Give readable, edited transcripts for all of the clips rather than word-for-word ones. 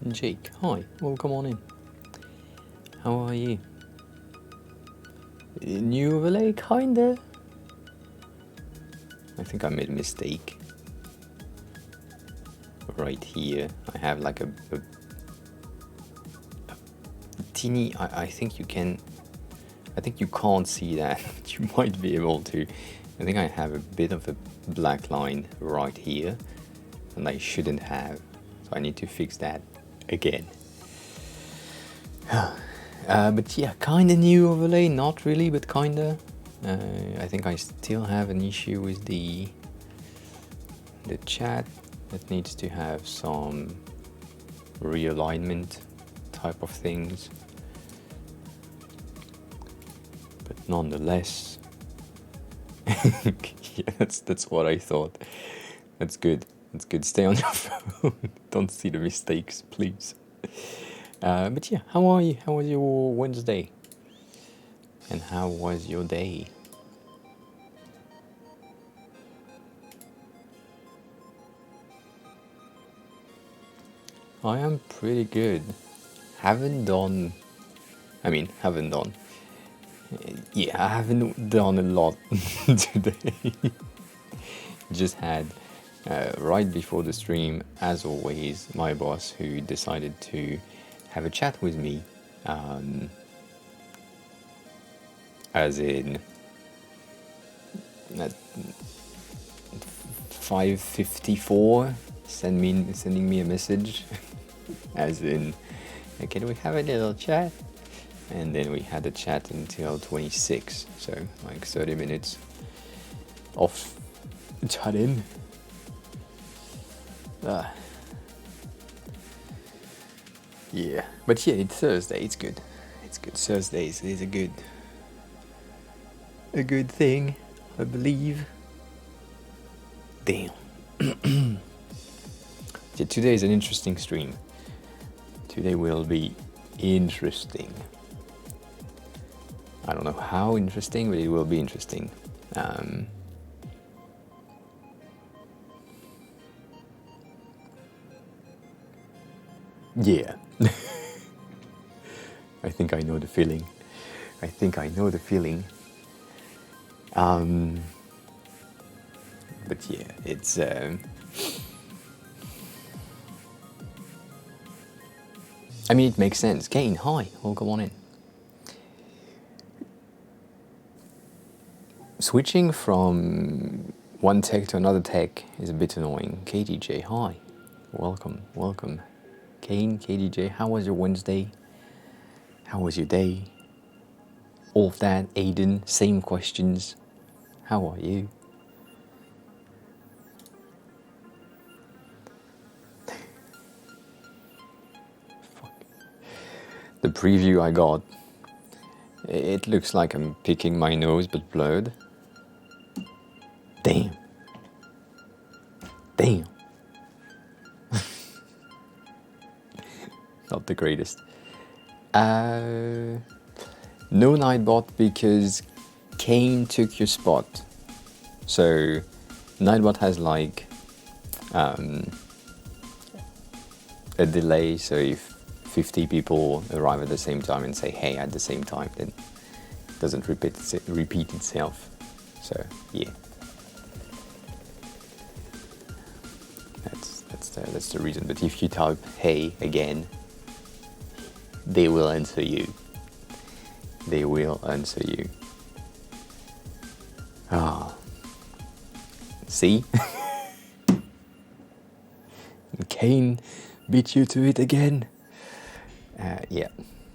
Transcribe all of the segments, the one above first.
Jake, hi, welcome on in. How are you? New overlay, kinda. I think I made a mistake. Right here, I have like a teeny. I think you can. I think you can't see that, but you might be able to. I think I have a bit of a black line right here, and I shouldn't have. So I need to fix that again. But yeah, kinda new overlay, not really, but kinda. I think I still have an issue with the chat that needs to have some realignment type of things. But nonetheless, yeah, that's what I thought. That's good. That's good. Stay on your phone. Don't see the mistakes, please. But yeah, how are you? How was your Wednesday? And how was your day? I am pretty good. Haven't done. Yeah, I haven't done a lot today. Just had, right before the stream, as always, my boss who decided to have a chat with me. As in, at 5:54, sending me a message, as in, can we have a little chat? And then we had a chat until 26, so like 30 minutes of chatting. Yeah, but yeah, it's Thursday. It's good. It's good. Thursdays is a good thing, I believe. Damn. Yeah, today is an interesting stream. Today will be interesting. I don't know how interesting, but it will be interesting. Yeah. I think I know the feeling. But yeah, it's... I mean, it makes sense. Kane, hi. Welcome on in. Switching from one tech to another tech is a bit annoying. KDJ, hi. Welcome. Kane, KDJ, how was your Wednesday? How was your day? All of that. Aiden, same questions. How are you? Fuck. The preview I got, it looks like I'm picking my nose but blurred. Damn. Not the greatest. No Nightbot because Kane took your spot. So Nightbot has like a delay, so if 50 people arrive at the same time and say hey at the same time, then it doesn't repeat itself. So yeah. That's the reason. But if you type hey again, they will answer you. See? Kane beat you to it again. Yeah,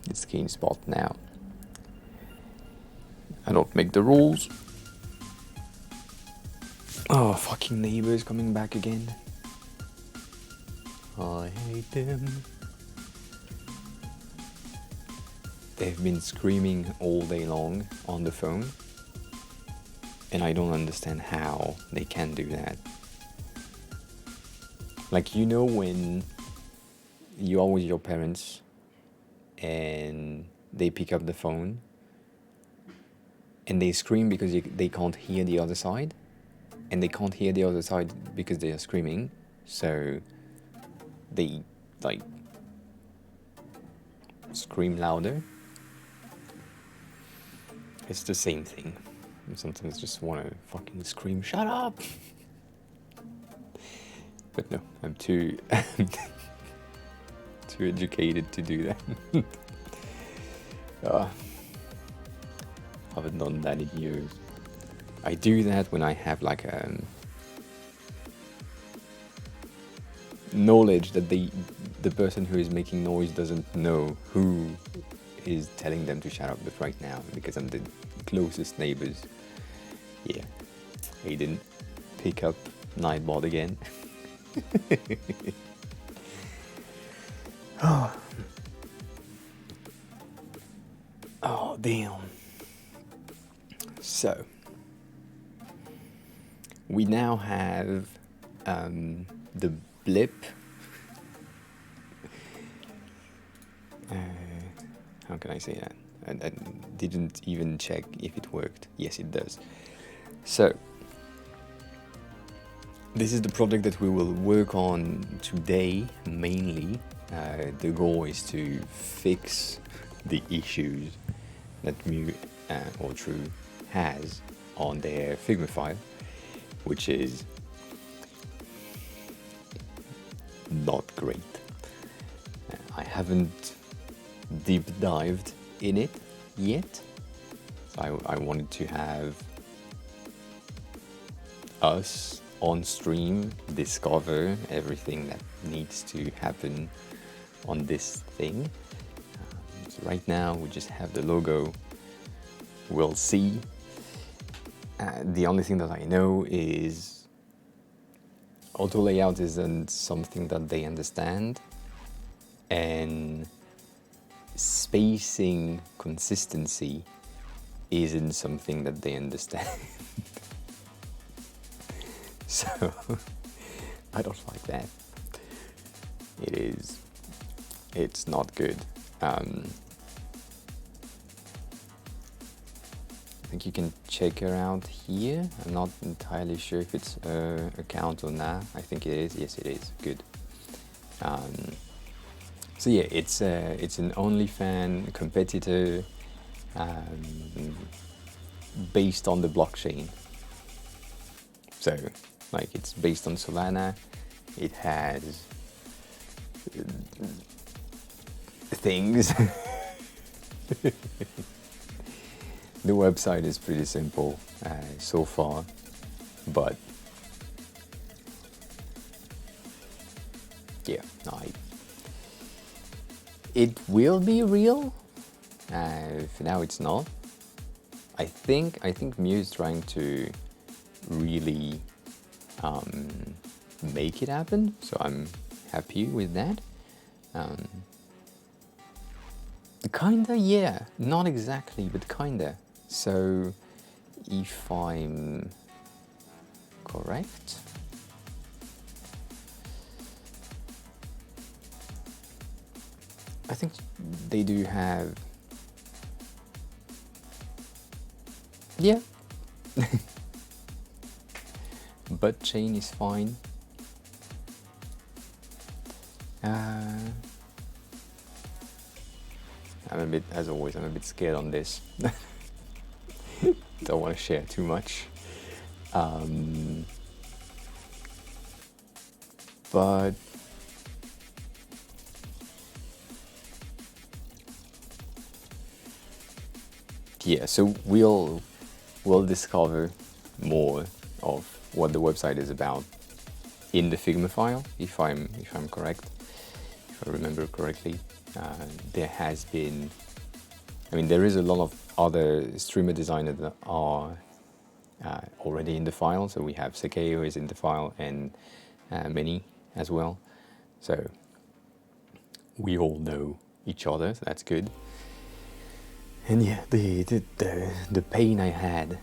it's Kane's spot now. I don't make the rules. Oh, fucking neighbors coming back again. I hate them. They've been screaming all day long on the phone, and I don't understand how they can do that. Like, you know when you are with your parents and they pick up the phone and they scream because they can't hear the other side, and they can't hear the other side because they are screaming, so they like scream louder. It's the same thing. Sometimes I just want to fucking scream, shut up! But no, I'm too too educated to do that. Haven't done that in years. I do that when I have like knowledge that the person who is making noise doesn't know who is telling them to shut up. But right now, because I'm the closest neighbors, yeah, he didn't pick up Nightbot again. Oh damn. So we now have the blip. How can I say that? I didn't even check if it worked. Yes, it does. So this is the project that we will work on today mainly. The goal is to fix the issues that Mu or True has on their Figma file, which is not great. I haven't deep dived in it yet, so I wanted to have us on stream discover everything that needs to happen on this thing. So right now we just have the logo. We'll see. The only thing that I know is auto layout isn't something that they understand, and spacing consistency isn't something that they understand. So I don't like that. It's not good. I think you can check her out here. I'm not entirely sure if it's her account or not. I think it is. Yes, it is. Good. So yeah, it's an OnlyFans competitor based on the blockchain. So like it's based on Solana. It has things. The website is pretty simple so far, but yeah, it will be real. For now, it's not. I think Mu is trying to really make it happen, so I'm happy with that. Kinda, yeah, not exactly, but kinda. So, if I'm correct, I think they do have, yeah. Butt chain is fine. As always, I'm a bit scared on this. Don't want to share too much. But yeah, so we'll discover more of what the website is about in the Figma file, if I'm correct, if I remember correctly. There has been, there is a lot of other streamer designers that are already in the file. So we have Sekeo is in the file, and many as well. So we all know each other, so that's good. And yeah, the pain I had.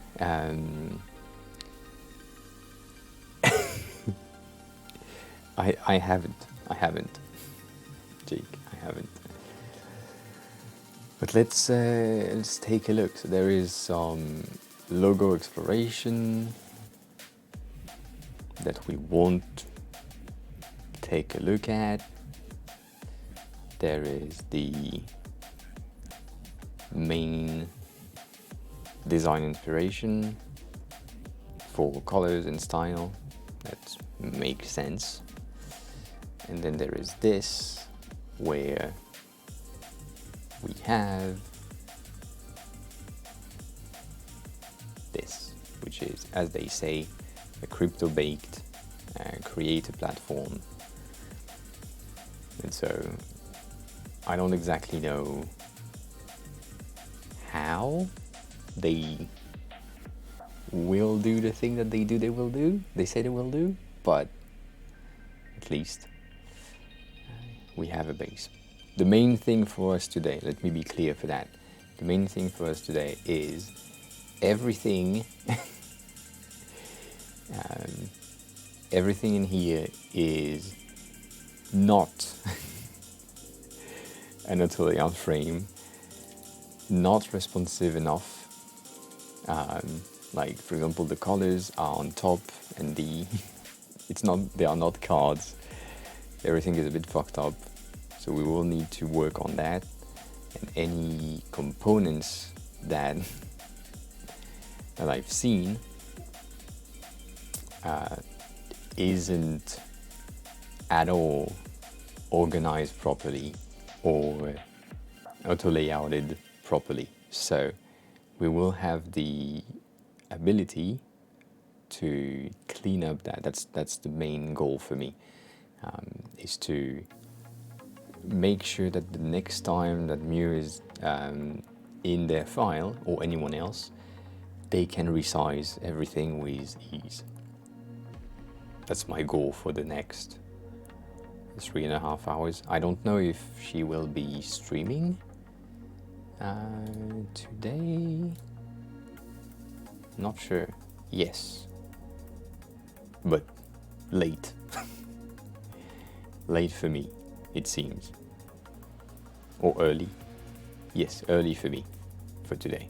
I haven't, Jake. I haven't. But let's take a look. So there is some logo exploration that we won't take a look at. There is the main design inspiration for colors and style. That makes sense. And then there is this, where we have this, which is, as they say, a crypto-baked creator platform. And so I don't exactly know how they will do the thing that they say they will do, but at least we have a base. The main thing for us today, let me be clear for that, the main thing for us today is everything everything in here is not an auto layout frame, not responsive enough. Like, for example, the colors are on top and they are not cards. Everything is a bit fucked up, so we will need to work on that. And any components that I've seen isn't at all organized properly or auto layouted properly. So we will have the ability to clean up that. That's the main goal for me, is to make sure that the next time that Mu is in their file, or anyone else, they can resize everything with ease. That's my goal for the next 3.5 hours. I don't know if she will be streaming today. Not sure. Yes. But late. Late for me, it seems. Or early. Yes, early for me, for today.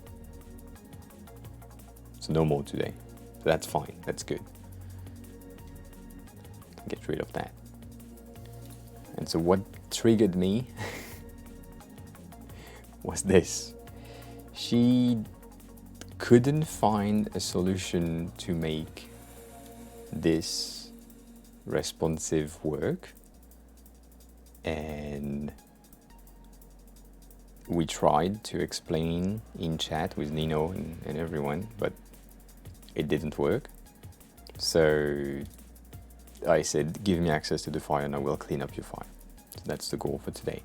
So no more today. So that's fine, that's good. Get rid of that. And so what triggered me was this. She couldn't find a solution to make this responsive work, and we tried to explain in chat with Nino and everyone, but it didn't work. So I said, give me access to the file and I will clean up your file. So that's the goal for today.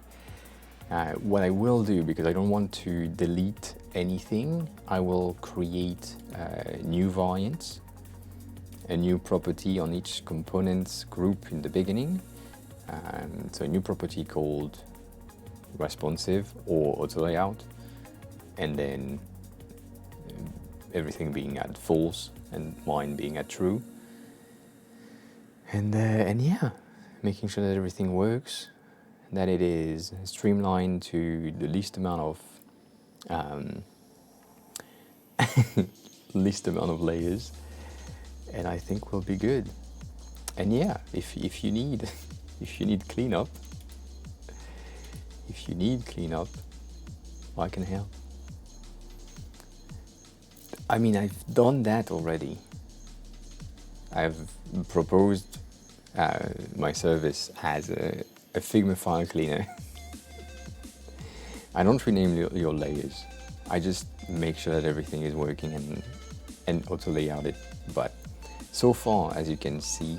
What I will do, because I don't want to delete anything, I will create new variants, a new property on each components group in the beginning. So a new property called responsive or auto layout, and then everything being at false and mine being at true. And yeah, making sure that everything works, that it is streamlined to the least amount of layers, and I think we'll be good. And yeah, if you need cleanup, I can help. I mean, I've done that already. I've proposed my service as a Figma file cleaner. I don't rename your layers. I just make sure that everything is working and auto layout it. But so far, as you can see,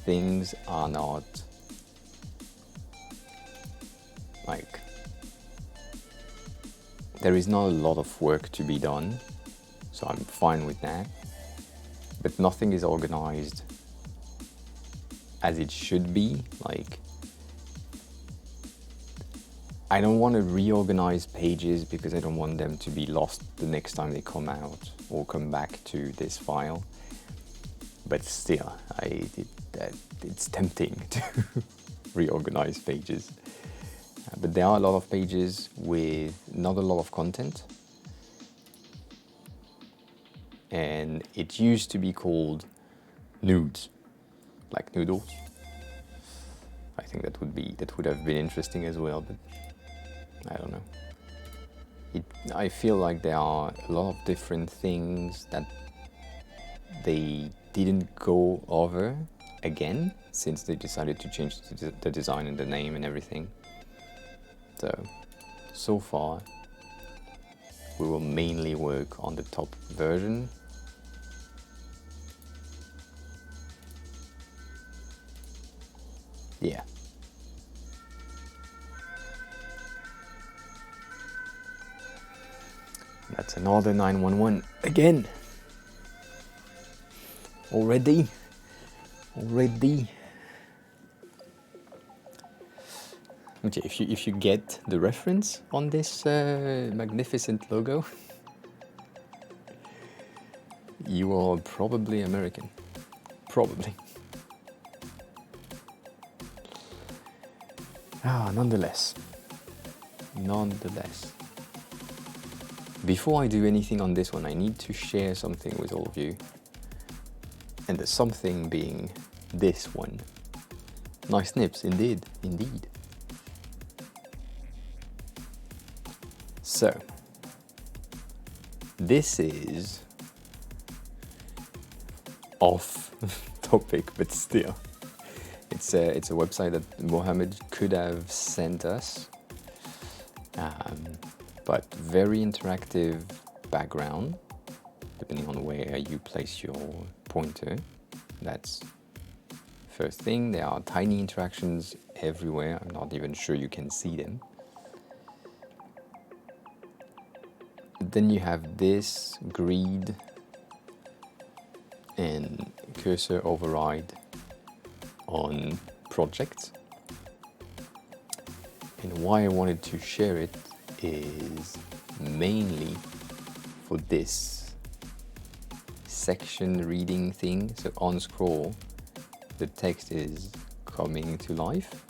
things are not like, there is not a lot of work to be done, so I'm fine with that. But nothing is organized as it should be. Like, I don't want to reorganize pages because I don't want them to be lost the next time they come out or come back to this file. But still, it's tempting to reorganize pages. But there are a lot of pages with not a lot of content. And it used to be called nudes, like noodles. I think that would have been interesting as well, but I don't know. I feel like there are a lot of different things that they didn't go over again since they decided to change the design and the name and everything. So far, we will mainly work on the top version. Yeah. That's another 911 again. Already. Okay, if you get the reference on this magnificent logo, you are probably American. Probably. Nonetheless. Before I do anything on this one, I need to share something with all of you. And the something being this one. Nice snips, indeed. So, this is off topic, but still. It's a website that Mohammed could have sent us, but very interactive background, depending on where you place your pointer. That's first thing. There are tiny interactions everywhere. I'm not even sure you can see them. Then you have this grid and cursor override on projects. And why I wanted to share it is mainly for this section reading thing. So on scroll, the text is coming to life.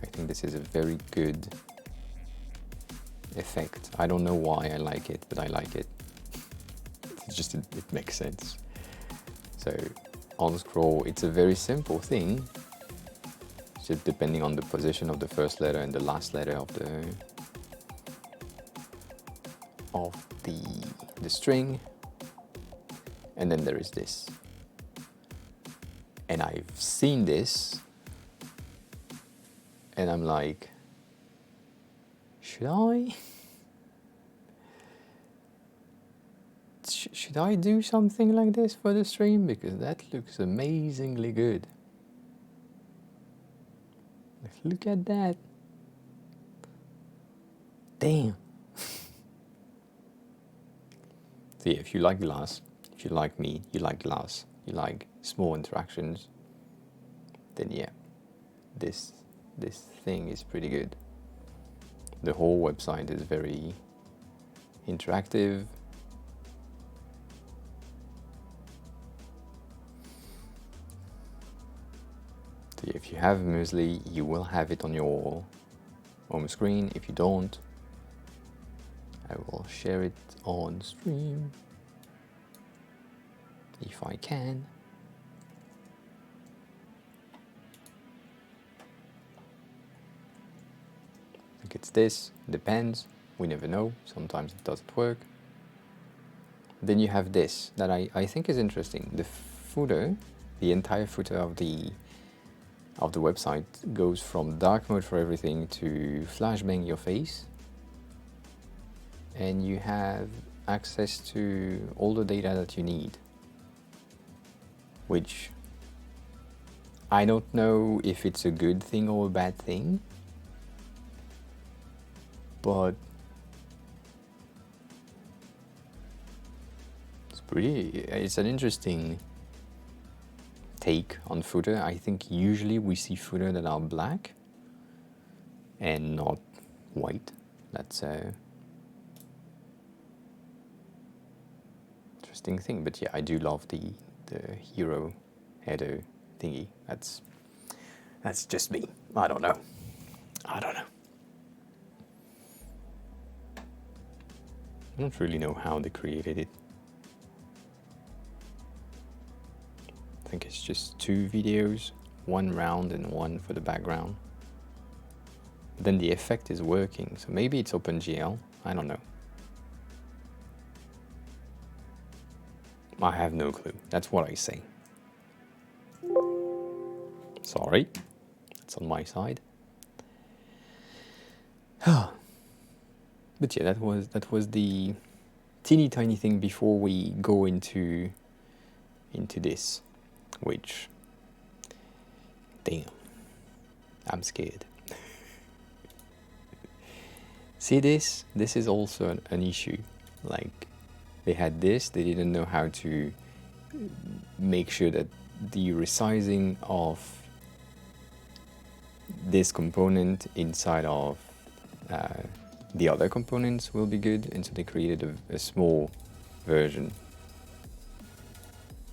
I think this is a very good effect. I don't know why I like it, but I like it. It's just, it makes sense. So on scroll, it's a very simple thing, just depending on the position of the first letter and the last letter of the string, and then there is this. And I've seen this, and I'm like, should I do something like this for the stream? Because that looks amazingly good. Look at that. Damn. So yeah, if you like glass, if you like me, you like glass, you like small interactions, then yeah, this thing is pretty good. The whole website is very interactive. So yeah, if you have Muesli, you will have it on your home screen. If you don't, I will share it on stream if I can. I think it's this, depends, we never know, sometimes it doesn't work. Then you have this that I think is interesting. The footer, the entire footer of the website goes from dark mode for everything to flashbang your face, and you have access to all the data that you need, which I don't know if it's a good thing or a bad thing, but it's an interesting take on footer. I think usually we see footer that are black and not white. That's a interesting thing. But yeah, I do love the hero header thingy. That's just me. I don't know. I don't really know how they created it. I think it's just 2 videos, one round and one for the background. Then the effect is working, so maybe it's OpenGL. I don't know. I have no clue. That's what I say. Sorry, it's on my side. But yeah, that was the teeny tiny thing before we go into this, which, damn, I'm scared. See this? This is also an issue. Like, they had this, they didn't know how to make sure that the resizing of this component inside of the other components will be good, and so they created a small version.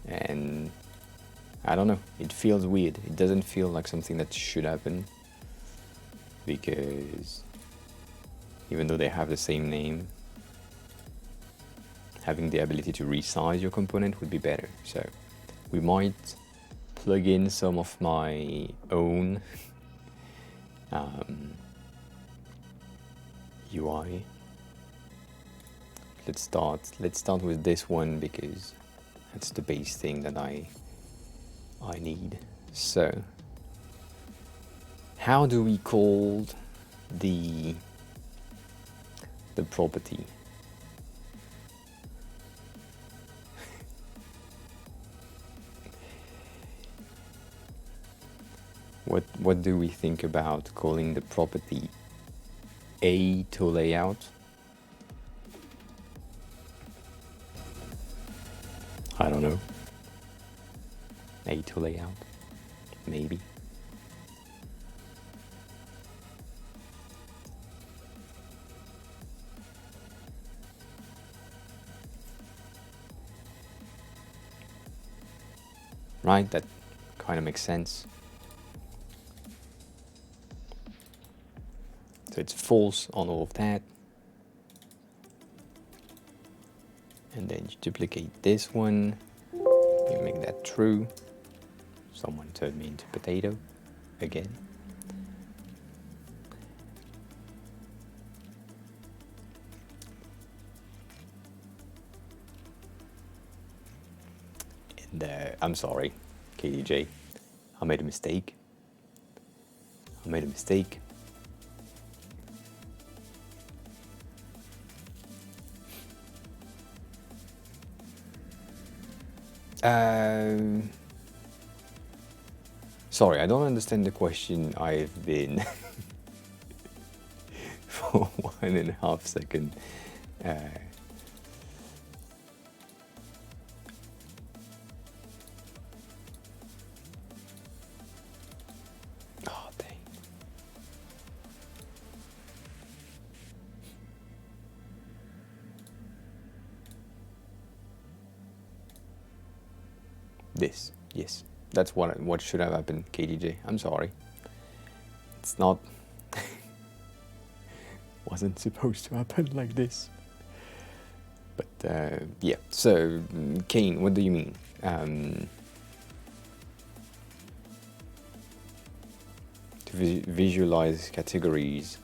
And I don't know, it feels weird. It doesn't feel like something that should happen, because even though they have the same name, having the ability to resize your component would be better. So we might plug in some of my own UI. Let's start with this one, because that's the base thing that I need. So how do we call the property? What do we think about calling the property A to layout? I don't know. A to layout, maybe. Right, that kind of makes sense. So it's false on all of that. And then you duplicate this one, you make that true. Someone turned me into potato again. And I'm sorry, KDJ, I made a mistake. Sorry, I don't understand the question. I've been for 1.5 seconds. Oh, dang. This, yes. That's what should have happened, KDJ. I'm sorry. It's not... wasn't supposed to happen like this. But, yeah. So, Kane, what do you mean? To visualize categories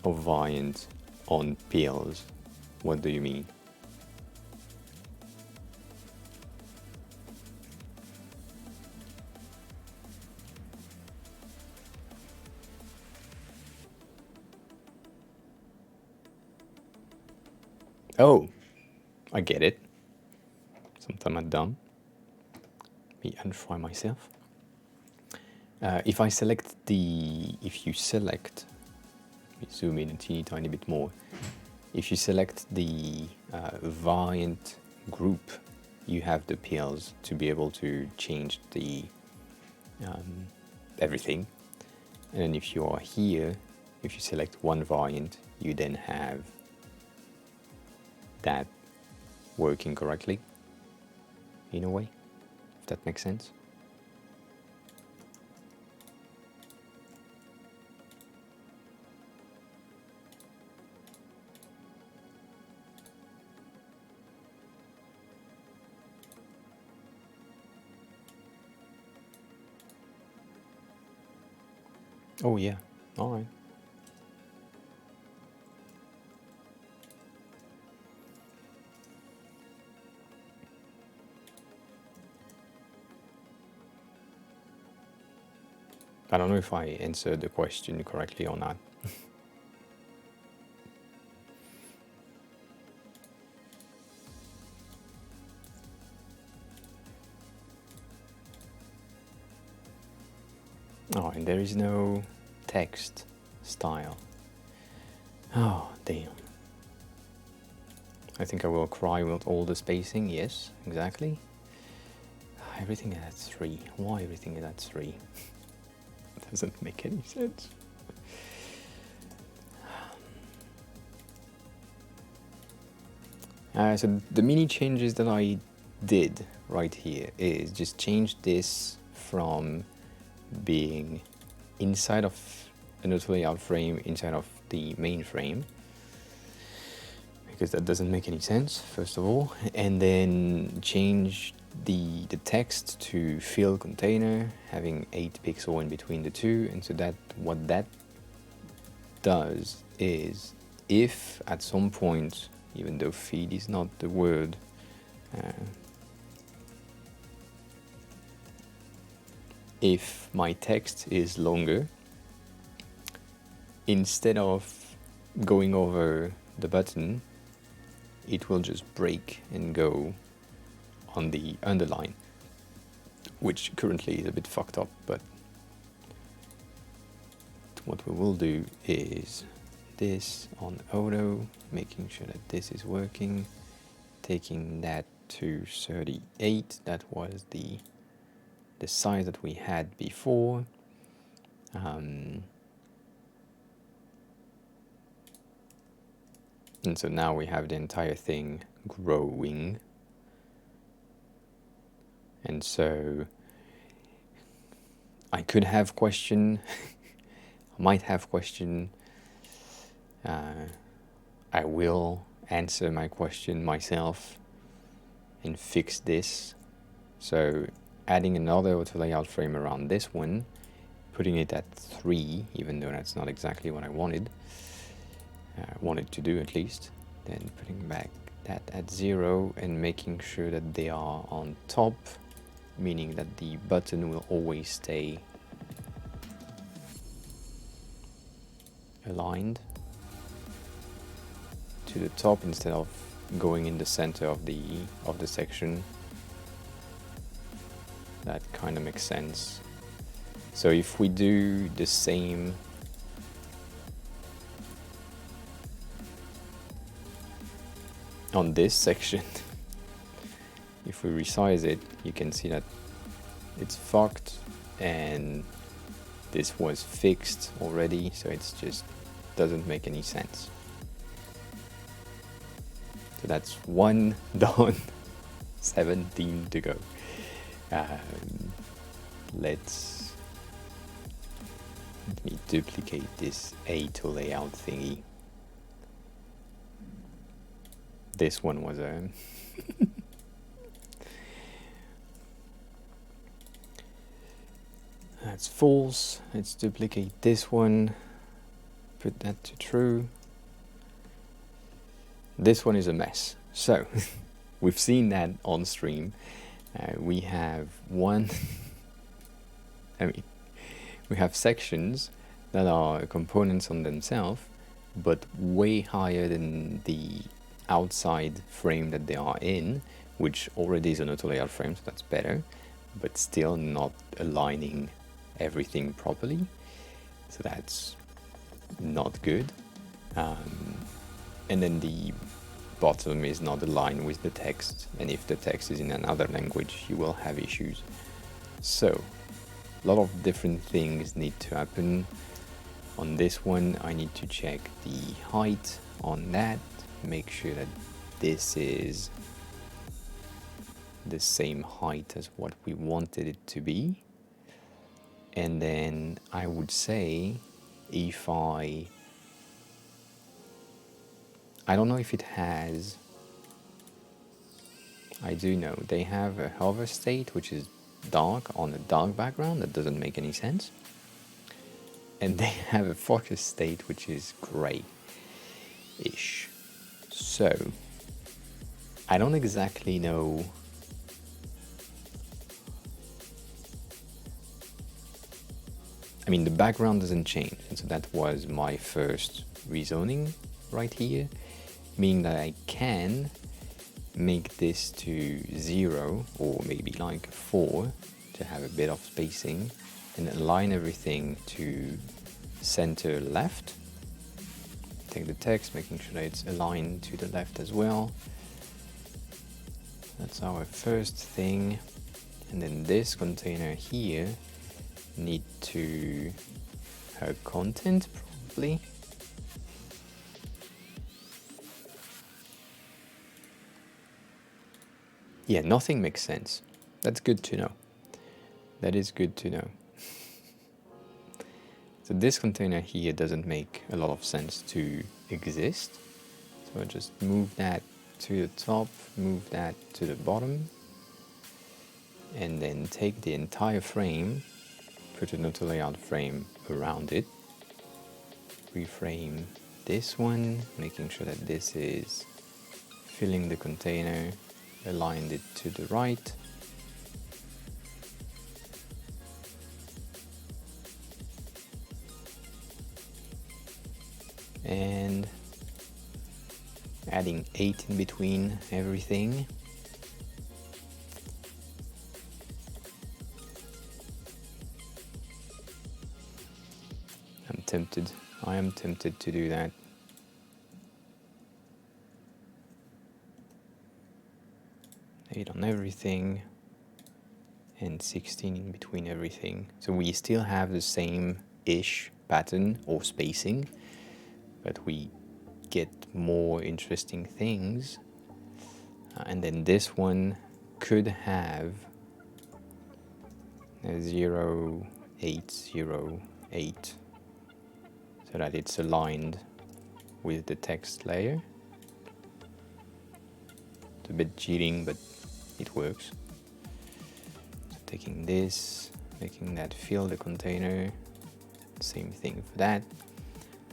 of variant on pills. What do you mean? Oh, I get it. Sometimes I'm dumb. Let me unfry myself. If you select, let me zoom in a teeny tiny bit more. If you select the variant group, you have the pills to be able to change the everything. And then if you are here, if you select one variant, you then have that working correctly, in a way, if that makes sense. Oh yeah, all right. I don't know if I answered the question correctly or not. Oh, and there is no text style. Oh, damn. I think I will cry with all the spacing. Yes, exactly. Everything is at 3. Why everything is at 3? Doesn't make any sense. So the mini changes that I did right here is just change this from being inside of an auto layout frame inside of the main frame, because that doesn't make any sense, first of all, and then change the text to fill container, having 8 pixels in between the two. And so that what that does is, if at some point, even though feed is not the word, if my text is longer, instead of going over the button, it will just break and go on the underline, which currently is a bit fucked up. But what we will do is this on auto, making sure that this is working, taking that to 38. That was the size that we had before. And so now we have the entire thing growing. And so I could have question, I might have question. I will answer my question myself and fix this. So adding another auto layout frame around this one, putting it at 3, even though that's not exactly what I wanted to do at least. Then putting back that at 0 and making sure that they are on top, meaning that the button will always stay aligned to the top instead of going in the center of the section. That kind of makes sense. So if we do the same on this section, if we resize it, you can see that it's fucked, and this was fixed already, so it's just doesn't make any sense. So that's 1 done, 17 to go. Let me duplicate this auto layout thingy. This one was a that's false. Let's duplicate this one, put that to true. This one is a mess. So we've seen that on stream. We have we have sections that are components on themselves, but way higher than the outside frame that they are in, which already is an auto layout frame, so that's better, but still not aligning everything properly. So that's not good. And then the bottom is not aligned with the text, and if the text is in another language, you will have issues. So a lot of different things need to happen. On this one, I need to check the height on that, make sure that this is the same height as what we wanted it to be. And then I would say, if I don't know if it has, I do know they have a hover state which is dark on a dark background. That doesn't make any sense. And they have a focus state which is gray-ish. So I don't exactly know I mean, the background doesn't change. And so that was my first rezoning right here, meaning that I can make this to 0 or maybe like 4 to have a bit of spacing and align everything to center left. Take the text, making sure that it's aligned to the left as well. That's our first thing. And then this container here need to have content probably. Yeah, nothing makes sense. That's good to know. That is good to know. So this container here doesn't make a lot of sense to exist. So I just move that to the top, move that to the bottom, and then take the entire frame, put an auto layout frame around it, reframe this one, making sure that this is filling the container, aligned it to the right. And adding 8 in between everything. I am tempted to do that. Eight on everything and 16 in between everything. So we still have the same-ish pattern or spacing, but we get more interesting things. And then this one could have a 0, 8, 0, 8, so that it's aligned with the text layer. It's a bit cheating, but it works. So taking this, making that fill the container, same thing for that.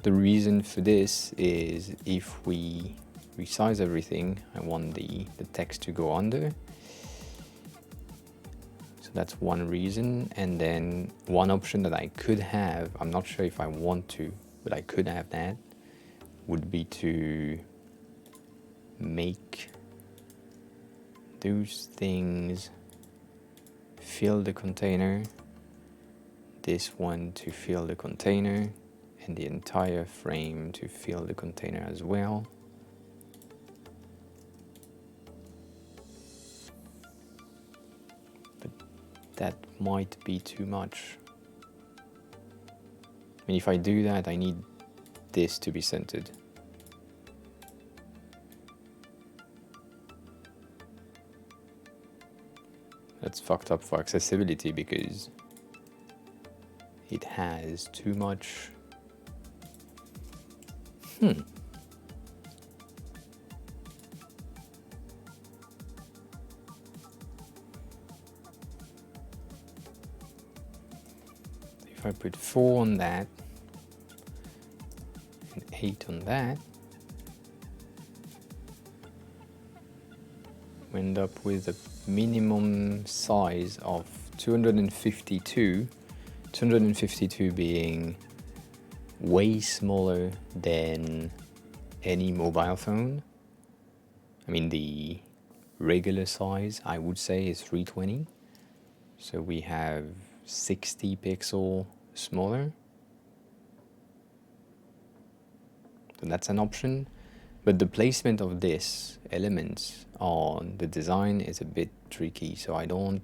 The reason for this is if we resize everything, I want the text to go under. So that's one reason. And then one option that I could have, I'm not sure if I want to, but I could have that, would be to make those things fill the container, this one to fill the container, and the entire frame to fill the container as well. But that might be too much. I mean, if I do that, I need this to be centered. That's fucked up for accessibility because it has too much. If I put 4 on that and 8 on that, we end up with a minimum size of 252, 252 being way smaller than any mobile phone. I mean, the regular size I would say is 320. So we have 60 pixel smaller. So that's an option. But the placement of this elements on the design is a bit tricky. So I don't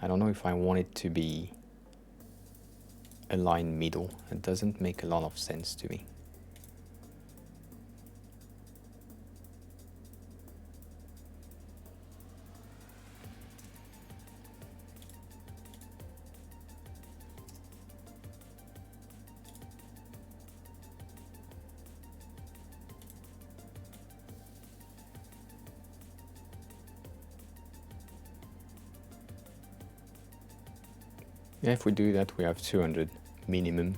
know if I want it to be a line middle. It doesn't make a lot of sense to me. Yeah, if we do that, we have 200 minimum.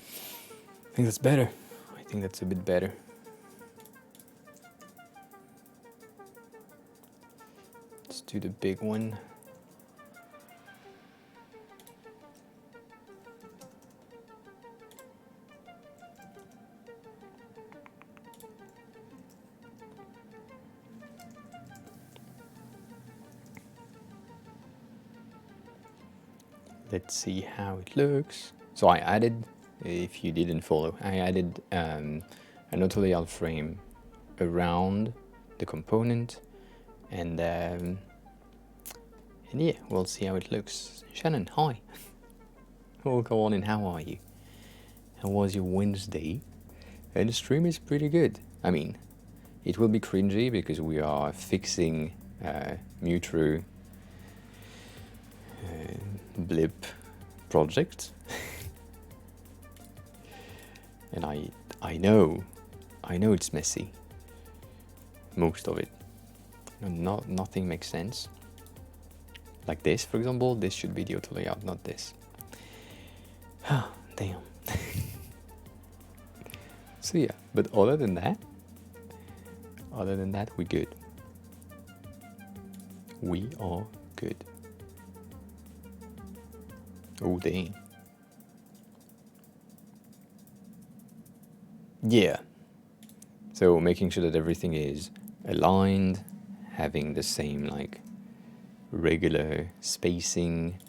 I think that's better. I think that's a bit better. Let's do the big one. Let's see how it looks. So I added, if you didn't follow, I added an auto layout frame around the component, and yeah, we'll see how it looks. Shannon, hi. Oh, go on, and how are you? How was your Wednesday? And the stream is pretty good. I mean, it will be cringy because we are fixing Mutru blip project. And I know it's messy. Most of it. Nothing makes sense. Like this, for example, this should be the auto layout, not this. Damn. So yeah, but other than that, we're good. We are good. Oh, dang. Yeah. So making sure that everything is aligned, having the same like regular spacing,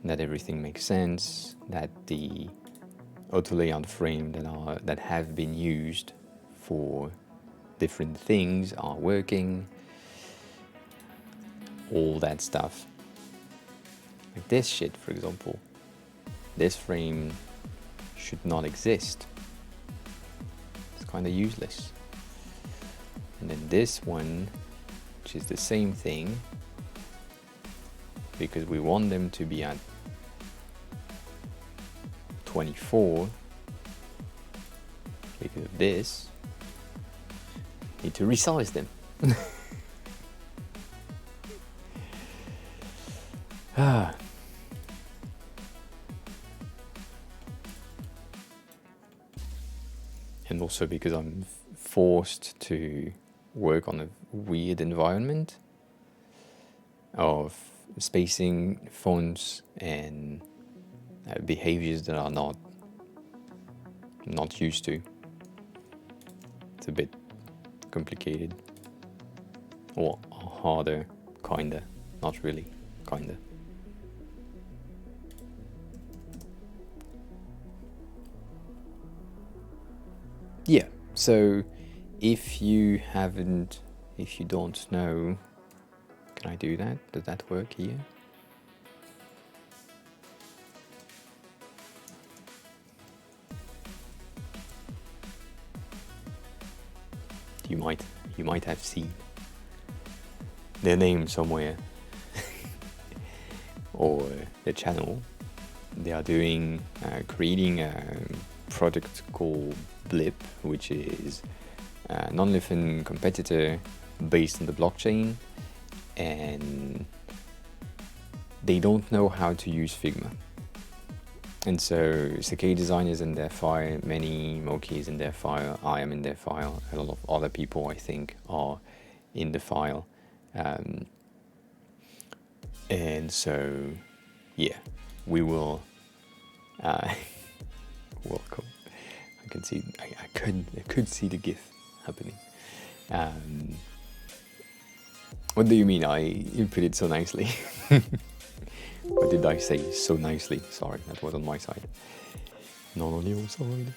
that everything makes sense, that the auto layout frame that have been used for different things are working, all that stuff. Like this shit, for example. This frame should not exist. It's kind of useless. And then this one, which is the same thing, because we want them to be at 24, because of this, need to resize them. And also because I'm forced to work on a weird environment of spacing, fonts, and behaviors that are not used to. It's a bit complicated, or harder, kinda, not really, kinda. Yeah, so if you don't know, can I do that? Does that work here? You might have seen their name somewhere or the channel. They are creating a product called Blip, which is a non-living competitor based on the blockchain, and they don't know how to use Figma. And so Sakei Design is in their file, many Moki is in their file, I am in their file, a lot of other people I think are in the file. And so, yeah, we will welcome. I can see, I could see the GIF happening. What do you mean you put it so nicely? What did I say so nicely? Sorry, that was on my side. Not on your side.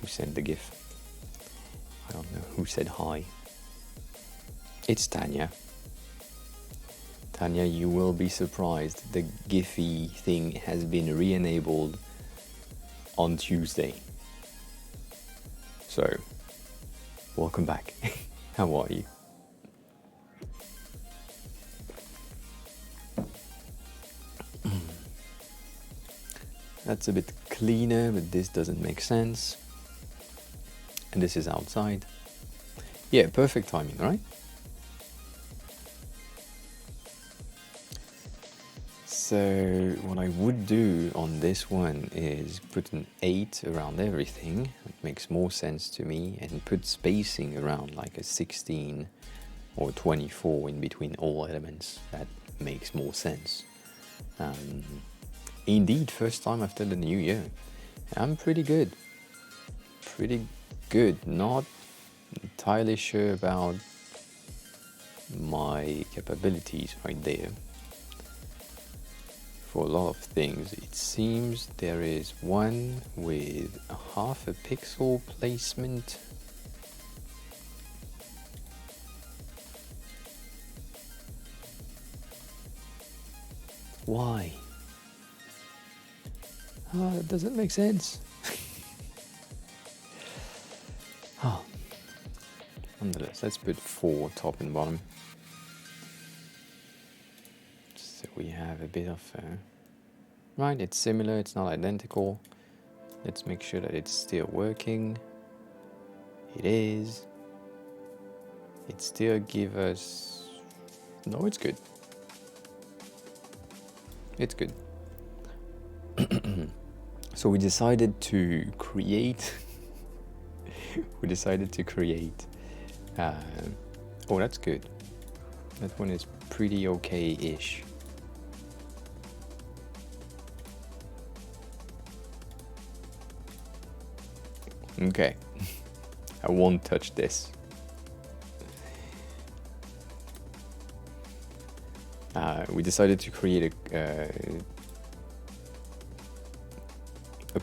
Who sent the GIF? I don't know. Who said hi? It's Tanya. Tanya, you will be surprised. The Giphy thing has been re-enabled on Tuesday. So, welcome back. How are you? That's a bit cleaner, but this doesn't make sense. And this is outside. Yeah, perfect timing, right? So what I would do on this one is put an 8 around everything. It makes more sense to me, and put spacing around like a 16 or 24 in between all elements. That makes more sense. Indeed, first time after the new year. I'm pretty good. Not entirely sure about my capabilities right there. for a lot of things. It seems there is one with a half a pixel placement. Why? That doesn't make sense. Oh. Nonetheless, let's put 4 top and bottom. So we have a bit of... right, it's similar, it's not identical. Let's make sure that it's still working. It is. It still gives us... no, it's good. It's good. So we decided to create... we decided to create... oh, that's good. That one is pretty okay-ish. Okay. I won't touch this. We decided to create a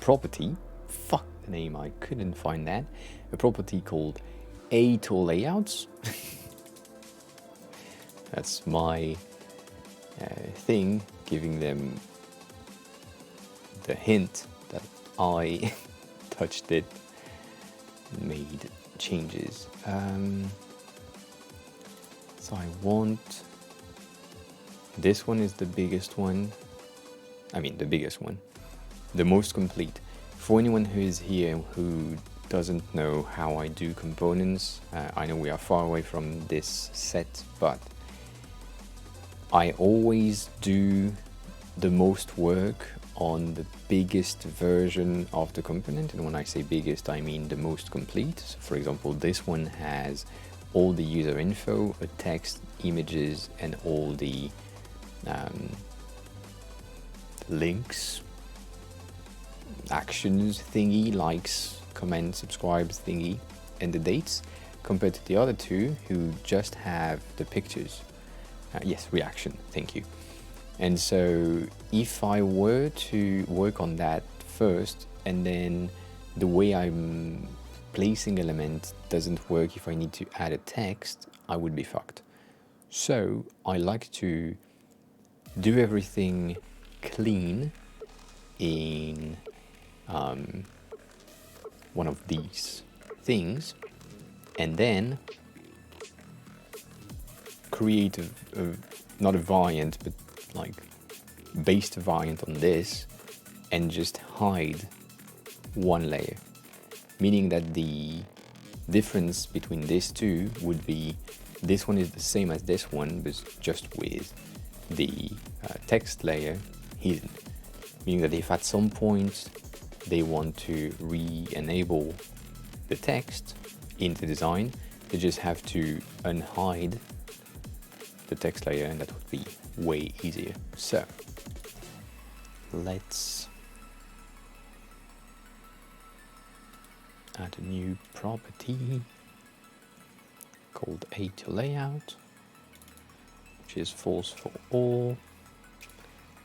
property. Fuck the name, I couldn't find that. A property called A2Layouts. That's my thing, giving them the hint that I touched it, made changes. So I want... this one is the biggest one. I mean, the biggest one. The most complete. For anyone who is here who doesn't know how I do components, I know we are far away from this set, but I always do the most work on the biggest version of the component. And when I say biggest, I mean the most complete. So for example, this one has all the user info, a text, images, and all the links, actions thingy, likes, comments, subscribes thingy, and the dates, compared to the other two who just have the pictures. Yes, reaction, thank you. And so if I were to work on that first, and then the way I'm placing elements doesn't work if I need to add a text, I would be fucked. So I like to do everything clean in one of these things, and then create not a variant, but like based variant on this, and just hide one layer, meaning that the difference between these two would be this one is the same as this one, but just with the text layer hidden, meaning that if at some point they want to re-enable the text into design, they just have to unhide the text layer, and that would be way easier. So let's add a new property called A2Layout, which is false for all,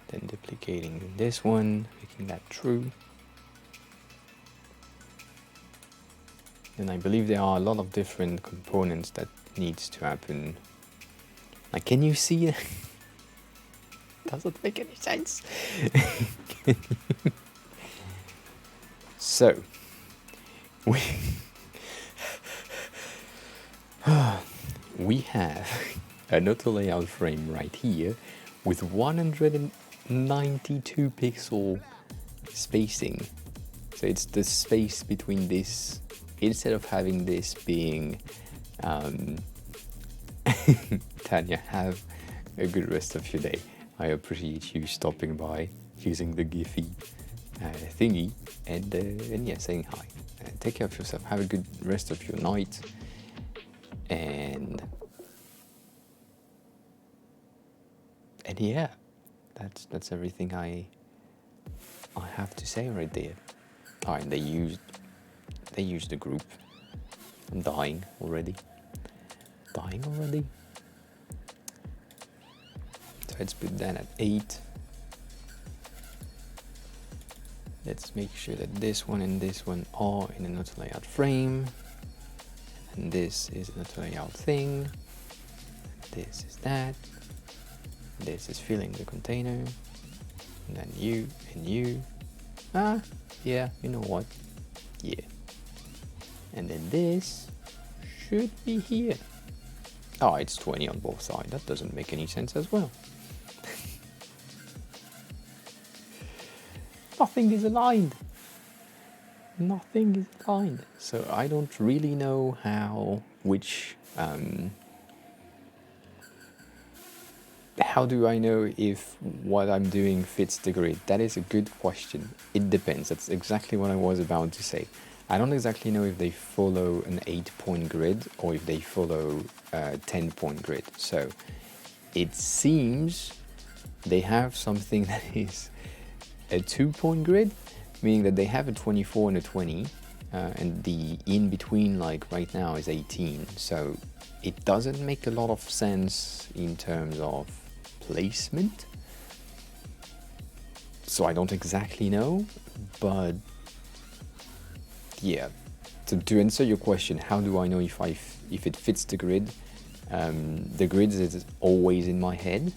then duplicating this one, making that true. And I believe there are a lot of different components that needs to happen. Like, can you see it? Doesn't make any sense. So we have an auto layout frame right here with 192 pixel spacing. So it's the space between this, instead of having this being Tanya, have a good rest of your day. I appreciate you stopping by, using the Giphy thingy, and yeah, saying hi. Take care of yourself. Have a good rest of your night. And yeah, that's everything I have to say right there. Alright, they used the group. I'm dying already. So let's put that at 8. let's make sure that this one and this one are in an auto layout frame, and this is an auto layout thing, this is that, this is filling the container, and then you and you. Yeah, you know what, yeah, and then this should be here. Oh, it's 20 on both sides. That doesn't make any sense as well. Nothing is aligned. Nothing is aligned. So I don't really know how do I know if what I'm doing fits the grid? That is a good question. It depends. That's exactly what I was about to say. I don't exactly know if they follow an 8-point grid or if they follow a 10-point grid. So it seems they have something that is a 2-point grid, meaning that they have a 24 and a 20, and the in between, like right now, is 18. So it doesn't make a lot of sense in terms of placement. So I don't exactly know, but yeah, to answer your question, how do I know if it fits the grid? The grid is always in my head.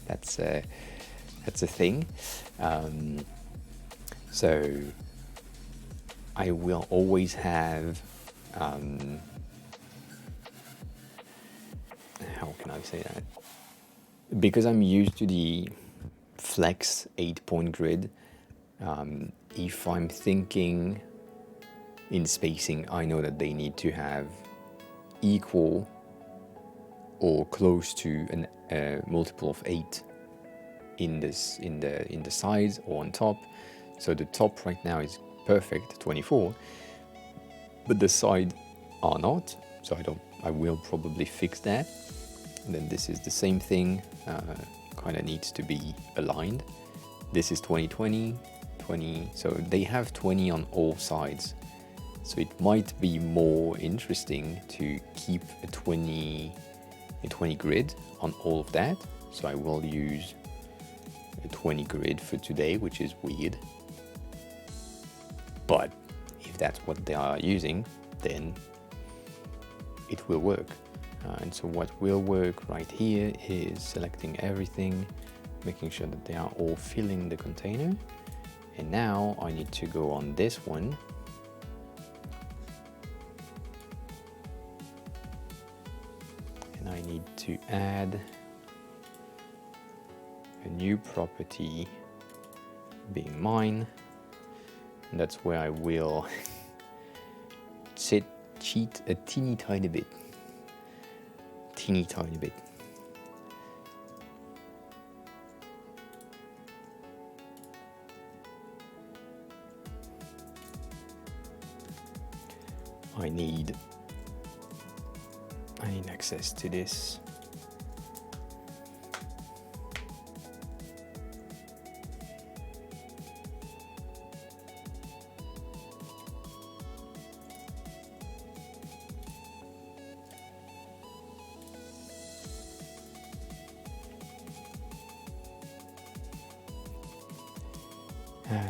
That's a thing. So I will always have, how can I say that? Because I'm used to the flex 8-point grid, if I'm thinking in spacing, I know that they need to have equal or close to a multiple of 8 in the sides or on top. So the top right now is perfect, 24, but the side are not. So I will probably fix that. And then this is the same thing, kind of needs to be aligned. This is 20, 20, so they have 20 on all sides. So it might be more interesting to keep a 20 grid on all of that. So I will use a 20 grid for today, which is weird. But if that's what they are using, then it will work. And so what will work right here is selecting everything, making sure that they are all filling the container. And now I need to go on this one. And I need to add a new property being mine. And that's where I will cheat a teeny tiny bit. I need access to this.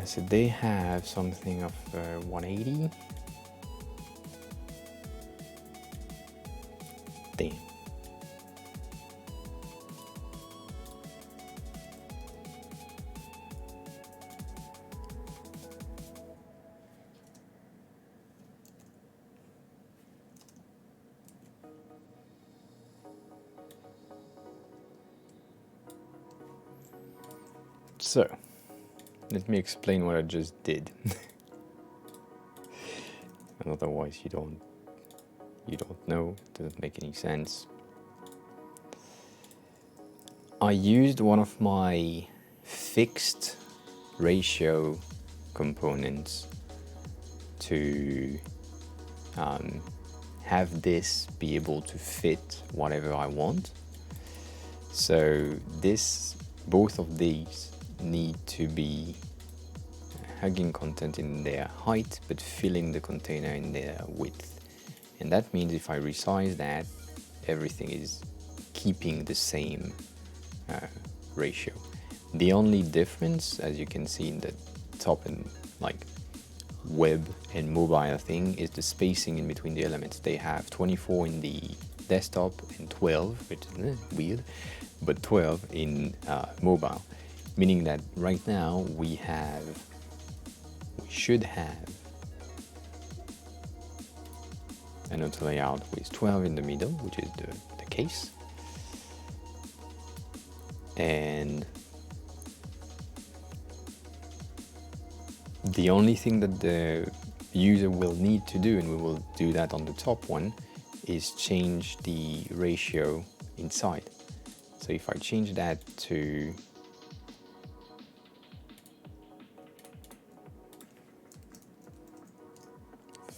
So they have something of 180. Damn. So, let me explain what I just did. And otherwise you don't know, it doesn't make any sense. I used one of my fixed ratio components to have this be able to fit whatever I want. So both of these need to be hugging content in their height but filling the container in their width. And that means if I resize that, everything is keeping the same ratio. The only difference, as you can see in the laptop and like web and mobile thing is the spacing in between the elements. They have 24 in the desktop and 12, which is weird, but 12 in mobile, meaning that right now we should have an auto layout with 12 in the middle, which is the case, and the only thing that the user will need to do, and we will do that on the top one, is change the ratio inside. So if I change that to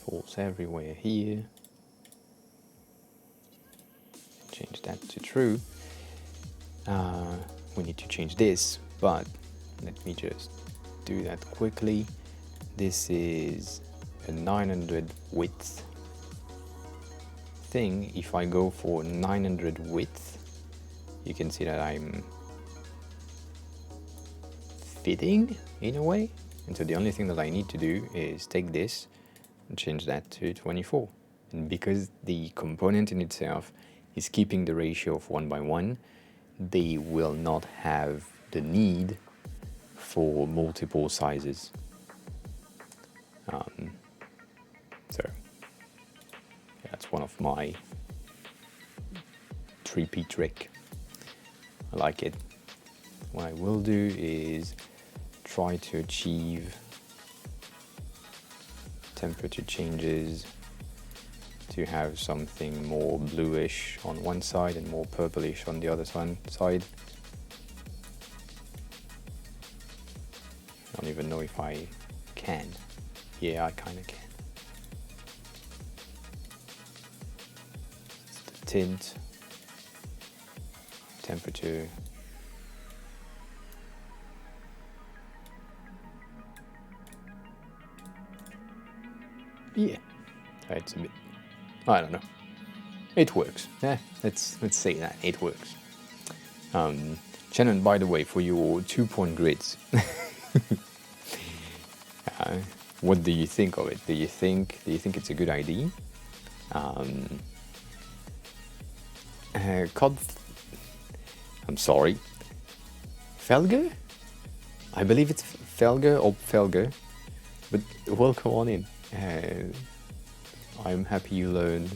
false everywhere here, change that to true, we need to change this, but let me just do that quickly. This is a 900 width thing. If I go for 900 width, you can see that I'm fitting in a way, and so the only thing that I need to do is take this and change that to 24, and because the component in itself is keeping the ratio of 1:1, they will not have the need for multiple sizes. So that's one of my 3P trick. I like it. What I will do is try to achieve temperature changes to have something more bluish on one side and more purplish on the other side. I don't even know if I can. Yeah, I kind of can. It's the tint, temperature. Yeah, it's a bit, I don't know. It works. Yeah, let's say that it works. Shannon, by the way, for your 2-point grids, what do you think of it? Do you think it's a good idea? I'm sorry, Felger? I believe it's Felger or Felger, but welcome on in. I'm happy you learned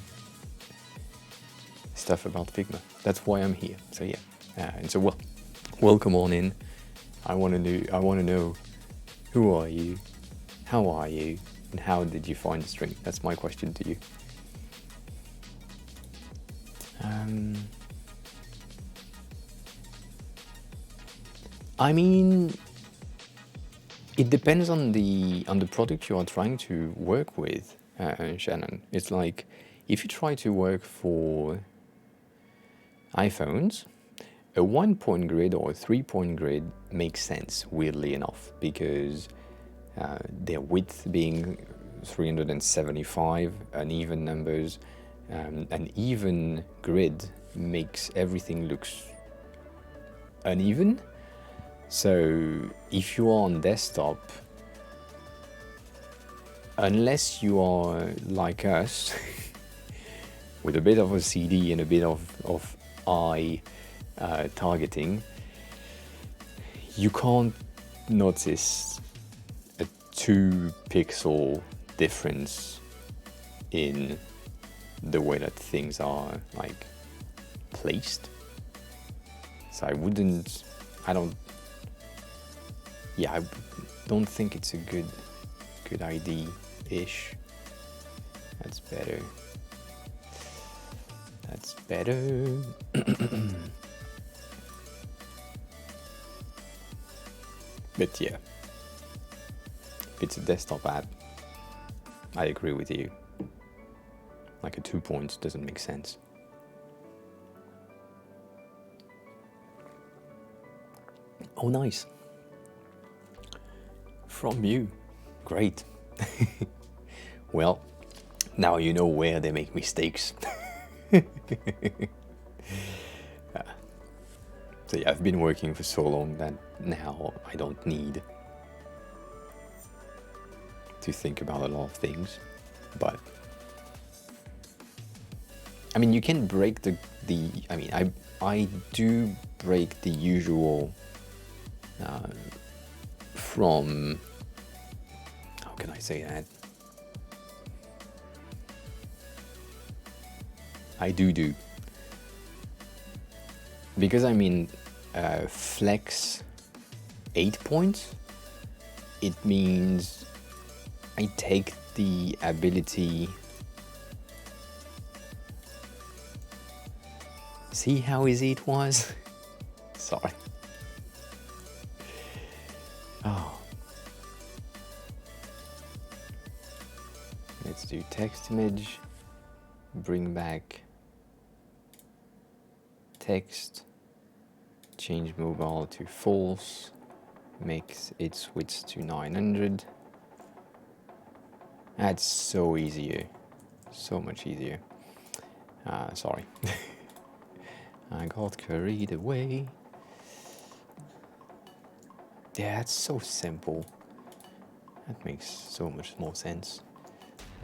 stuff about Figma. That's why I'm here. So yeah, and so welcome on in. I want to know who are you, how are you, and how did you find the string? That's my question to you. I mean, it depends on the product you are trying to work with, Shannon. It's like if you try to work for iPhones, a 1-point grid or a 3-point grid makes sense, weirdly enough, because their width being 375, uneven numbers, an even grid makes everything looks uneven. So if you are on desktop, unless you are like us, with a bit of a CD and a bit of eye targeting, you can't notice a 2-pixel difference in the way that things are like placed. So I don't think it's a good idea-ish. That's better. That's better. But yeah, if it's a desktop app, I agree with you. Like a 2 points doesn't make sense. Oh, nice. From you. Great. Well, now you know where they make mistakes. So yeah, I've been working for so long that now I don't need to think about a lot of things, but I mean, you can break I do break the usual from, how can I say that? I do. Because I mean, flex 8 points, it means I take the ability. See how easy it was? Sorry. Oh. Let's do text image, bring back text, change mobile to false, makes it switch to 900. That's so easier, so much easier. Sorry. I got carried away. Yeah, it's so simple. That makes so much more sense.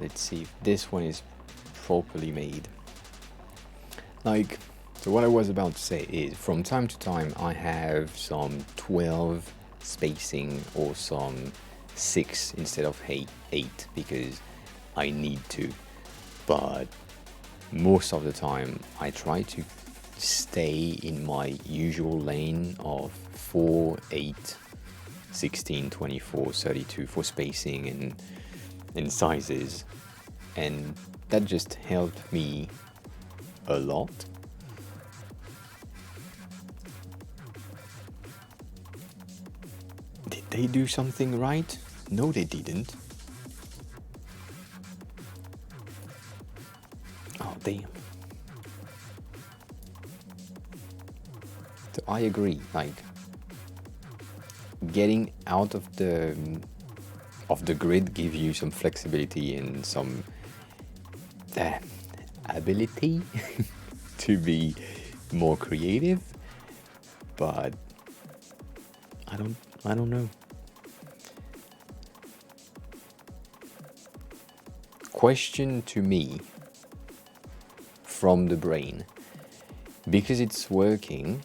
Let's see if this one is properly made. Like, so what I was about to say is, from time to time I have some 12 spacing or some 6 instead of 8 because I need to. But most of the time I try to stay in my usual lane of 4, 8, 16, 24, 32 for spacing and sizes, and that just helped me a lot. Did they do something right? No, they didn't. Oh, damn. So I agree, like, getting out of the grid gives you some flexibility and some ability to be more creative, but I don't know. Question to me from the brain, because it's working,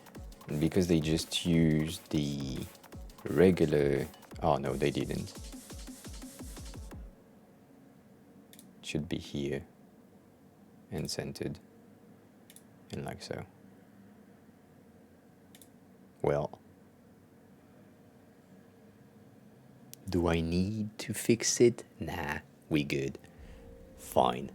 because they just used the regular, oh no, they didn't. It should be here and centered and like so. Well, do I need to fix it? Nah, we good. Fine.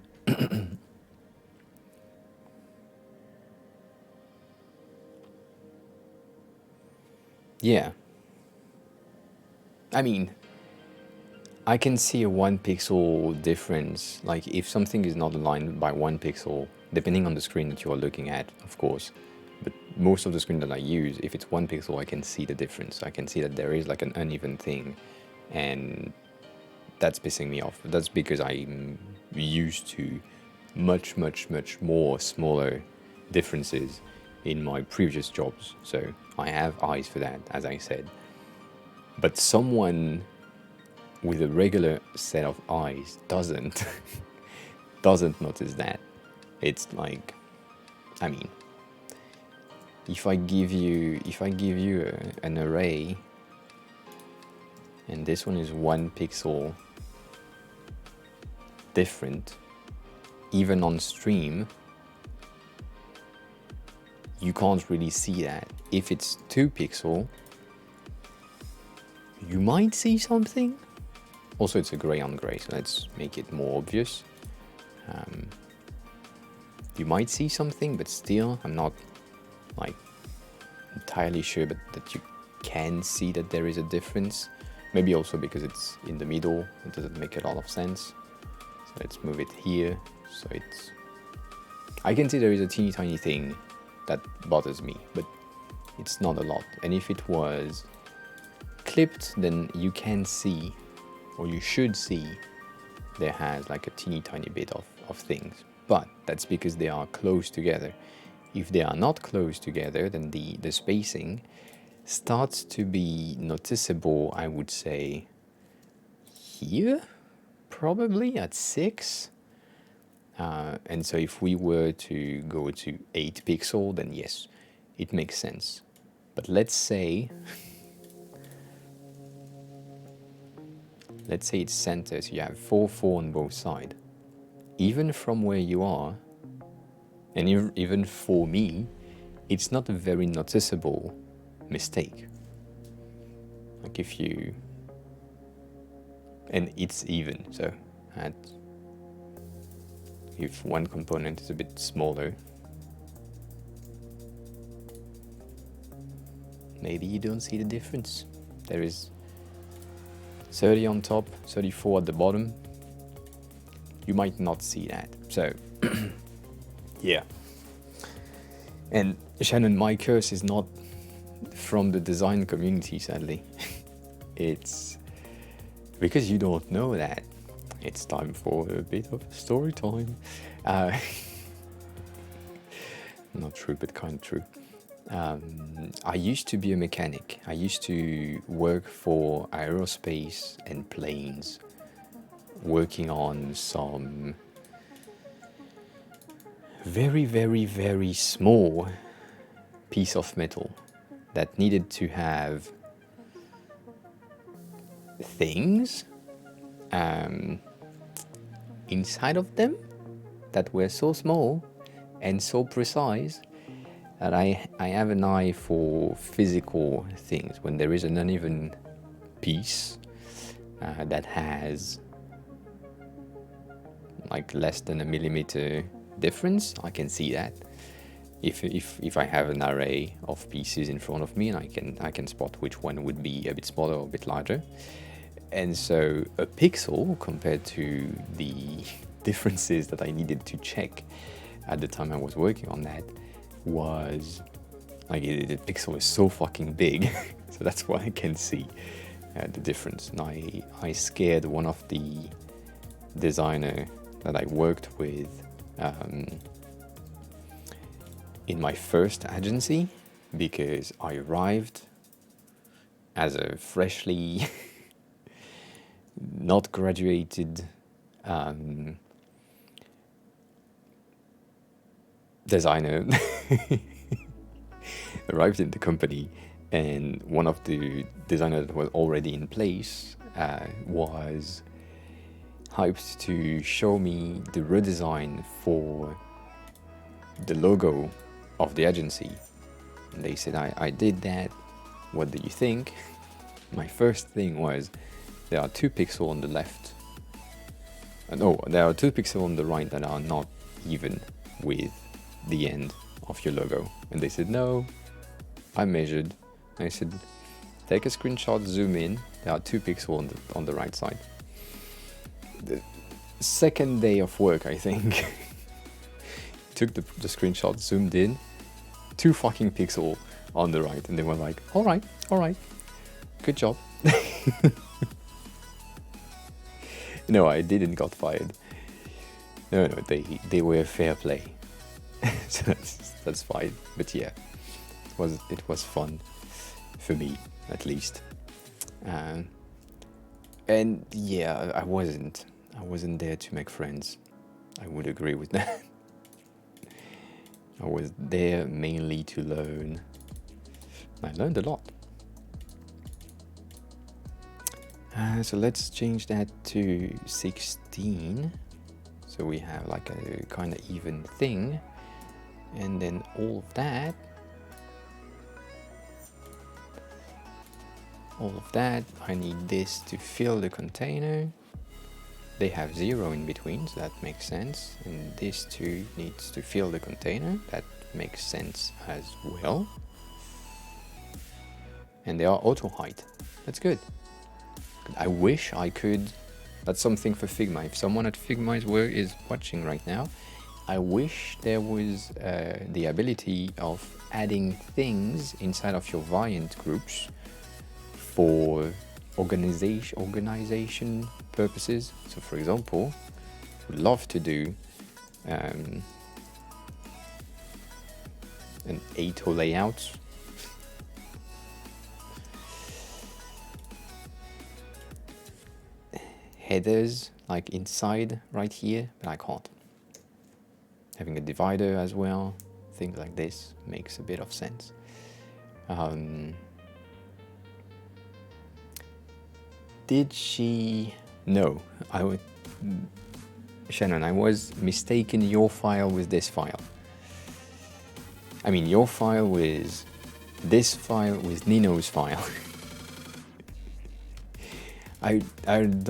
Yeah. I mean, I can see a 1 pixel difference. Like, if something is not aligned by 1 pixel, depending on the screen that you are looking at, of course. But most of the screen that I use, if it's 1 pixel, I can see the difference. I can see that there is like an uneven thing, and that's pissing me off. That's because I'm used to much more smaller differences in my previous jobs. So I have eyes for that, as I said. But someone with a regular set of eyes doesn't notice that. It's like, I mean, if I give you an array, and this one is 1 pixel different, even on stream, you can't really see that. If it's 2 pixel, you might see something. Also, it's a gray on gray, so let's make it more obvious. You might see something, but still, I'm not like entirely sure, but that you can see that there is a difference. Maybe also because it's in the middle, it doesn't make a lot of sense. So let's move it here. So it's, I can see there is a teeny tiny thing that bothers me, but it's not a lot. And if it was clipped, then you can see, or you should see, there has like a teeny tiny bit of things. But that's because they are close together. If they are not close together, then the spacing starts to be noticeable, I would say, here, probably at 6. And so if we were to go to 8 pixel, then yes, it makes sense. But let's say it's center, so you have 4, 4 on both sides. Even from where you are, and even for me, it's not a very noticeable mistake. Like and it's even, so if one component is a bit smaller, maybe you don't see the difference. There is 30 on top, 34 at the bottom. You might not see that. So, yeah. And Shannon, my curse is not from the design community, sadly. It's because you don't know that. It's time for a bit of story time. Not true, but kind of true. I used to be a mechanic. I used to work for aerospace and planes, working on some very, very, very small piece of metal that needed to have things inside of them that were so small and so precise that I have an eye for physical things. When there is an uneven piece that has like less than a millimeter difference, I can see that. If I have an array of pieces in front of me, and I can spot which one would be a bit smaller or a bit larger. And so a pixel, compared to the differences that I needed to check at the time I was working on that, was like the pixel is so fucking big. So that's why I can see the difference. And I scared one of the designer that I worked with in my first agency, because I arrived as a freshly not graduated designer. Arrived in the company, and one of the designers that was already in place was hyped to show me the redesign for the logo of the agency. And they said, I did that, what do you think? My first thing was, there are 2 pixels on the left. No, there are 2 pixels on the right that are not even with the end of your logo. And they said, no, I measured. I said, take a screenshot, zoom in, there are 2 pixels on the right side. The second day of work, I think, took the screenshot, zoomed in, 2 fucking pixels on the right, and they were like, all right, good job. No, I didn't got fired. No, they were fair play. So that's fine. But yeah, it was fun for me, at least. And yeah, I wasn't there to make friends. I would agree with that. I was there mainly to learn. I learned a lot. So let's change that to 16. So we have like a kind of even thing. And then all of that, I need this to fill the container. They have 0 in between, so that makes sense. And this too needs to fill the container. That makes sense as well. And they are auto height. That's good. I wish I could. That's something for Figma. If someone at Figma is watching right now, I wish there was the ability of adding things inside of your variant groups for organization purposes. So for example, would love to do an auto layout. headers like inside right here, but I can't. Having a divider as well, things like this makes a bit of sense. Did she? No, Shannon, I was mistaken your file with this file. I mean, your file with this file with Nino's file. I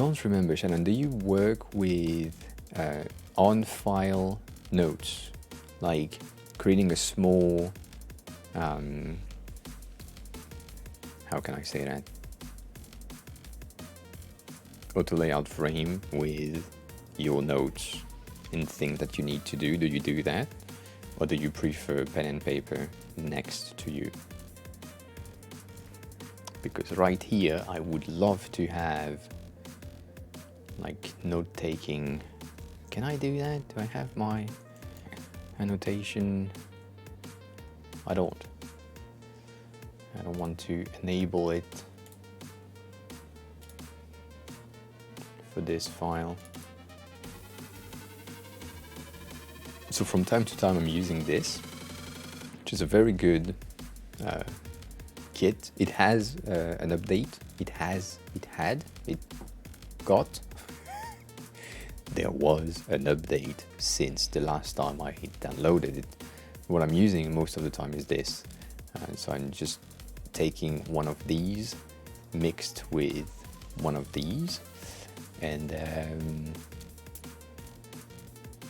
don't remember, Shannon, do you work with on-file notes? Like creating a small, how can I say that? Auto layout frame with your notes and things that you need to do. Do you do that? Or do you prefer pen and paper next to you? Because right here, I would love to have like note-taking. Can I do that? Do I have my annotation? I don't want to enable it for this file. So from time to time I'm using this, which is a very good kit. It has an update. There was an update since the last time I downloaded it. What I'm using most of the time is this. So I'm just taking one of these mixed with one of these, and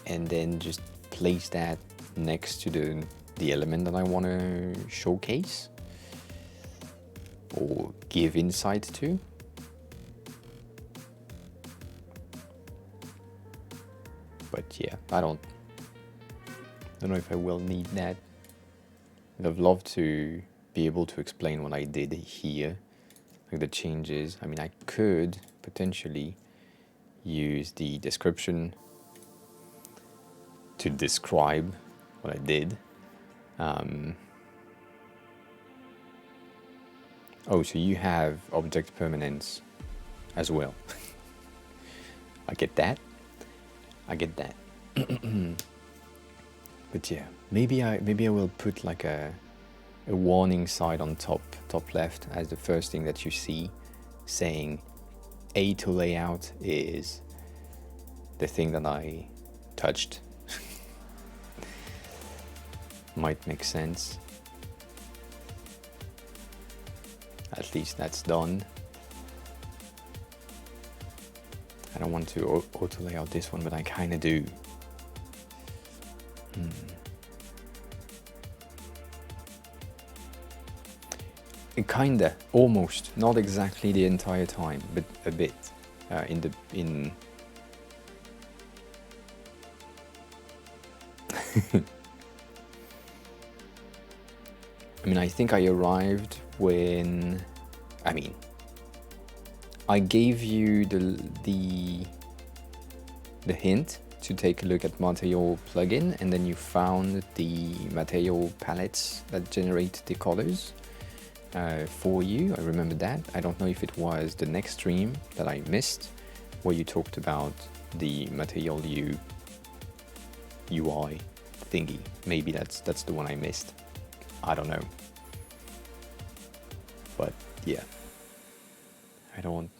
then just place that next to the element that I want to showcase or give insight to. But yeah, I don't know if I will need that. I'd love to be able to explain what I did here, like the changes. I mean, I could potentially use the description to describe what I did. Oh, so you have object permanence as well. I get that. But yeah, maybe I will put like a warning sign on top left as the first thing that you see, saying A to layout is the thing that I touched. Might make sense. At least that's done. I don't want to auto layout this one, but I kind of do. Kinda, almost, not exactly the entire time, but a bit. In I mean, I think I arrived when, I gave you the hint to take a look at Material plugin, and then you found the Material palettes that generate the colors for you. I remember that. I don't know if it was the next stream that I missed, where you talked about the Material UI thingy. Maybe that's the one I missed. I don't know. But yeah, I don't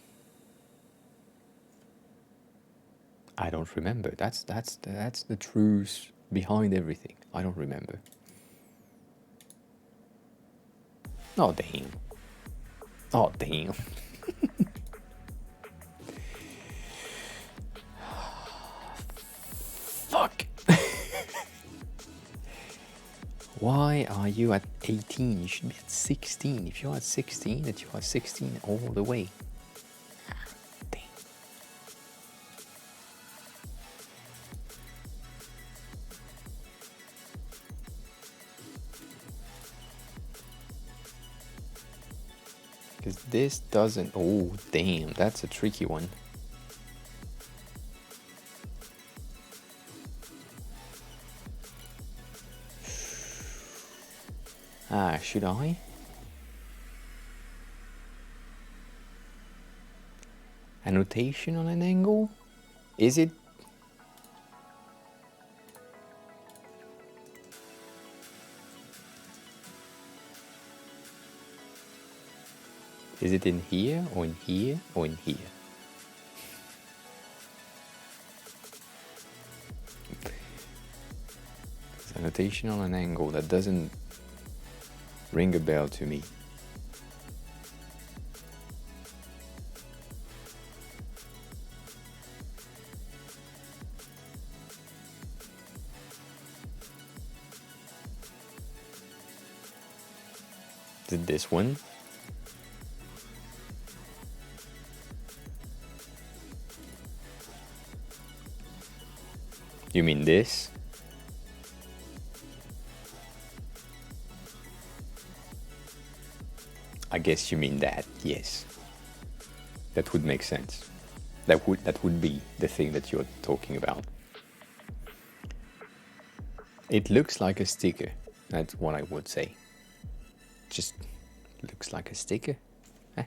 remember. That's the truth behind everything. I don't remember. Oh damn. Oh damn. Fuck. Why are you at 18? You should be at 16. If you're at 16, that you are 16 all the way. Damn. Because this doesn't... Oh, damn. That's a tricky one. Should I? Annotation on an angle? Is it? Is it in here, or in here, or in here? It's annotation on an angle that doesn't ring a bell to me. Is it this one? You mean this? I guess you mean that, yes. That would make sense. That would be the thing that you're talking about. It looks like a sticker. That's what I would say. Just looks like a sticker. Eh?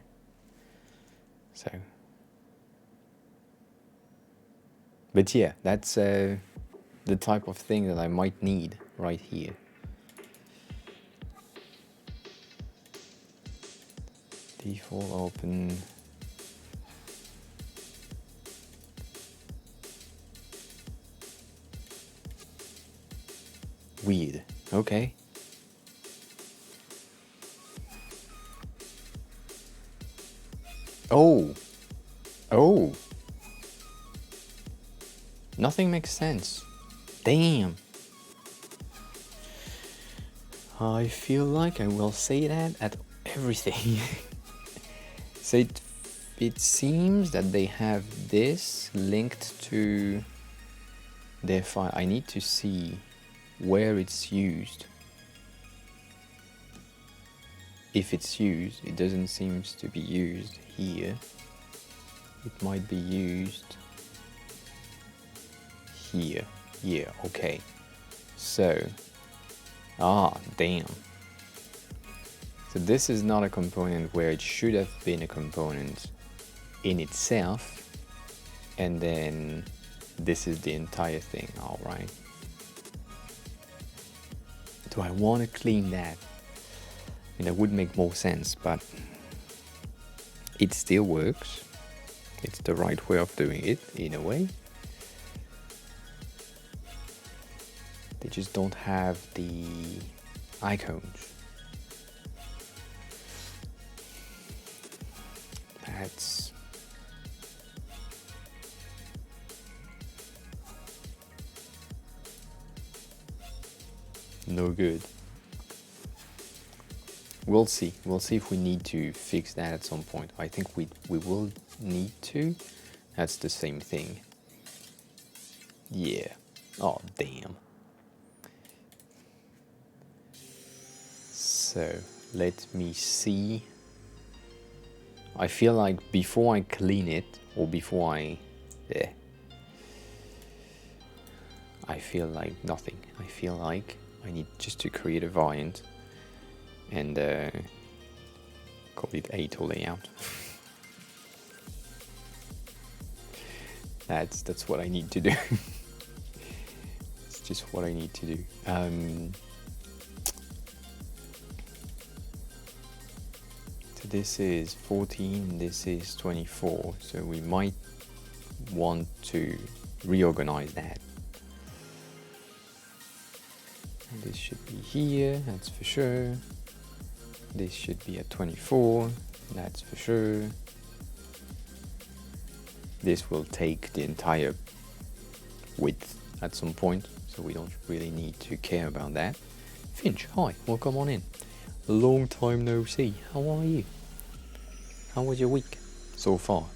So. But yeah, that's the type of thing that I might need right here. Default open. Weird. Okay. Oh. Oh. Nothing makes sense. Damn. I feel like I will say that at everything. So it seems that they have this linked to their file. I need to see where it's used. If it's used, it doesn't seem to be used here. It might be used here. Yeah, okay. So, damn. So this is not a component where it should have been a component in itself, and then this is the entire thing. All right. Do I want to clean that? I mean, that would make more sense, but it still works. It's the right way of doing it, in a way. They just don't have the icons. That's no good. We'll see. We'll see if we need to fix that at some point. I think we will need to. That's the same thing. Yeah. Oh, damn. So, let me see. I feel like before I clean it, or before I feel like nothing. I feel like I need just to create a variant and call it A2 layout. That's what I need to do. It's just what I need to do. So this is 14, this is 24, so we might want to reorganize that. And this should be here, that's for sure. This should be at 24, that's for sure. This will take the entire width at some point, so we don't really need to care about that. Finch, hi, welcome on in. Long time no see, how are you? How was your week so far?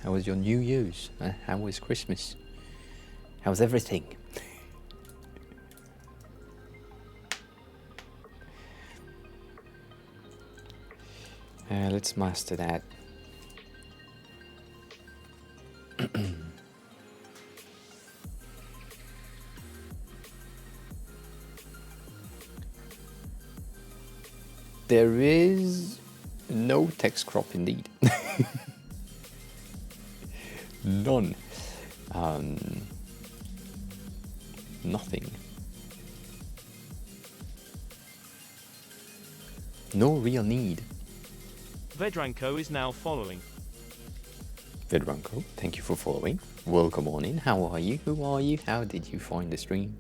How was your New Year's? How was Christmas? How's everything? Let's master that. There is no text crop indeed. None. Nothing. No real need. Vedranko is now following. Vedranko, thank you for following. Welcome on in. How are you? Who are you? How did you find the stream?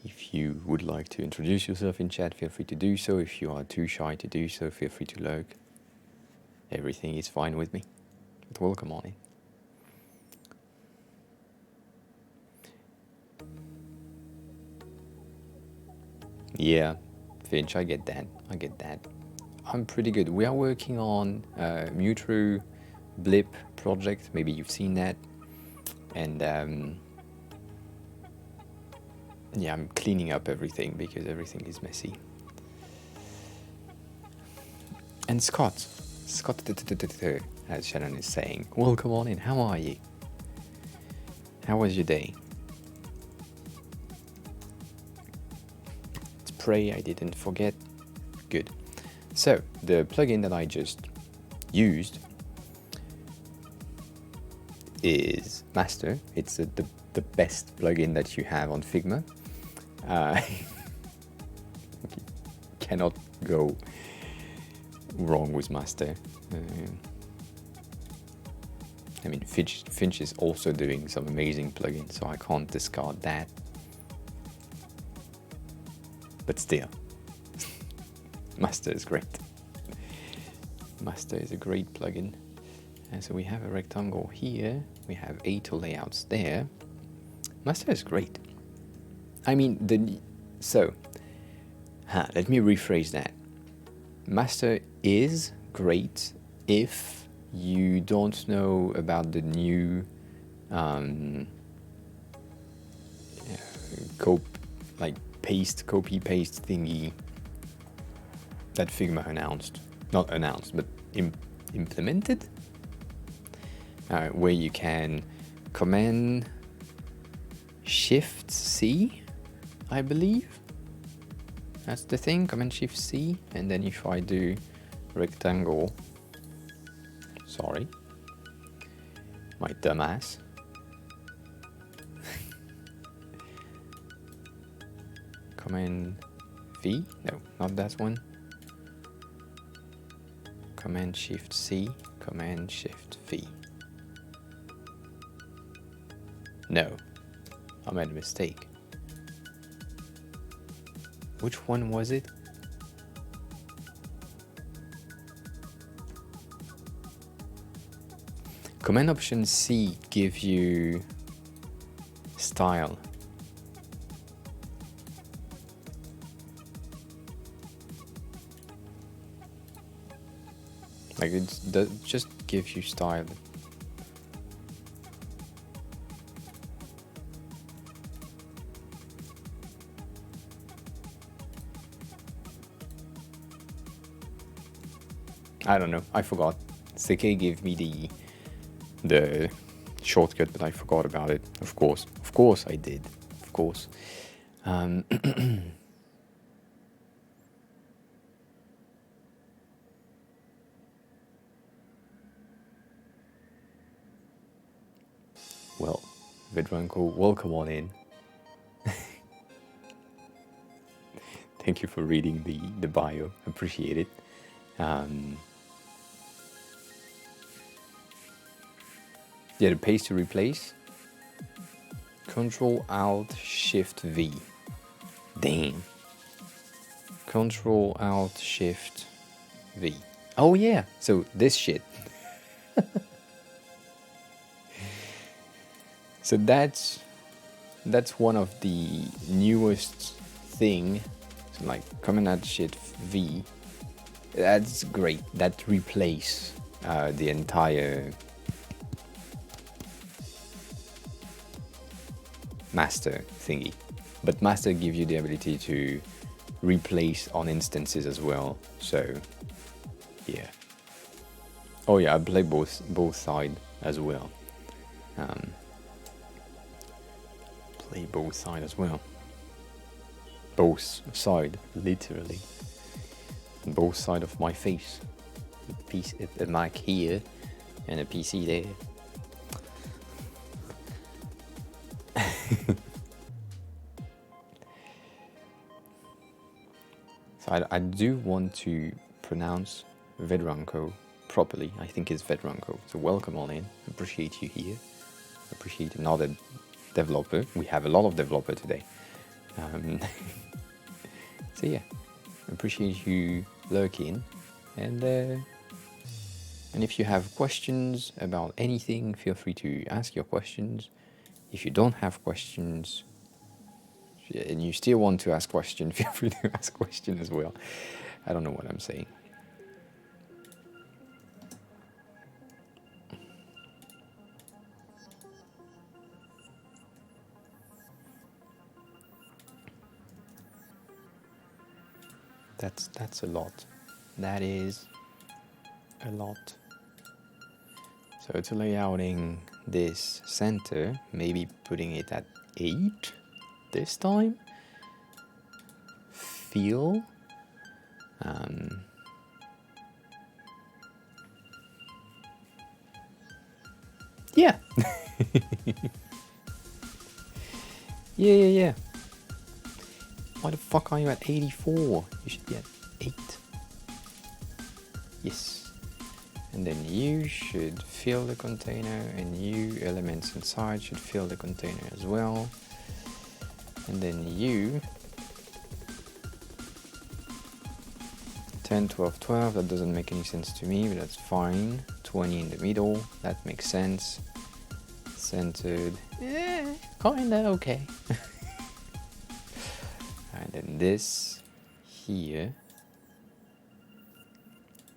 If you would like to introduce yourself in chat, feel free to do so. If you are too shy to do so, feel free to lurk. Everything is fine with me. But welcome on in. Yeah, Finch, I get that. I'm pretty good. We are working on Mutru blip project. Maybe you've seen that. And yeah, I'm cleaning up everything because everything is messy. And Scott, as Shannon is saying, welcome on in. How are you? How was your day? Let's pray I didn't forget. Good. So, the plugin that I just used is Master. It's the best plugin that you have on Figma. Cannot go wrong with Master. I mean, Finch is also doing some amazing plugins, so I can't discard that. But still, Master is great. Master is a great plugin. And so we have a rectangle here. We have 8 layouts there. Master is great. I mean, let me rephrase that. Master is great if you don't know about the new copy-paste thingy that Figma announced. Not announced, but implemented. Where you can Command Shift C, I believe. That's the thing, Command Shift C, and then if I do rectangle, sorry, my dumbass. Command V, no, not that one. Command Shift C, Command Shift V. No, I made a mistake. Which one was it? Command Option C gives you style. Like it just gives you style. I don't know. I forgot. CK gave me the shortcut, but I forgot about it. Of course I did. Of course. Well, Vedranko, welcome on in. Thank you for reading the bio. Appreciate it. Yeah, the paste to replace. Control Alt Shift V. Damn. Control Alt Shift V. Oh yeah, so this shit. So that's one of the newest thing. So like Command Alt Shift V. That's great. That replace the entire master thingy. But master gives you the ability to replace on instances as well. So yeah. Oh yeah, I play both sides as well. Play both sides as well. Both side, literally. Both side of my face. The mic here and a PC there. So I do want to pronounce Vedranko properly. I think it's Vedranko. So welcome all in. Appreciate you here. Appreciate another developer. We have a lot of developer today. So yeah, appreciate you lurking, and if you have questions about anything, feel free to ask your questions. If you don't have questions and you still want to ask questions, feel free to ask questions as well. I don't know what I'm saying. That's a lot. That is a lot. So to layouting this center, maybe putting it at 8 this time. Feel. Yeah. Yeah. Why the fuck are you at 84? You should be at 8. Yes. And then you should fill the container, and you elements inside should fill the container as well. And then you 10, 12, 12, that doesn't make any sense to me, but that's fine. 20 in the middle, that makes sense. Centered, kinda okay. And then this here,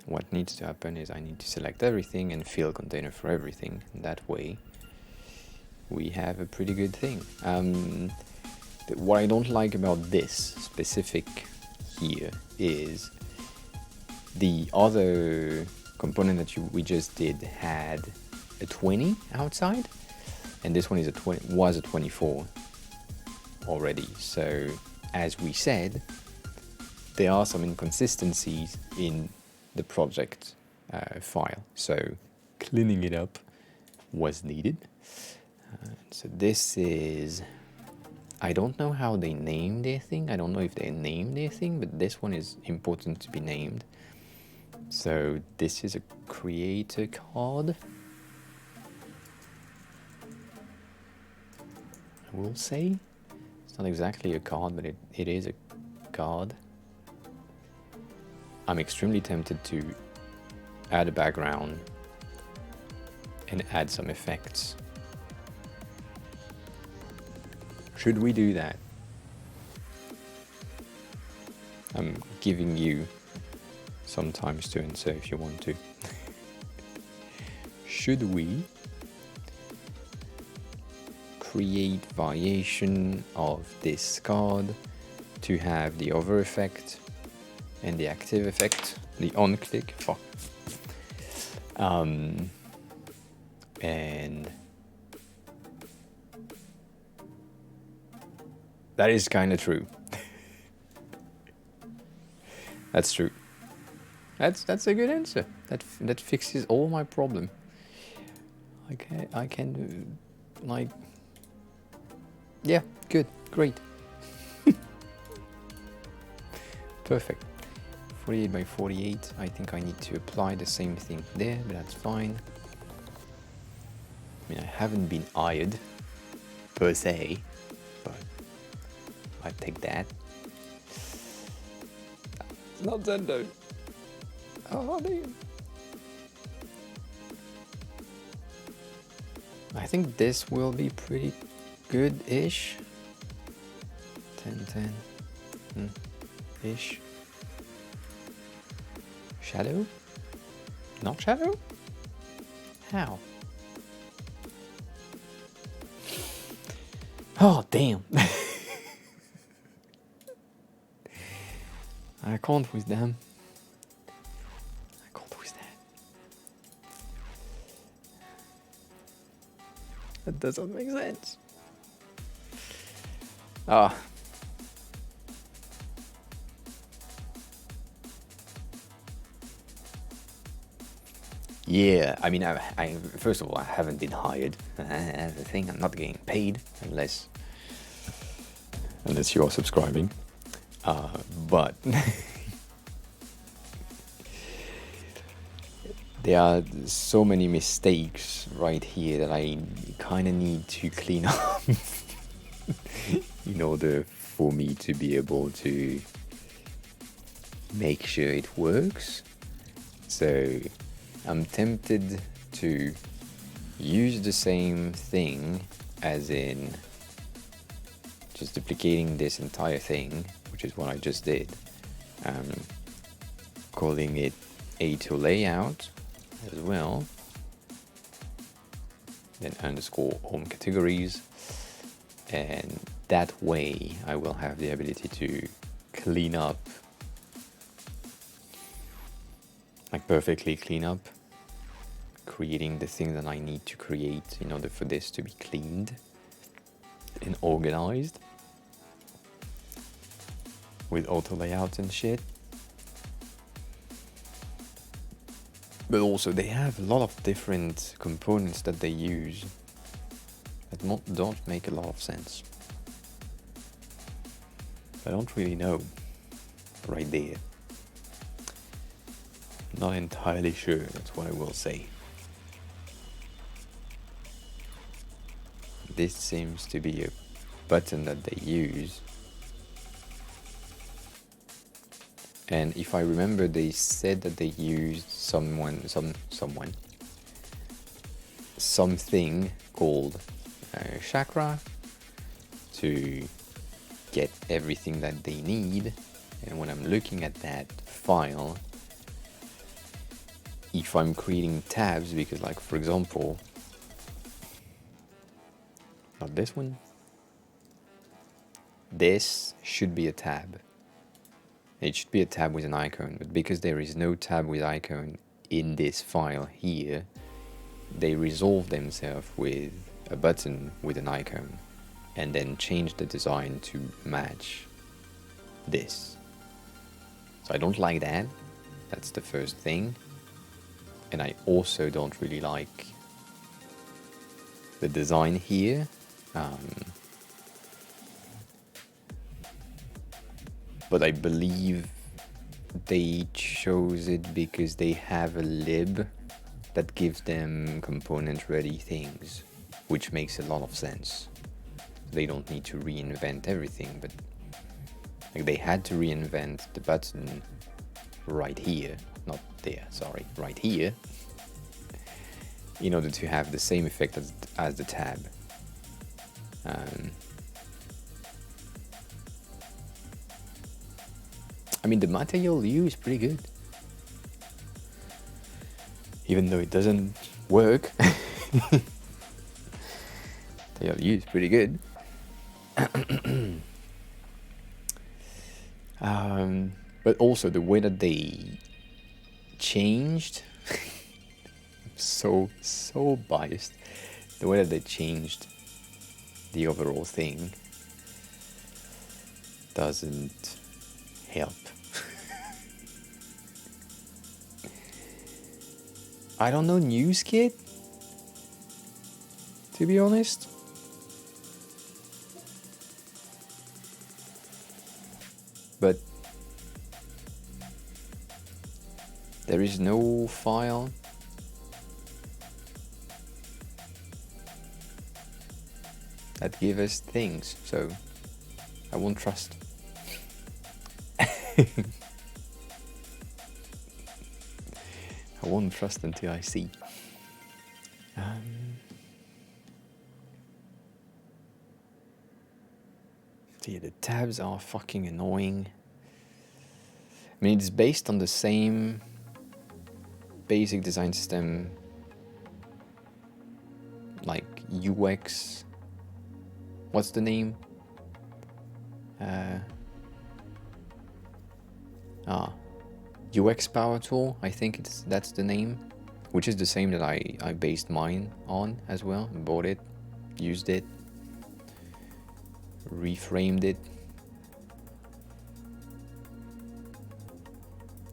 what needs to happen is I need to select everything and fill container for everything. That way we have a pretty good thing. What I don't like about this specific here is the other component that we just did had a 20 outside, and this one is was a 24 already. So as we said, there are some inconsistencies in the project file, so cleaning it up was needed. So this is, I don't know how they name their thing. I don't know if they name their thing, but this one is important to be named. So this is a creator card. I will say it's not exactly a card, but it is a card. I'm extremely tempted to add a background and add some effects. Should we do that? I'm giving you some time to answer if you want to. Should we create variation of this card to have the hover effect and the active effect, the on click, fuck. And that is kind of true. That's true. That's a good answer. That fixes all my problem. I can like, yeah, good, great. Perfect. 48 by 48. I think I need to apply the same thing there, but that's fine. I mean, I haven't been hired per se, but I take that. It's not Zendo. Oh, damn. I think this will be pretty good-ish. 10, 10. Ish. Shadow? Not shadow? How? Oh, damn. I can't with them. I can't with that. That doesn't make sense. Ah. Yeah, I mean, I first of all, I haven't been hired. That's the thing. I'm not getting paid unless you are subscribing. But there are so many mistakes right here that I kind of need to clean up in order for me to be able to make sure it works. So I'm tempted to use the same thing, as in just duplicating this entire thing, which is what I just did, calling it A2 layout as well, then underscore home categories, and that way I will have the ability to clean up, like perfectly clean up, creating the thing that I need to create in order for this to be cleaned and organized with auto layouts and shit. But also they have a lot of different components that they use that don't make a lot of sense. I don't really know right there. Not entirely sure, that's what I will say. This seems to be a button that they use. And if I remember, they said that they used something called chakra to get everything that they need. And when I'm looking at that file, if I'm creating tabs, because like for example, not this one, this should be a tab. It should be a tab with an icon, but because there is no tab with icon in this file here, they resolve themselves with a button with an icon and then change the design to match this. So I don't like that. That's the first thing. And I also don't really like the design here. But I believe they chose it because they have a lib that gives them component ready things, which makes a lot of sense. They don't need to reinvent everything, but like they had to reinvent the button right here, not there, sorry, right here, in order to have the same effect as the tab. I mean, the material used is pretty good. Even though it doesn't work, material used is pretty good. But also the way that they changed, so biased, the way that they changed the overall thing doesn't help. I don't know NewsKit, to be honest. But there is no file that give us things, so I won't trust. I won't trust until I see. See, the tabs are fucking annoying. I mean, it's based on the same basic design system, like UX. What's the name? UX Power Tool, I think that's the name, which is the same that I based mine on as well. Bought it, used it, reframed it.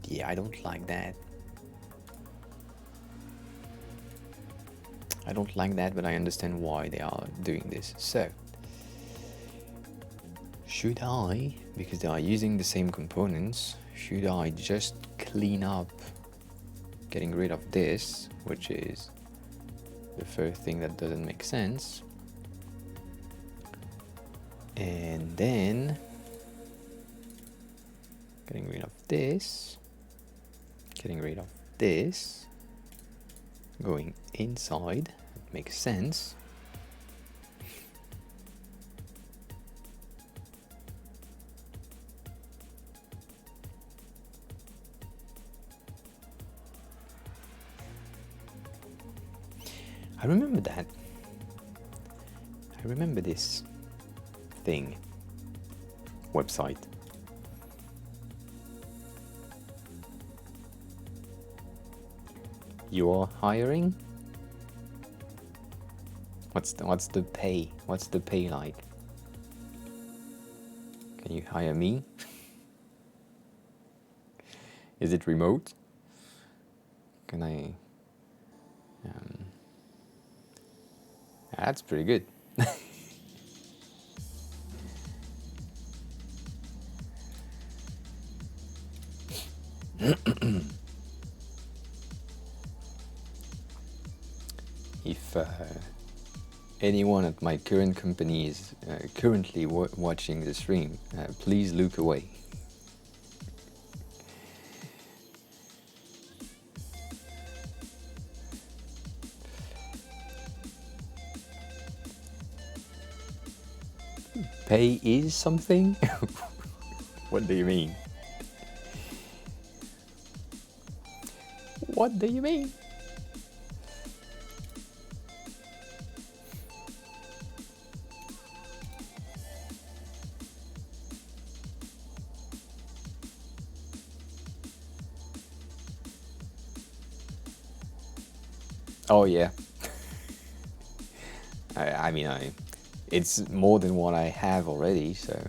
Yeah, I don't like that. I don't like that, but I understand why they are doing this. So, should I, because they are using the same components, should I just clean up getting rid of this, which is the first thing that doesn't make sense, and then getting rid of this, getting rid of this, going inside, it makes sense. I remember that. I remember this thing. Website. You are hiring? What's the pay? What's the pay like? Can you hire me? Is it remote? Can I? That's pretty good. If anyone at my current company is currently watching the stream, please look away. Pay is something? What do you mean? What do you mean? Oh yeah. I mean, it's more than what I have already, so.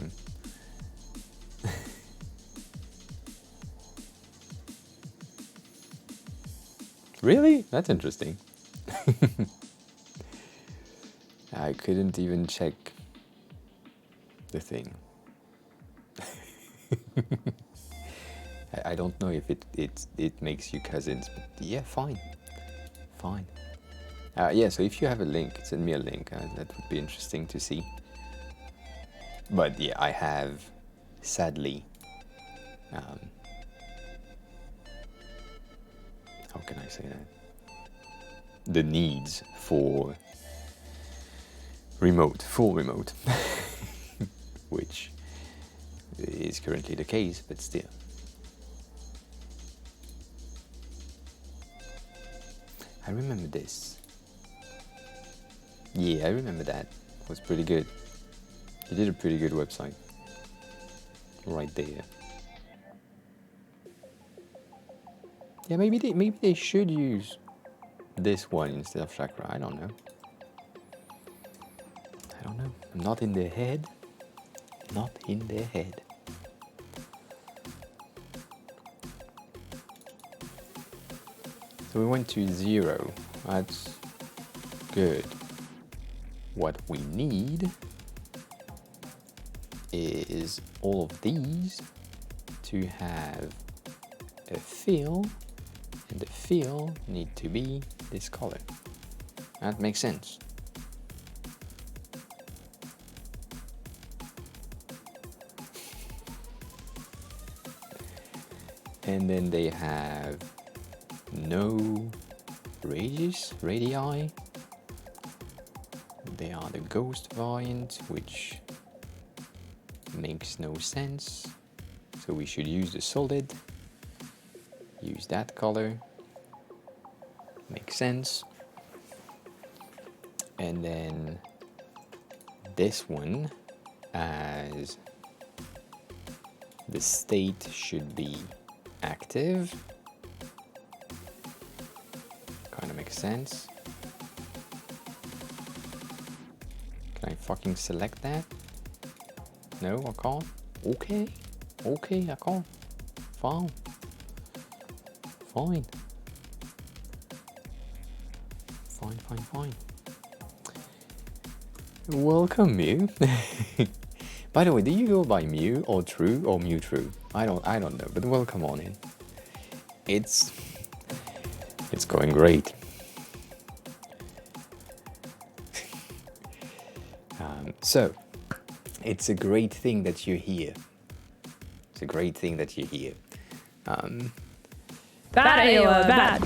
Really? That's interesting. I couldn't even check the thing. I don't know if it makes you cousins, but yeah, fine. Fine. Yeah, so if you have a link, send me a link. That would be interesting to see. But yeah, I have, sadly, how can I say that? The needs for full remote, which is currently the case, but still. I remember this. Yeah, I remember that. It was pretty good. You did a pretty good website. Right there. Yeah, maybe they should use this one instead of Chakra. I don't know. I'm not in their head. Not in their head. So we went to 0. That's good. What we need is all of these to have a fill, and the fill need to be this color. That makes sense. And then they have no radii. They are the ghost variant, which makes no sense. So we should use the solid. Use that color. Makes sense. And then this one, as the state should be active. Kind of makes sense. Can I fucking select that? No, I can't. Okay, I can't. Fine. fine. Welcome, Mew. By the way, do you go by Mew or True or Mew True? I don't know, but welcome on in. It's going great. So, it's a great thing that you're here. It's a great thing that you're here. Bad.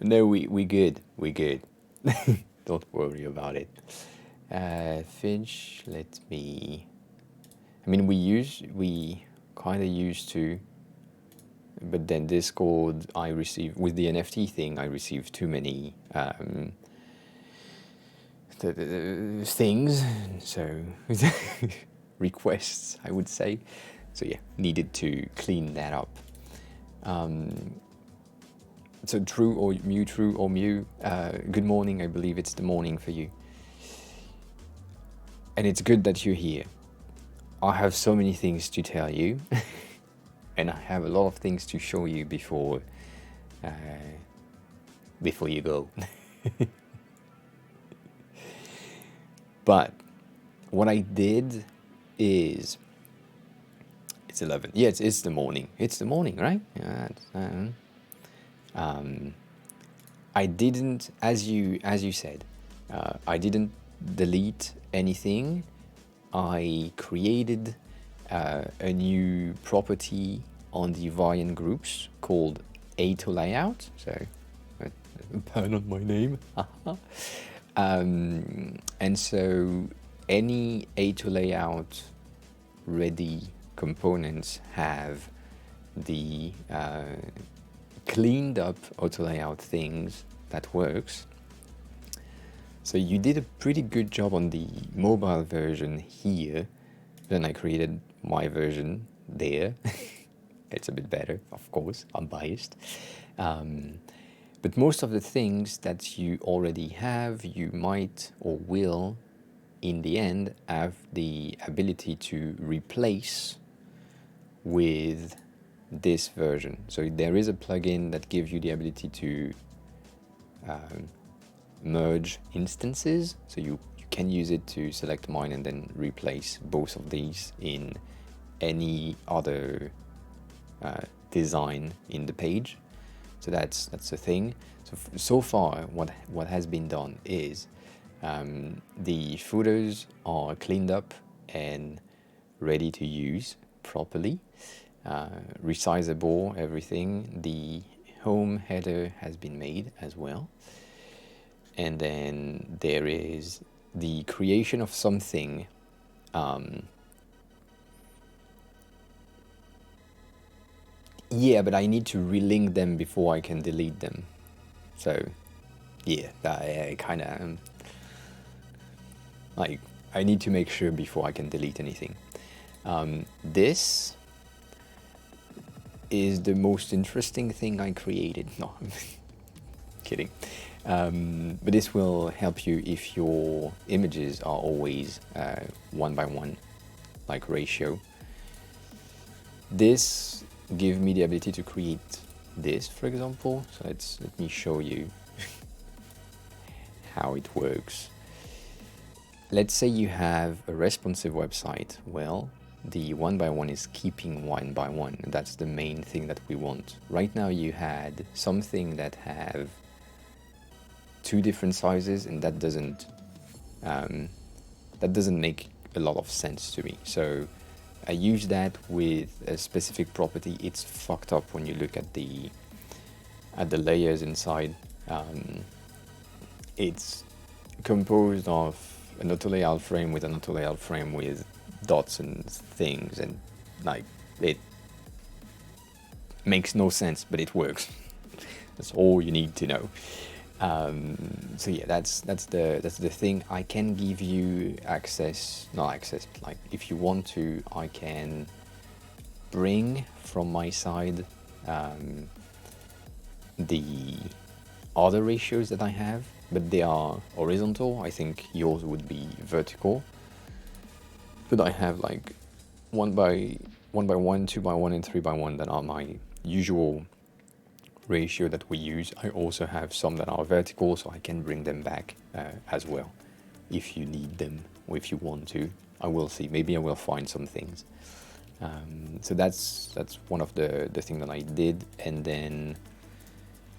No, we good. We good. Don't worry about it. Finch, let me. I mean, we kind of used to, but then Discord, I received with the NFT thing, I received too many things, so requests, I would say. So yeah, needed to clean that up. So True or Mew, good morning. I believe it's the morning for you. And it's good that you're here. I have so many things to tell you. And I have a lot of things to show you before you go. But what I did is, it's 11. Yeah, it's the morning. It's the morning, right? Yeah. I didn't, as you said, I didn't delete anything. I created a new property on the variant groups called A2 layout. So, pardon my name. And so any A2 layout ready components have the cleaned up auto layout things that works. So you did a pretty good job on the mobile version here. Then I created my version there. It's a bit better, of course, I'm biased. But most of the things that you already have, you might or will, in the end, have the ability to replace with this version. So there is a plugin that gives you the ability to merge instances. So you can use it to select mine and then replace both of these in any other design in the page. So that's the thing. So far, what has been done is the footers are cleaned up and ready to use properly. Resizable, everything. The home header has been made as well. And then there is the creation of something. Yeah, but I need to relink them before I can delete them. So, yeah, I kind of like, I need to make sure before I can delete anything. This is the most interesting thing I created. No, I'm kidding. But this will help you if your images are always 1:1, like ratio. This gives me the ability to create this, for example. So let me show you how it works. Let's say you have a responsive website. Well, the 1:1 is keeping 1:1. That's the main thing that we want. Right now you had something that have two different sizes, and that doesn't make a lot of sense to me. So I use that with a specific property. It's fucked up when you look at the layers inside. It's composed of an auto layout frame with an auto layout frame with dots and things, and like, it makes no sense, but it works. That's all you need to know. So yeah, that's the thing. I can give you not access, like if you want to, I can bring from my side the other ratios that I have, but they are horizontal. I think yours would be vertical. But I have like 1:1, 2:1, and 3:1 that are my usual ratio that we use. I also have some that are vertical, so I can bring them back as well if you need them or if you want to. I will see. Maybe I will find some things. So that's one of the things that I did. And then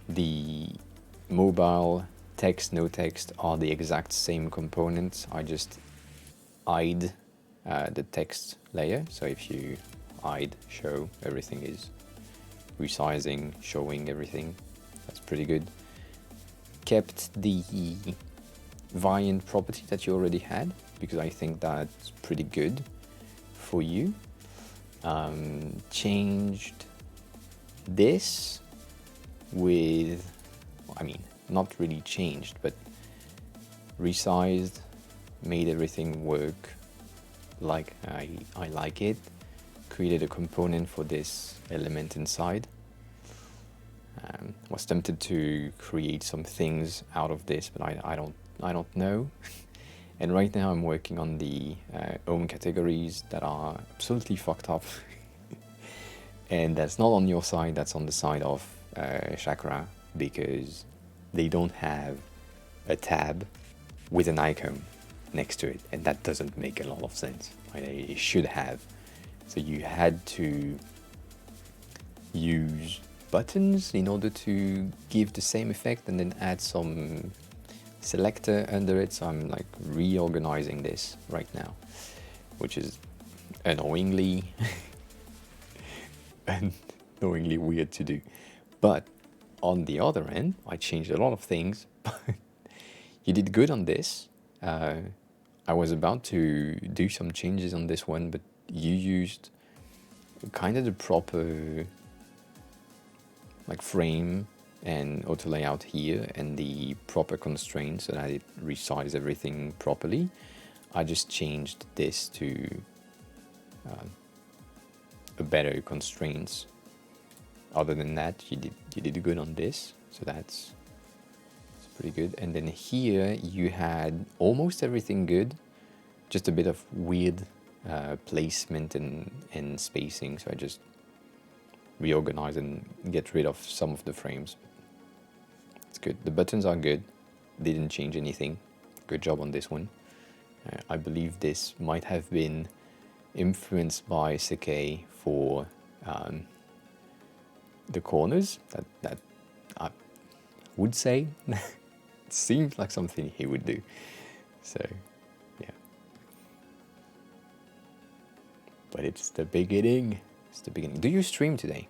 the mobile text, no text are the exact same components. I just hide the text layer. So if you hide show, everything is resizing, showing everything. That's pretty good. Kept the variant property that you already had, because I think that's pretty good for you. Changed this with, I mean, not really changed, but resized, made everything work like I like it. Created a component for this element inside. Was tempted to create some things out of this, but I don't know. And right now I'm working on the home categories that are absolutely fucked up. And that's not on your side, that's on the side of Chakra, because they don't have a tab with an icon next to it, and that doesn't make a lot of sense. It should have. So you had to use buttons in order to give the same effect, and then add some selector under it. So I'm like reorganizing this right now, which is annoyingly weird to do. But on the other end, I changed a lot of things. You did good on this. I was about to do some changes on this one, but you used kind of the proper like frame and auto layout here and the proper constraints so that it resizes everything properly. I just changed this to a better constraints. Other than that, you did good on this, so that's pretty good. And then here you had almost everything good, just a bit of weird placement and spacing. So I just reorganize and get rid of some of the frames. It's good. The buttons are good. They didn't change anything. Good job on this one. I believe this might have been influenced by Sekei for the corners. That I would say. It seems like something he would do. So, yeah. But it's the beginning. It's the beginning. Do you stream today?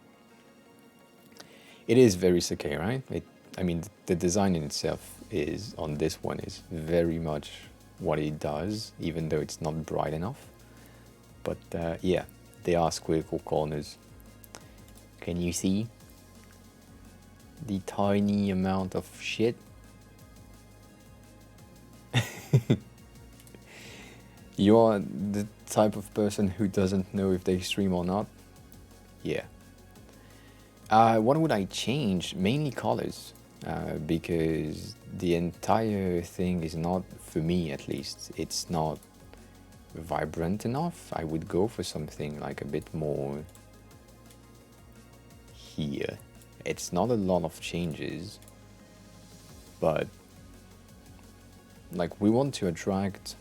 It is very Sekei, right? I mean, the design in itself is, on this one, is very much what it does, even though it's not bright enough. But yeah, they are squiggle corners. Can you see the tiny amount of shit? You are the type of person who doesn't know if they stream or not? Yeah. What would I change? Mainly colors. Because the entire thing is not, for me at least, it's not vibrant enough. I would go for something like a bit more here. It's not a lot of changes, but like we want to attract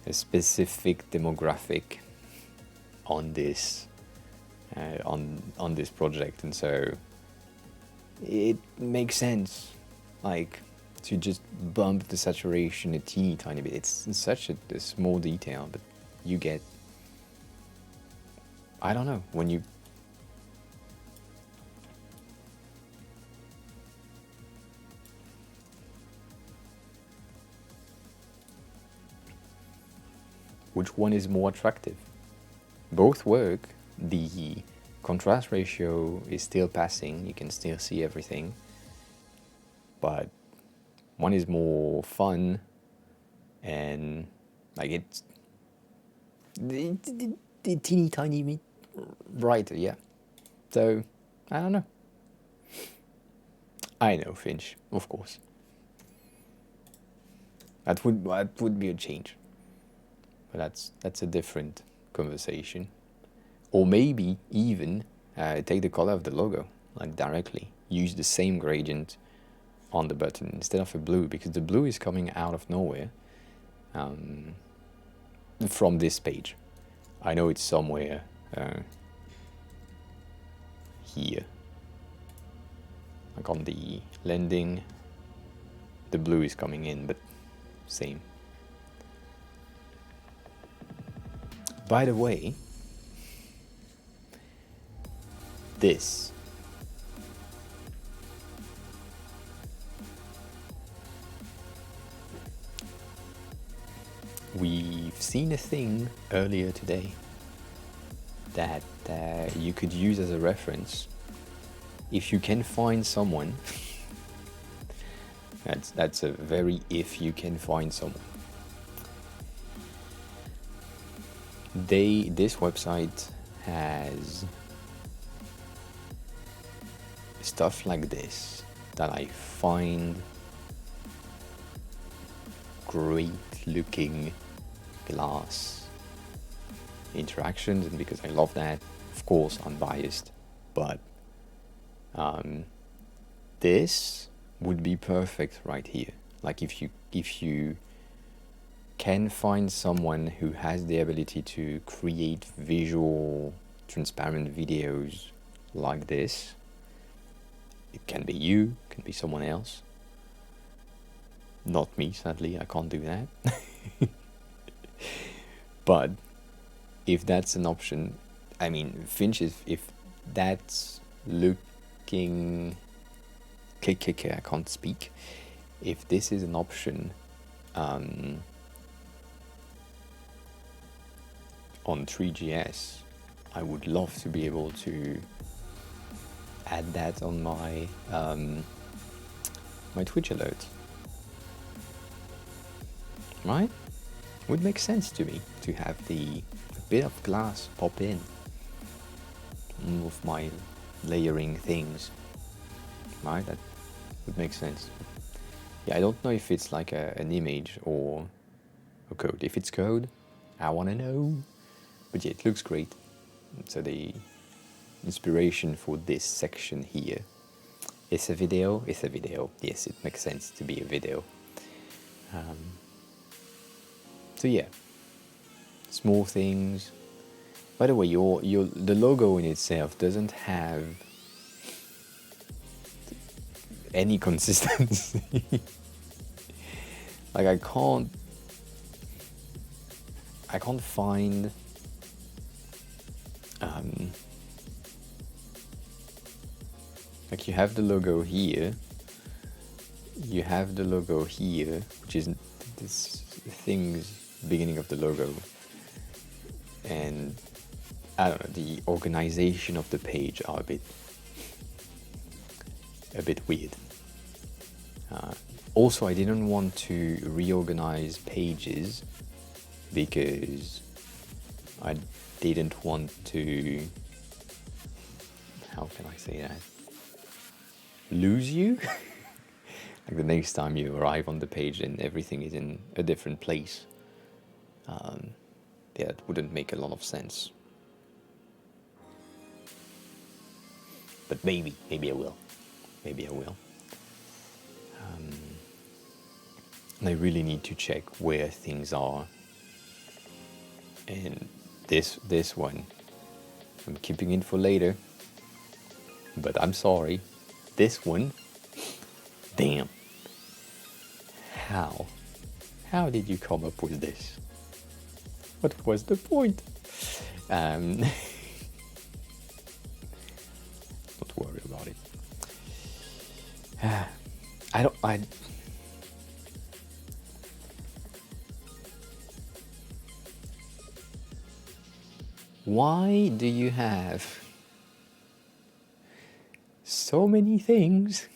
a specific demographic on this on this project, and so it makes sense like to just bump the saturation a teeny tiny bit. It's such a small detail, but you get, I don't know, when you which one is more attractive? Both work. The contrast ratio is still passing, you can still see everything, but one is more fun and like it's the teeny tiny bit brighter, yeah. So I don't know. I know, Finch, of course. That would be a change, but that's a different conversation. Or maybe even take the color of the logo, like directly. Use the same gradient on the button instead of a blue, because the blue is coming out of nowhere from this page. I know it's somewhere here, like on the landing, the blue is coming in, but same. By the way, this we've seen a thing earlier today that you could use as a reference if you can find someone. That's a very if you can find someone. This website has stuff like this that I find great looking glass interactions, and because I love that, of course I'm biased, but this would be perfect right here. Like if you can find someone who has the ability to create visual transparent videos like this, it can be you, it can be someone else, not me, sadly I can't do that. But if that's an option, I mean, Finch is, if that's looking, I can't speak. If this is an option on 3GS, I would love to be able to add that on my my Twitch alert. Right? Would make sense to me to have a bit of glass pop in with my layering things. Right? That would make sense. Yeah, I don't know if it's like an image or a code. If it's code, I want to know. But yeah, it looks great. So the inspiration for this section here is a video. It's a video. Yes, it makes sense to be a video. So yeah, small things. By the way, the logo in itself doesn't have any consistency. Like I can't find like you have the logo here, which is this thing's beginning of the logo, and I don't know, the organization of the page are a bit weird. Also, I didn't want to reorganize pages because I didn't want to, how can I say that, lose you. Like the next time you arrive on the page and everything is in a different place. Yeah, it wouldn't make a lot of sense. But maybe I will. And I really need to check where things are. And this one, I'm keeping it for later. But I'm sorry. This one, damn. How did you come up with this? What was the point? Don't worry about it. Why do you have so many things?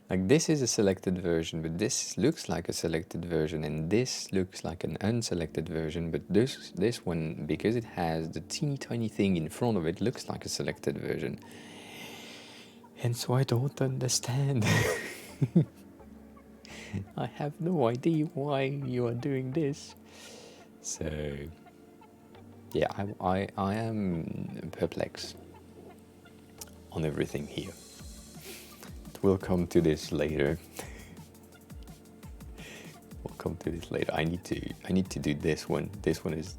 Like this is a selected version, but this looks like a selected version, and this looks like an unselected version, but this one, because it has the teeny tiny thing in front of it, looks like a selected version. And so I don't understand. I have no idea why you are doing this. So Yeah, I am perplexed on everything here. We'll come to this later. We'll come to this later. I need to do this one. This one is,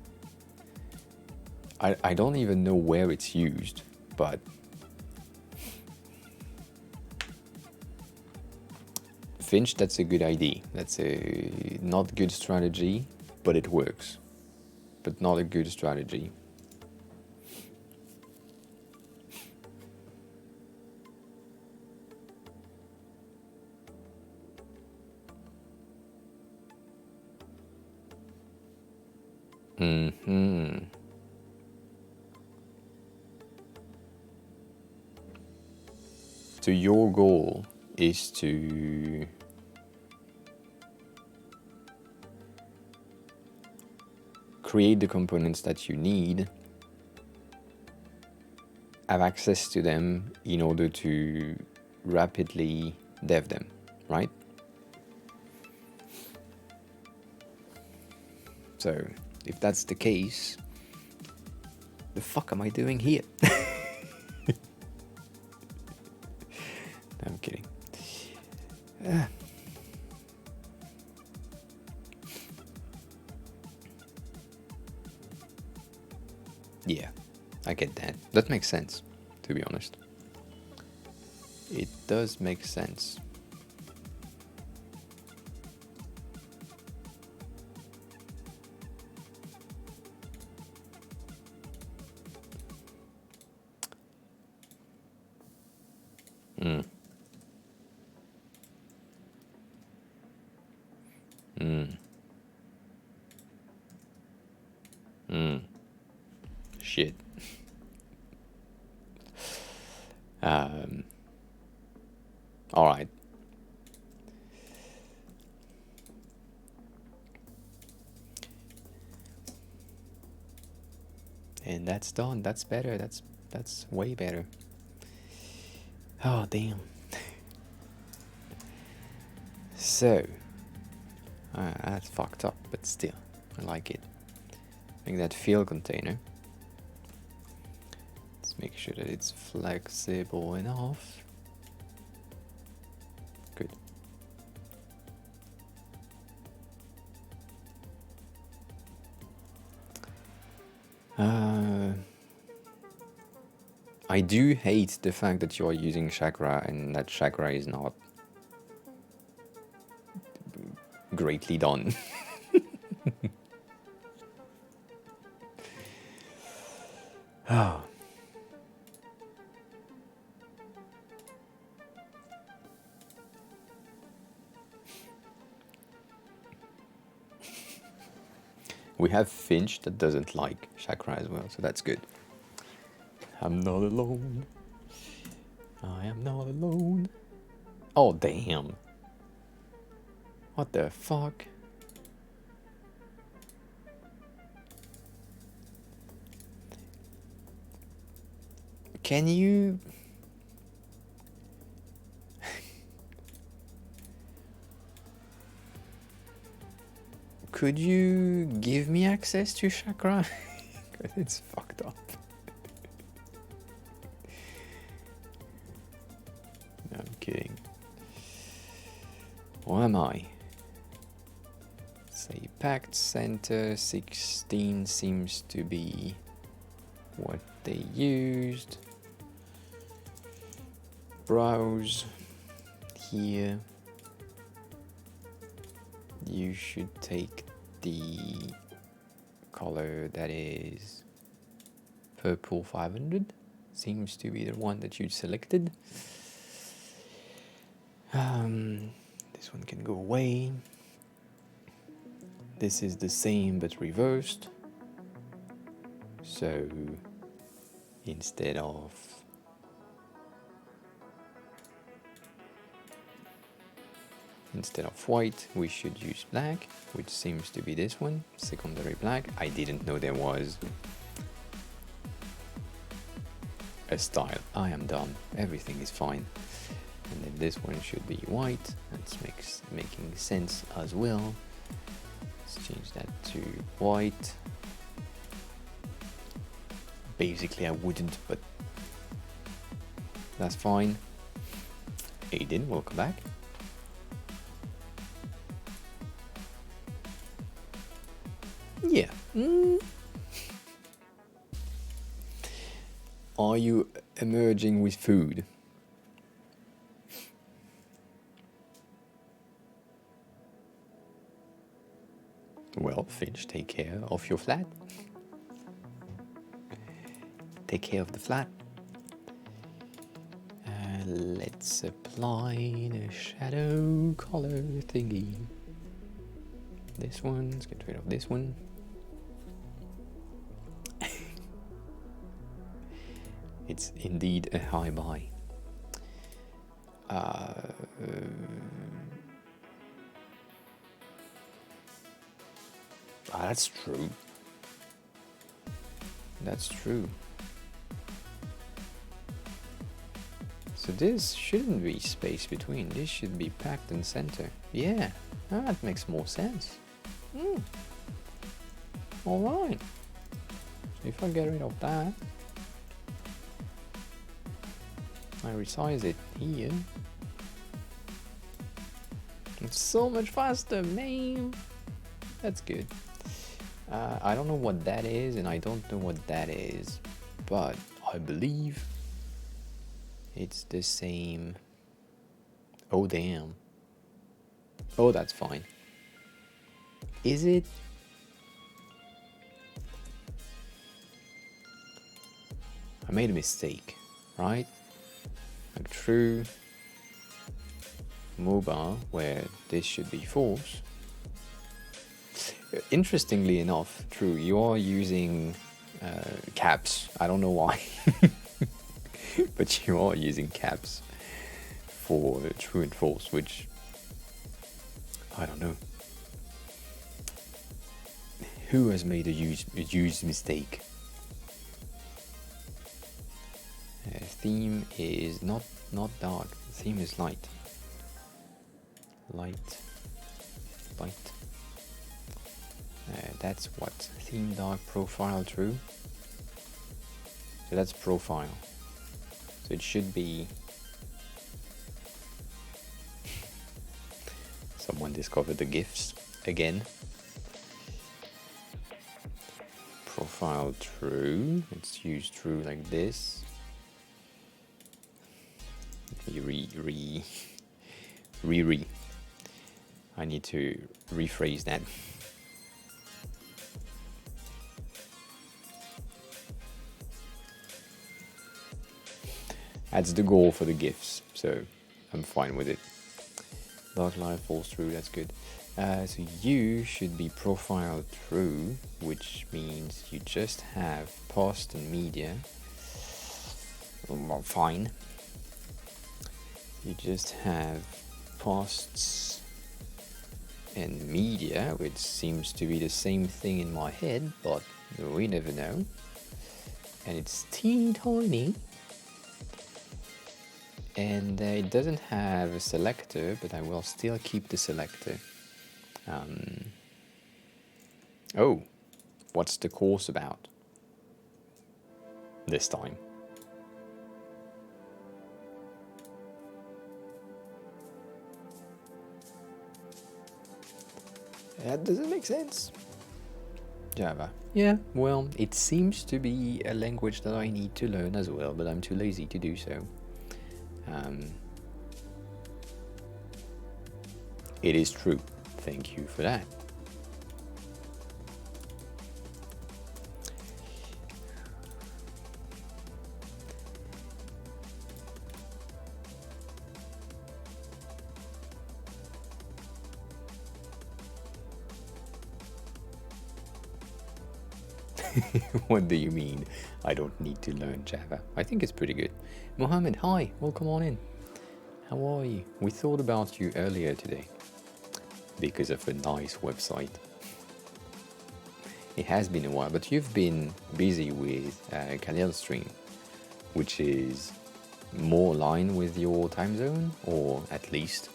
I don't even know where it's used, but Finch, that's a good idea. That's a not good strategy, but it works. But not a good strategy. So your goal is to create the components that you need, have access to them in order to rapidly dev them, right? So if that's the case, the fuck am I doing here? I'm kidding. Yeah, I get that. That makes sense, to be honest. It does make sense. Shit. All right. And that's done. That's better. That's way better. Oh, damn. So, that's fucked up, but still, I like it. Make that field container. Let's make sure that it's flexible enough. Good. I do hate the fact that you are using chakra and that chakra is not greatly done. Oh. We have Finch that doesn't like chakra as well, so that's good. I'm not alone. I am not alone. Oh, damn. What the fuck? Can you... Could you give me access to chakra? Because it's fucked up. No, I'm kidding. What am I? Say packed center 16 seems to be what they used. Browse here. You should take the color that is purple 500. Seems to be the one that you selected. This one can go away. This is the same but reversed. So instead of white, we should use black, which seems to be this one, secondary black. I didn't know there was a style. I am done. Everything is fine. And then this one should be white. That's making sense as well. Let's change that to white. Basically, I wouldn't, but that's fine. Aiden, welcome back. Yeah. Are you emerging with food? Well, Finch, take care of your flat. Take care of the flat. Let's apply the shadow color thingy. This one, let's get rid of this one. It's indeed a high buy. That's true. That's true. So this shouldn't be space between. This should be packed in center. Yeah, that makes more sense. Alright. So if I get rid of that, I resize it here. It's so much faster, man. That's good. I don't know what that is, and I don't know what that is, but I believe it's the same. Oh, damn. Oh, that's fine. Is it? I made a mistake, right? Like true mobile, where this should be false. Interestingly enough, true, you are using caps. I don't know why, but you are using caps for true and false, which I don't know. Who has made a huge mistake? Theme is not dark. Theme is light. Light. That's what theme dark profile true. So that's profile. So it should be. Someone discovered the GIFs again. Profile true. Let's use true like this. I need to rephrase that. That's the goal for the GIFs, so I'm fine with it. Dark light falls through, that's good. So you should be profile true, which means you just have post and media. Well, fine. You just have posts and media, which seems to be the same thing in my head, but we never know. And it's teeny tiny. And it doesn't have a selector, but I will still keep the selector. Oh, what's the course about this time? That doesn't make sense. Java. Yeah, well, it seems to be a language that I need to learn as well, but I'm too lazy to do so. It is true. Thank you for that. What do you mean? I don't need to learn Java. I think it's pretty good. Mohammed, hi, welcome on in. How are you? We thought about you earlier today because of a nice website. It has been a while, but you've been busy with Khalil Stream, which is more aligned with your time zone, or at least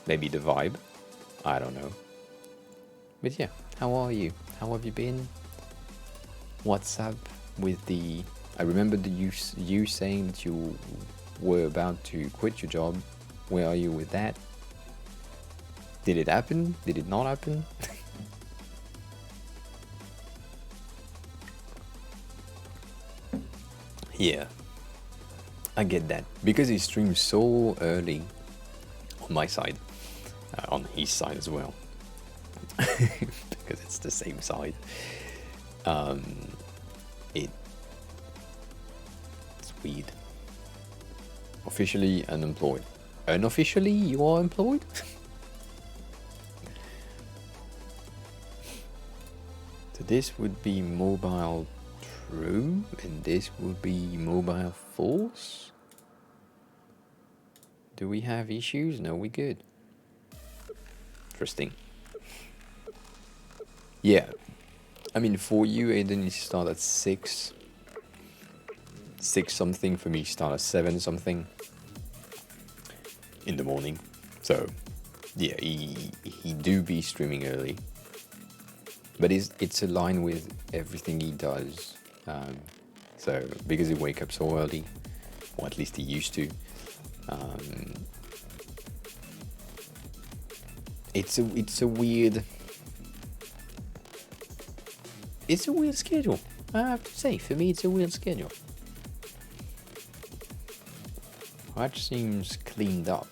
maybe the vibe. I don't know. But yeah, how are you? How have you been? What's up with the... I remember you saying that you were about to quit your job. Where are you with that? Did it happen? Did it not happen? Yeah, I get that. Because he streams so early on my side, on his side as well. Because it's the same side. It's weird. Officially unemployed. Unofficially, you are employed? So this would be mobile true, and this would be mobile false? Do we have issues? No, we good. Interesting. Yeah. I mean, for you, Aiden, you start at 6 something. For me, start at 7 something in the morning. So, yeah, he do be streaming early. But it's aligned with everything he does. So, because he wake up so early, or at least he used to, it's a weird schedule. I have to say, for me, it's a weird schedule. That seems cleaned up.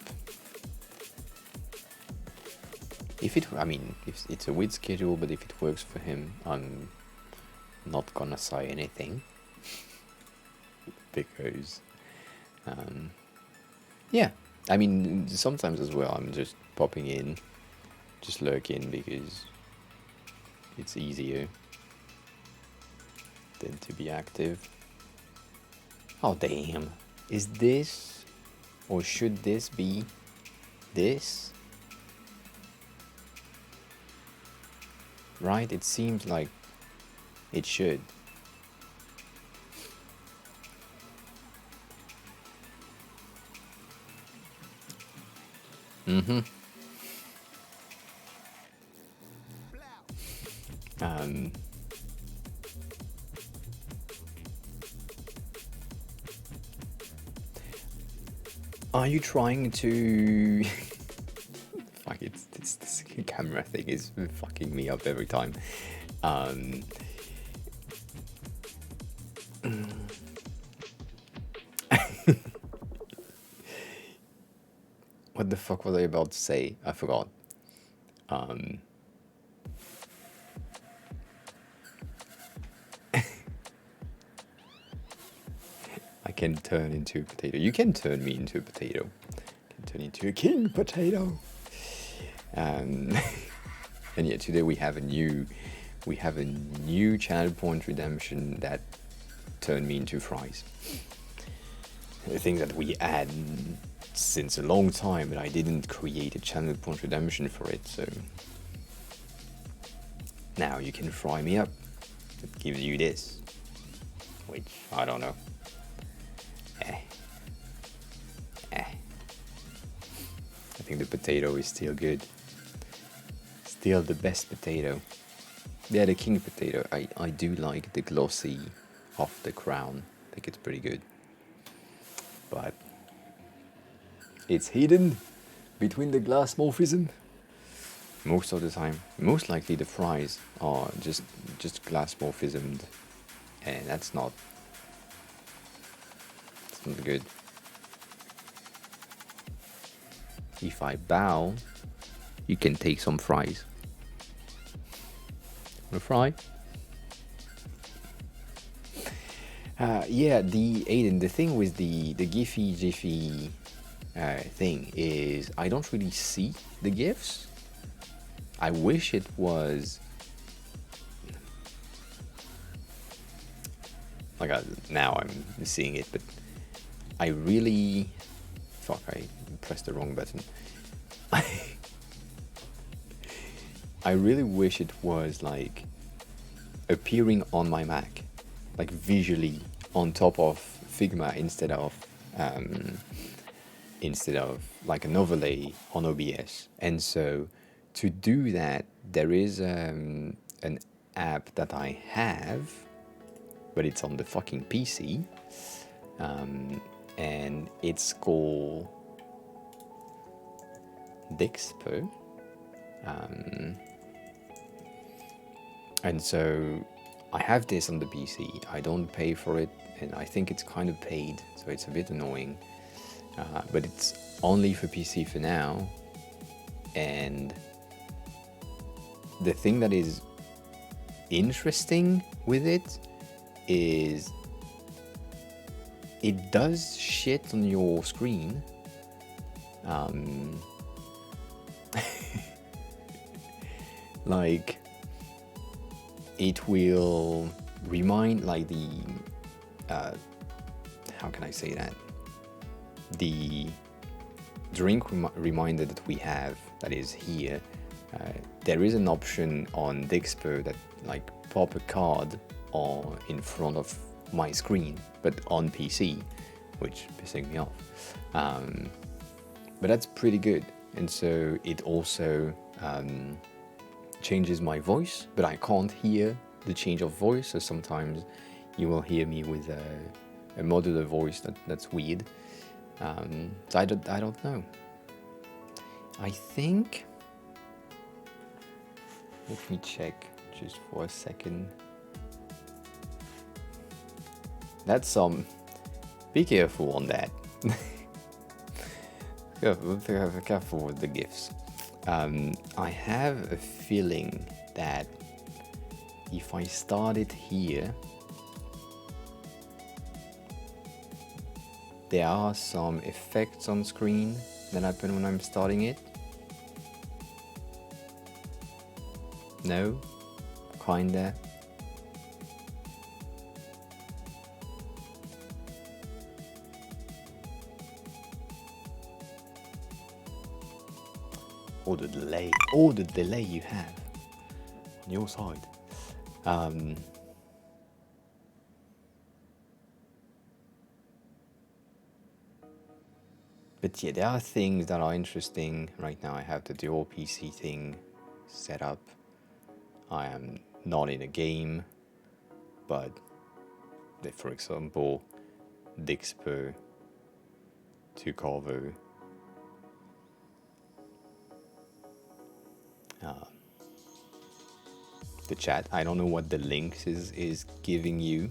If it's a weird schedule, but if it works for him, I'm not gonna say anything. Because, yeah, I mean, sometimes as well, I'm just popping in, just lurking, because it's easier than to be active. Oh, damn. Is this, or should this be this? Right? It seems like it should. Mm-hmm. Are you trying to... Fuck, this camera thing is fucking me up every time. What the fuck was I about to say? I forgot. I can turn into a potato. You can turn me into a potato. I can turn into a king potato. And yeah, today we have a new channel point redemption that turned me into fries. The thing that we had since a long time, but I didn't create a channel point redemption for it, so now you can fry me up. It gives you this, which I don't know. I think the potato is still good. Still the best potato. Yeah, the king potato. I do like the glossy off the crown. I think it's pretty good. But it's hidden between the glass morphism most of the time. Most likely the fries are just glass morphismed, and that's not good. If I bow, you can take some fries. Want a fry? Yeah, Aiden, the thing with the Giphy Jiffy thing is I don't really see the GIFs. I wish it was like now I'm seeing it, but I really I pressed the wrong button. I really wish it was like appearing on my Mac, like visually on top of Figma instead of like an overlay on OBS. And so to do that, there is an app that I have, but it's on the fucking PC, and it's called Dixpo. And so I have this on the PC. I don't pay for it, and I think it's kind of paid, so it's a bit annoying. But it's only for PC for now. And the thing that is interesting with it is it does shit on your screen. Like, it will remind, like, the how can I say that, the drink reminder that we have, that is here, there is an option on Dixpo that like pop a card or in front of my screen, but on PC, which pissing me off. But that's pretty good. And so it also changes my voice, but I can't hear the change of voice, so sometimes you will hear me with a modular voice that's weird. So I don't know. I think, let me check just for a second. That's some, be careful on that. Careful with the GIFs. I have a feeling that if I start it here, there are some effects on screen that happen when I'm starting it. No? Kinda. Or the delay. Or the delay you have on your side. But yeah, there are things that are interesting. Right now I have the dual PC thing set up. I am not in a game, but for example, Dixpo to cover the chat. I don't know what the links is giving you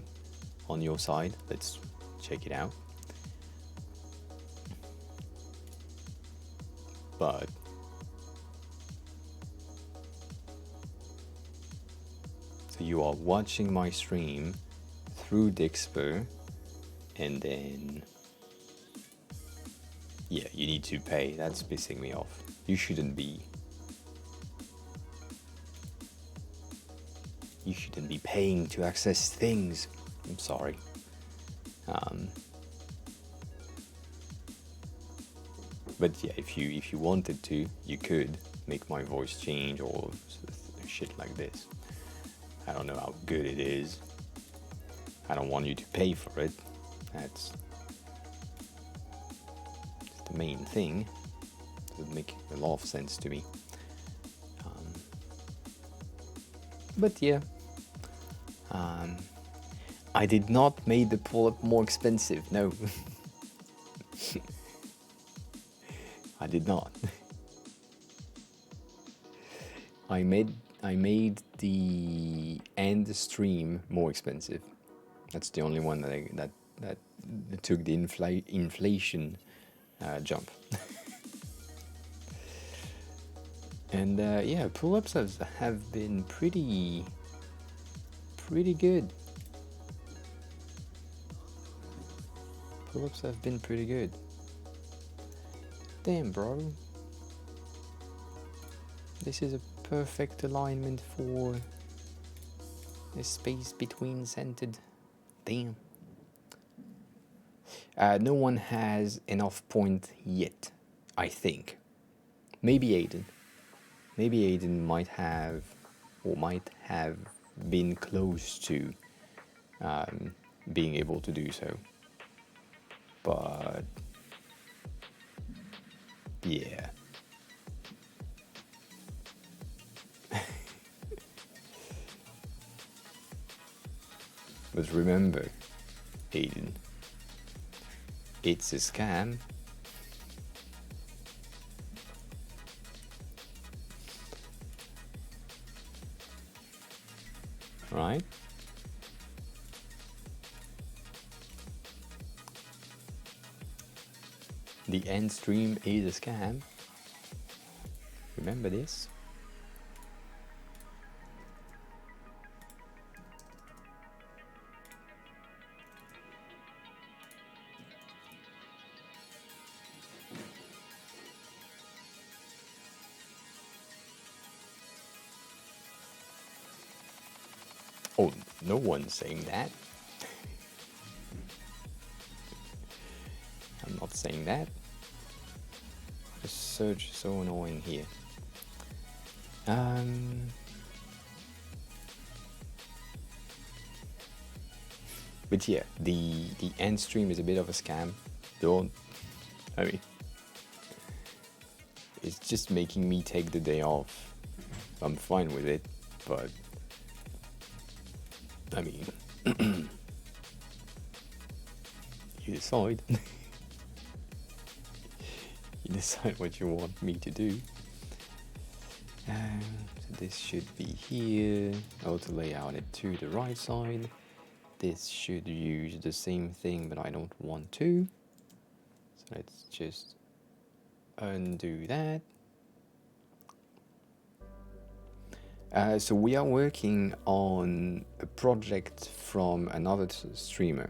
on your side. Let's check it out. But so you are watching my stream through Dixpo, and then yeah, you need to pay. That's pissing me off. You shouldn't be. You shouldn't be paying to access things. I'm sorry. But yeah, if you wanted to, you could make my voice change or shit like this. I don't know how good it is. I don't want you to pay for it. That's the main thing. Doesn't make a lot of sense to me. But yeah, I did not make the pull-up more expensive. No, I did not. I made the end stream more expensive. That's the only one that took the inflation jump. And yeah, pull-ups have been pretty good. Pull-ups have been pretty good. Damn, bro. This is a perfect alignment for the space between centered. Damn. No one has enough point yet, I think. Maybe Aiden. Maybe Aiden might have been close to being able to do so. But yeah. But remember, Aiden, it's a scam. Right? The end stream is a scam. Remember this? Oh, no one's saying that. I'm not saying that. The search is so annoying here. But yeah, the end stream is a bit of a scam. I mean, it's just making me take the day off. I'm fine with it, but I mean, you decide. You decide what you want me to do. So this should be here. Auto layout it to the right side. This should use the same thing, but I don't want to. So let's just undo that. So we are working on a project from another streamer,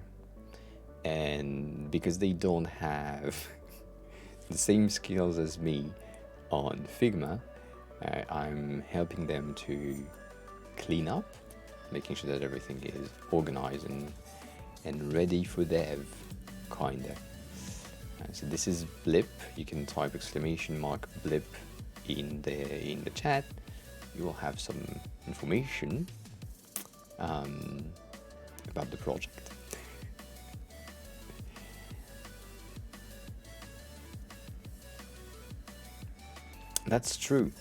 and because they don't have the same skills as me on Figma, I'm helping them to clean up, making sure that everything is organized and ready for dev, kinda. So this is blip. You can type exclamation mark blip in the chat. You will have some information about the project. That's true,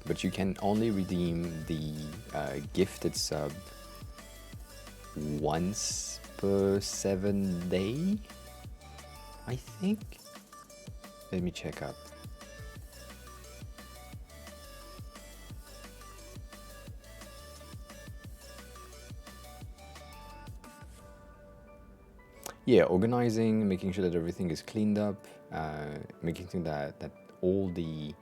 but you can only redeem the gifted sub once per 7 day, I think. Let me check up. Yeah, organizing, making sure that everything is cleaned up, making sure that all the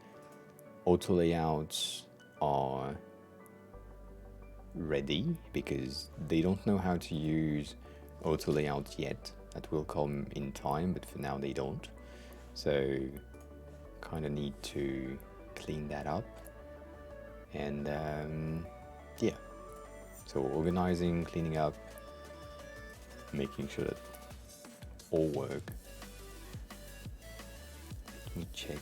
auto layouts are ready, because they don't know how to use auto layout yet. That will come in time, but for now they don't. So kind of need to clean that up. And yeah, so organizing, cleaning up, making sure that all work. Let me check.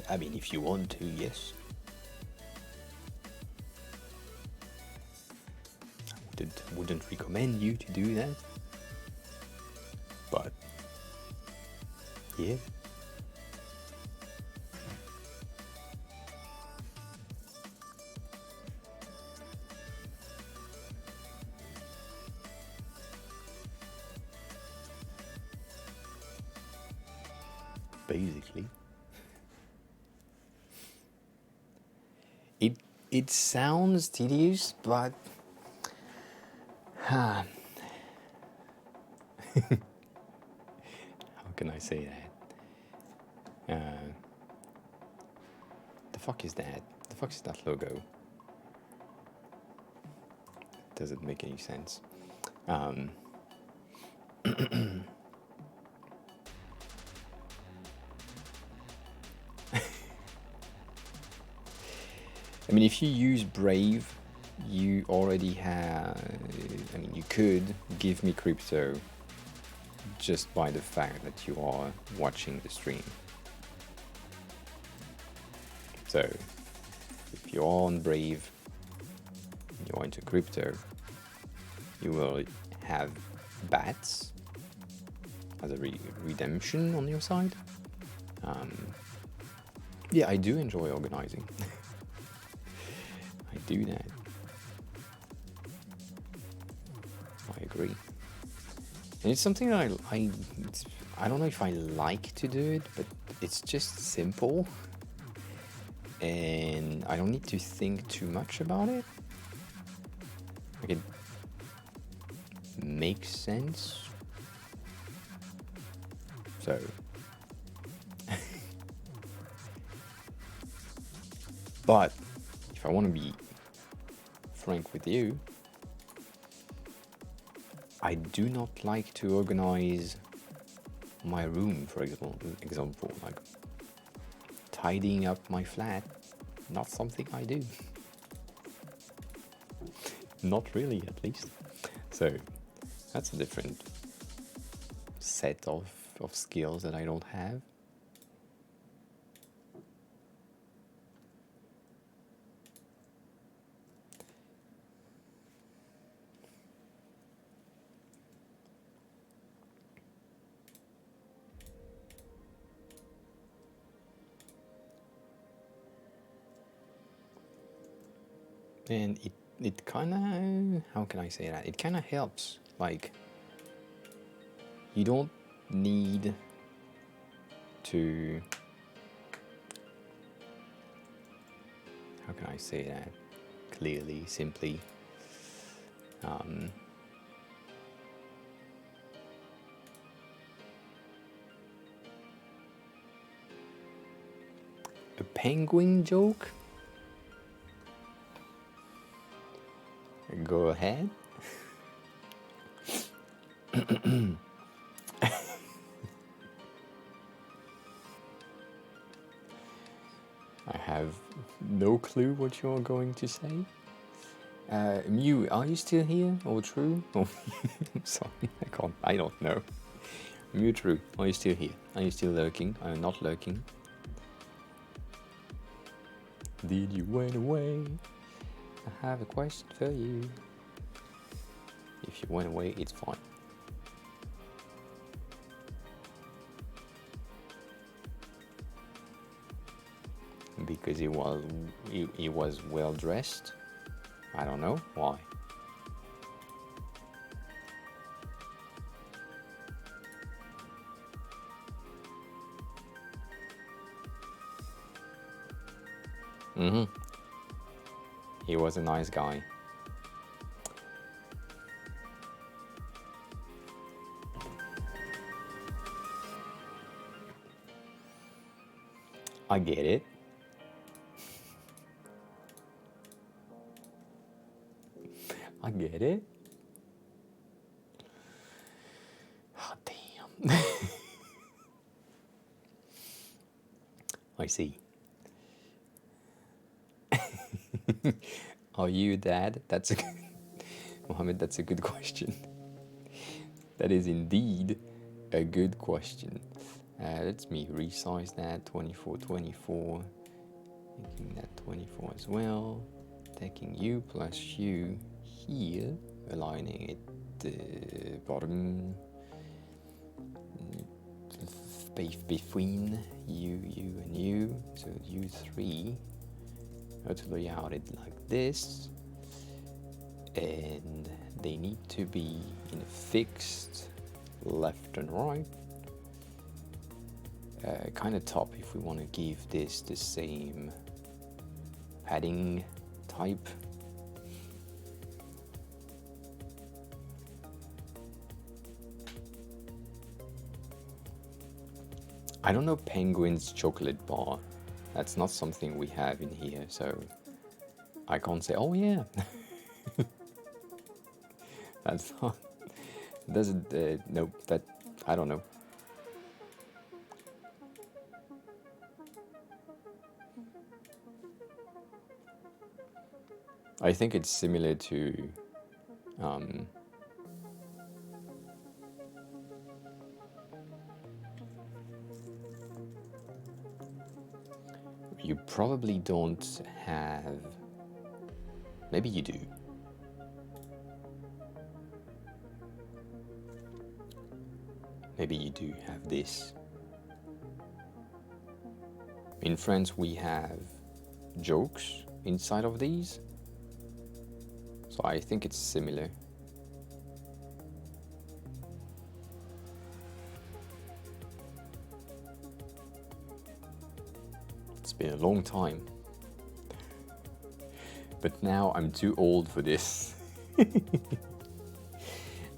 I mean, if you want to, yes. I wouldn't recommend you to do that. But yeah. Basically. It sounds tedious, but how can I say that? The fuck is that? The fuck is that logo? Doesn't make any sense. I mean, if you use Brave, you already have, I mean, you could give me crypto just by the fact that you are watching the stream. So, if you're on Brave, you're into crypto, you will have bats as a redemption on your side. Yeah, I do enjoy organizing. I do that. I agree. And it's something that I don't know if I like to do it, but it's just simple. And I don't need to think too much about it. Like it makes sense. So but if I want to be frank with you, I do not like to organize my room, for example, like tidying up my flat. Not something I do. Not really, at least. So that's a different set of skills that I don't have. And it kind of, how can I say that? It kind of helps. Like, you don't need to, how can I say that clearly, simply? A penguin joke? Go ahead. I have no clue what you're going to say. Mew, are you still here? Or True? Oh, I'm sorry, I don't know. Mew, True, are you still here? Are you still lurking? Are you not lurking? Did you went away? I have a question for you. If you went away, it's fine. Because he was well dressed. I don't know why. He was a nice guy. I get it. I get it. Oh, damn. I see. Are you dad? That's a Mohammed, that's a good question. That is indeed a good question. Let me resize that 24, making that 24 as well. Taking you plus you here, aligning it the bottom space between you and you. So you three, to lay out it like this, and they need to be in a fixed left and right. Kind of top if we want to give this the same padding type. I don't know Penguin's chocolate bar. That's not something we have in here, so I can't say, oh yeah. That's not, doesn't, no, that, I don't know. I think it's similar to you probably don't have, maybe you do. maybe you do have this. In France, we have jokes inside of these, so I think it's similar. It's been a long time, but now I'm too old for this.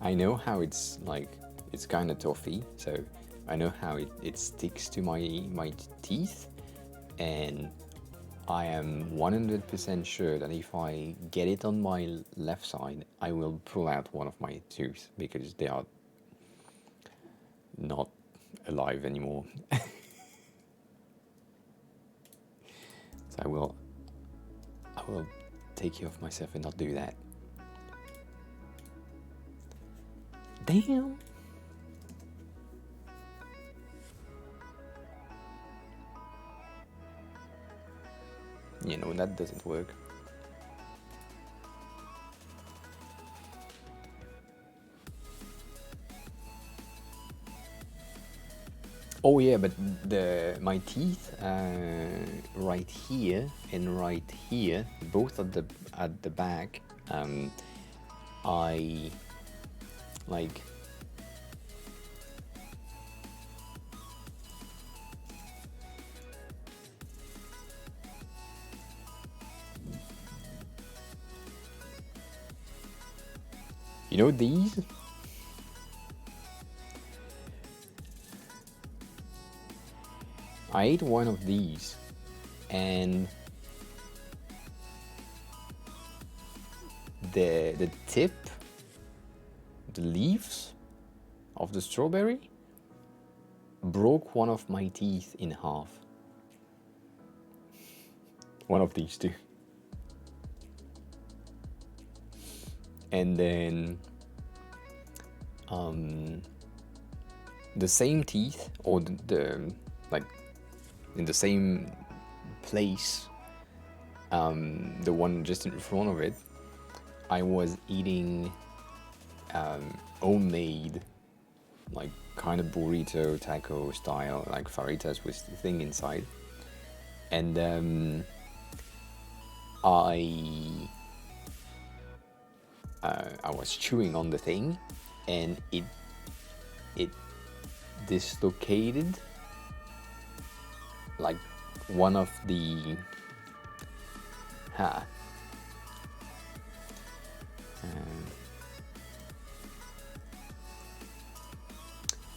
I know how it's like, it's kind of toffee, so I know how it sticks to my teeth, and I am 100% sure that if I get it on my left side, I will pull out one of my teeth because they are not alive anymore. So I will take care of myself and not do that. Damn. You know, that doesn't work. Oh yeah, but my teeth right here and right here, both at the back, I like. You know these? I ate one of these, and the tip, the leaves of the strawberry broke one of my teeth in half. One of these two. And then the same teeth, or the like in the same place, the one just in front of it, I was eating homemade, like kind of burrito taco style, like fajitas with the thing inside, and I was chewing on the thing, and it dislocated like one of the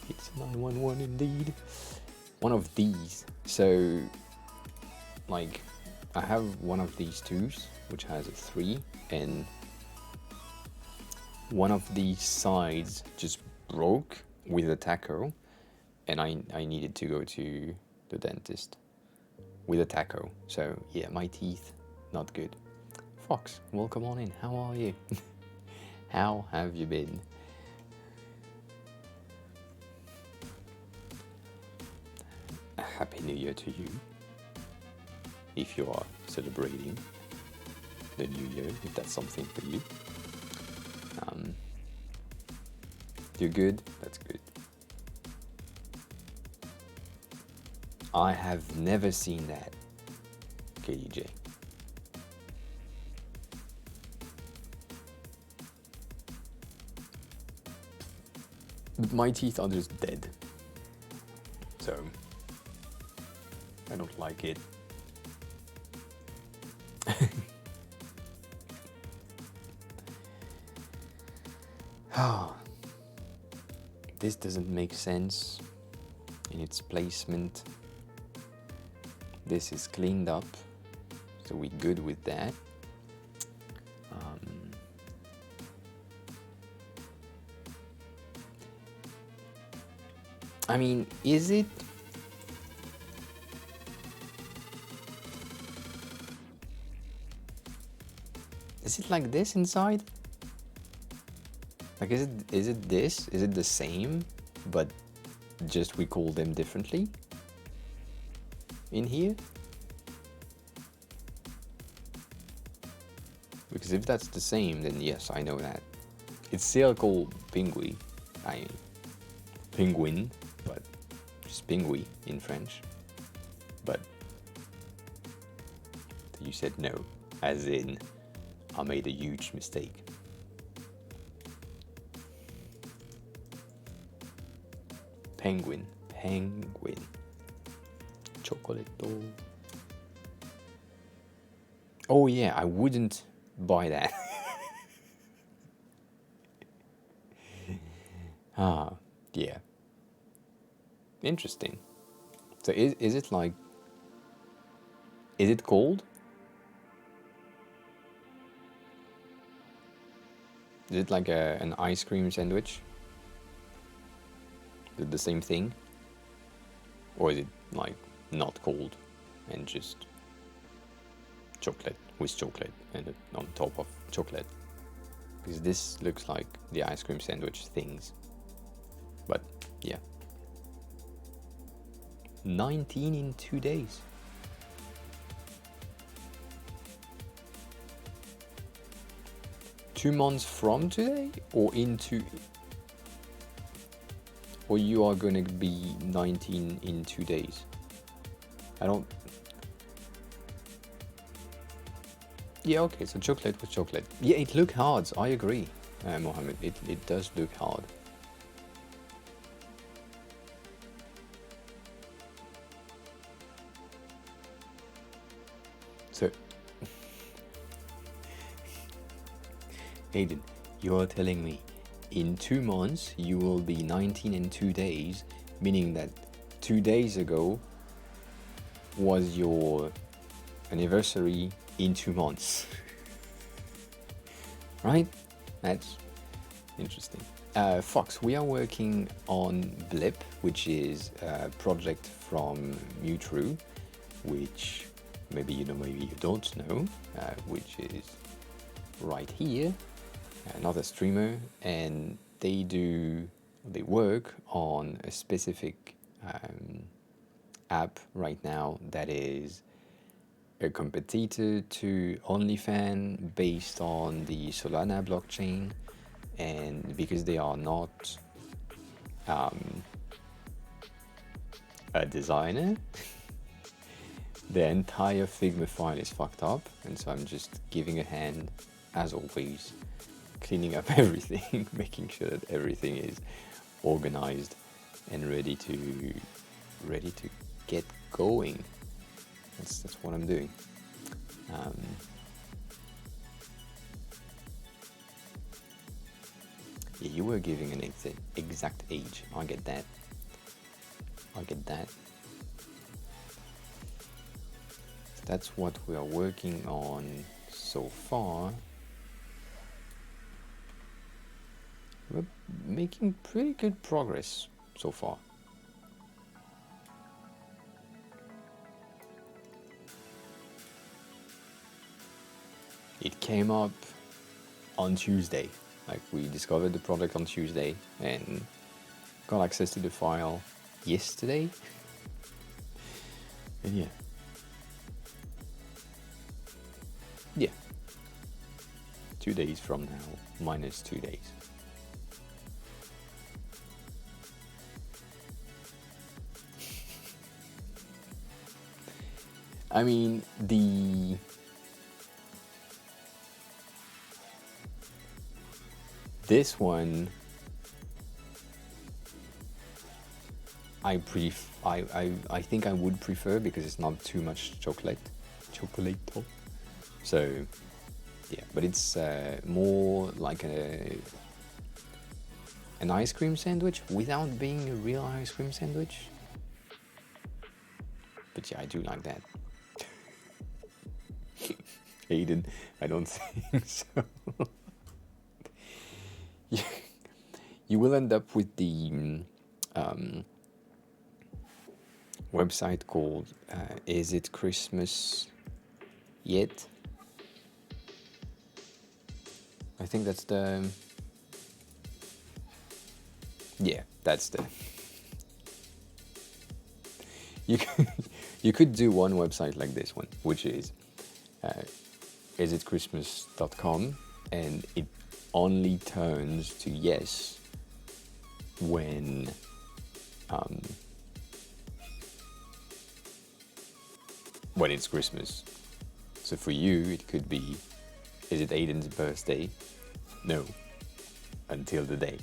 it's 911 indeed. One of these. So like I have one of these twos which has a 3, and one of these sides just broke with a taco, and I needed to go to the dentist with a taco. So yeah, my teeth, not good. Fox, welcome on in. How are you? How have you been? Happy New Year to you, if you are celebrating the New Year, if that's something for you. You're good? That's good. I have never seen that, KDJ. But my teeth are just dead, so I don't like it. This doesn't make sense in its placement. This is cleaned up, so we're good with that. I mean, is it? Is it like this inside? Like, is it this? Is it the same, but just we call them differently in here? Because if that's the same, then yes, I know that. It's circle pingui. penguin, but just pingui in French. But you said no, as in I made a huge mistake. Penguin, chocolate. Oh yeah, I wouldn't buy that. Yeah. Interesting. So is it like, is it cold? Is it like an ice cream sandwich? Is it the same thing? Or is it like not cold and just chocolate with chocolate and on top of chocolate? Because this looks like the ice cream sandwich things. But yeah. 19 in 2 days. Two months from today, or into, or you are going to be 19 in 2 days? I don't. Yeah, okay, so chocolate with chocolate. Yeah, it look hard, I agree, Mohammed. It does look hard. So, Aiden, you are telling me in 2 months you will be 19 in 2 days, meaning that 2 days ago was your anniversary in 2 months. Right? That's interesting. Fox, we are working on Blip, which is a project from Mutru, which maybe you know, maybe you don't know, which is right here, another streamer, and they work on a specific app right now that is a competitor to OnlyFans based on the Solana blockchain. And because they are not a designer, the entire Figma file is fucked up, and so I'm just giving a hand, as always, cleaning up everything, making sure that everything is organized and ready to get going. That's what I'm doing. Yeah, you were giving an exact age. I get that. That's what we are working on so far. We're making pretty good progress so far. It came up on Tuesday. Like, we discovered the project on Tuesday and got access to the file yesterday. And yeah. 2 days from now, minus 2 days. I mean, this one, I think I would prefer, because it's not too much chocolate. So yeah, but it's more like an ice cream sandwich without being a real ice cream sandwich. But yeah, I do like that. Aiden, I don't think so. You will end up with the website called Is It Christmas Yet? I think that's the... Yeah, that's the... You could do one website like this one, which is isitchristmas.com, and it only turns to yes when when it's Christmas. So for you, it could be, is it Aiden's birthday? No, until the day.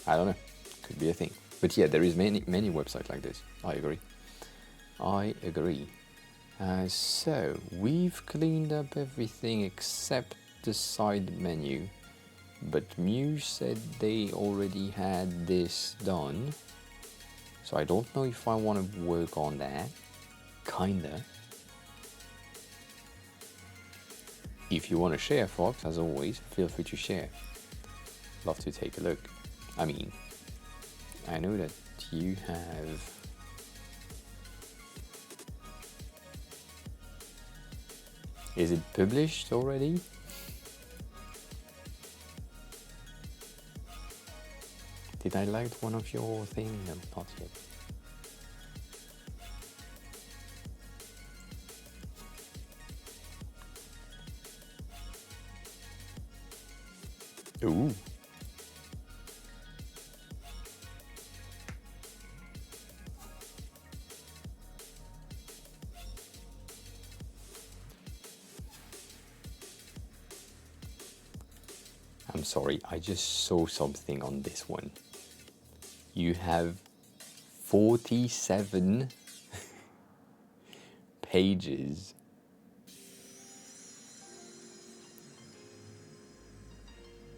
I don't know, could be a thing. But yeah, there is many websites like this. I agree. So we've cleaned up everything except the side menu. But Muse said they already had this done. So I don't know if I want to work on that. Kinda. If you want to share, Fox, as always, feel free to share. Love to take a look. I mean, I know that you have... Is it published already? Did I like one of your things? No, not yet. Ooh. I'm sorry, I just saw something on this one. You have 47 pages.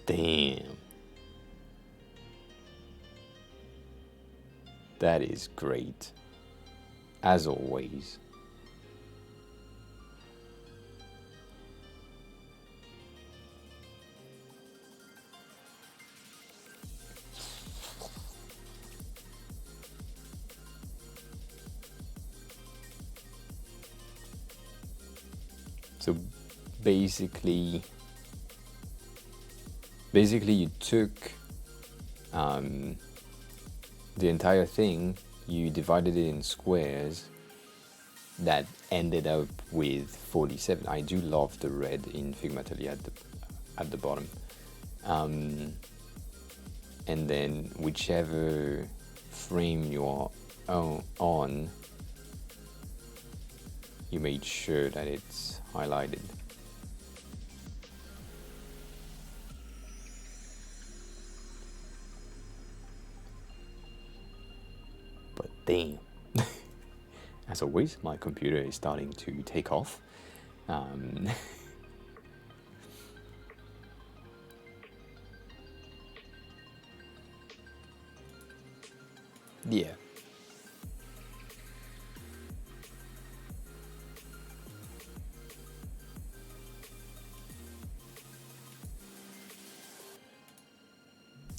Damn. That is great. As always. So basically you took the entire thing, you divided it in squares that ended up with 47. I do love the red in Figma Atelier at the bottom. And then whichever frame you are on, you made sure that it's highlighted. But damn. As always, my computer is starting to take off. Yeah.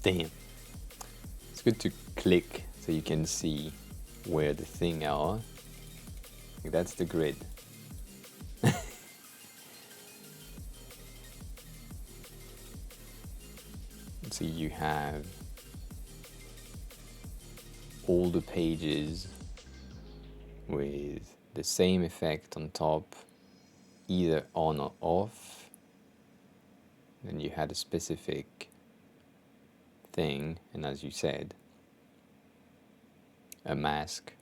Damn. It's good to click so you can see where the thing are. Like that's the grid. So you have all the pages with the same effect on top, either on or off. Then you had a specific thing, and as you said, a mask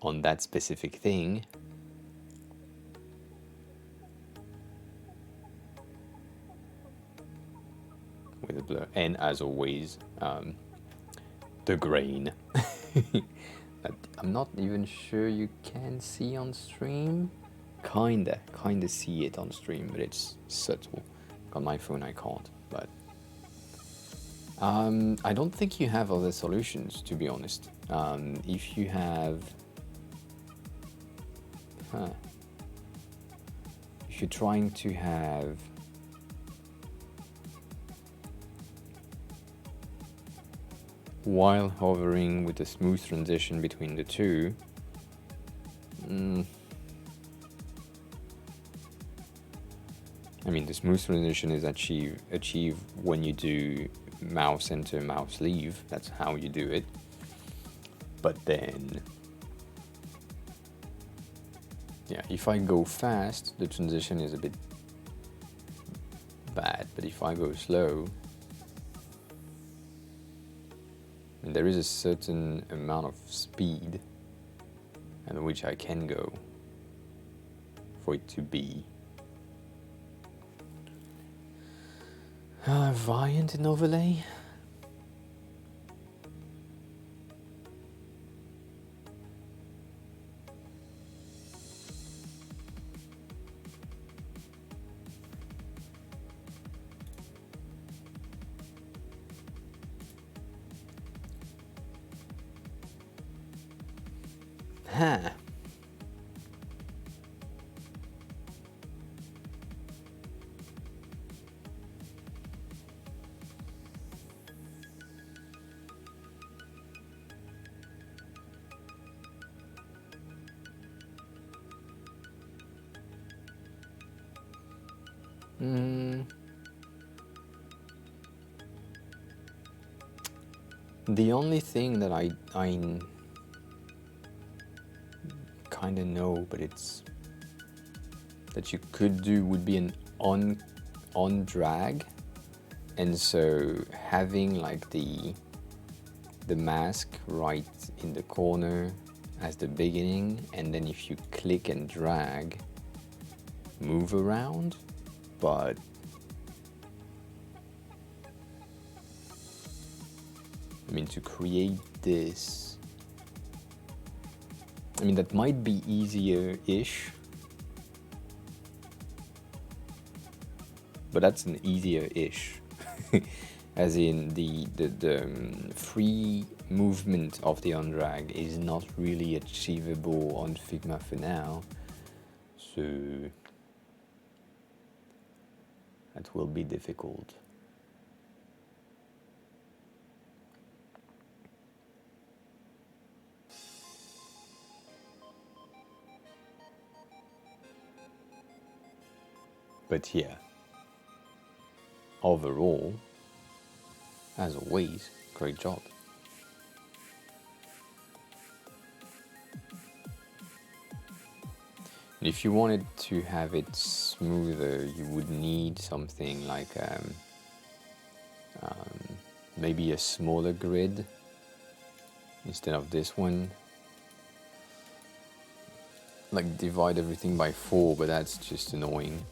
on that specific thing. With a blur, and as always, the grain that I'm not even sure you can see on stream. Kinda see it on stream, but it's subtle. On my phone I can't, but I don't think you have other solutions, to be honest. If you have if you're trying to have while hovering with a smooth transition between the two, I mean, the smooth transition is achieved when you do mouse enter, mouse leave. That's how you do it. But then, yeah, if I go fast, the transition is a bit bad. But if I go slow, And there is a certain amount of speed at which I can go for it to be variant and overlay. Huh. The only thing that I kind of know, but it's that you could do would be an on drag, and so having like the mask right in the corner as the beginning, and then if you click and drag, move around. But I mean, to create this, I mean, that might be easier-ish, but that's an easier-ish. As in the free movement of the on-drag is not really achievable on Figma for now, so that will be difficult. But yeah, overall, as always, great job. If you wanted to have it smoother, you would need something like maybe a smaller grid instead of this one. Like divide everything by 4, but that's just annoying.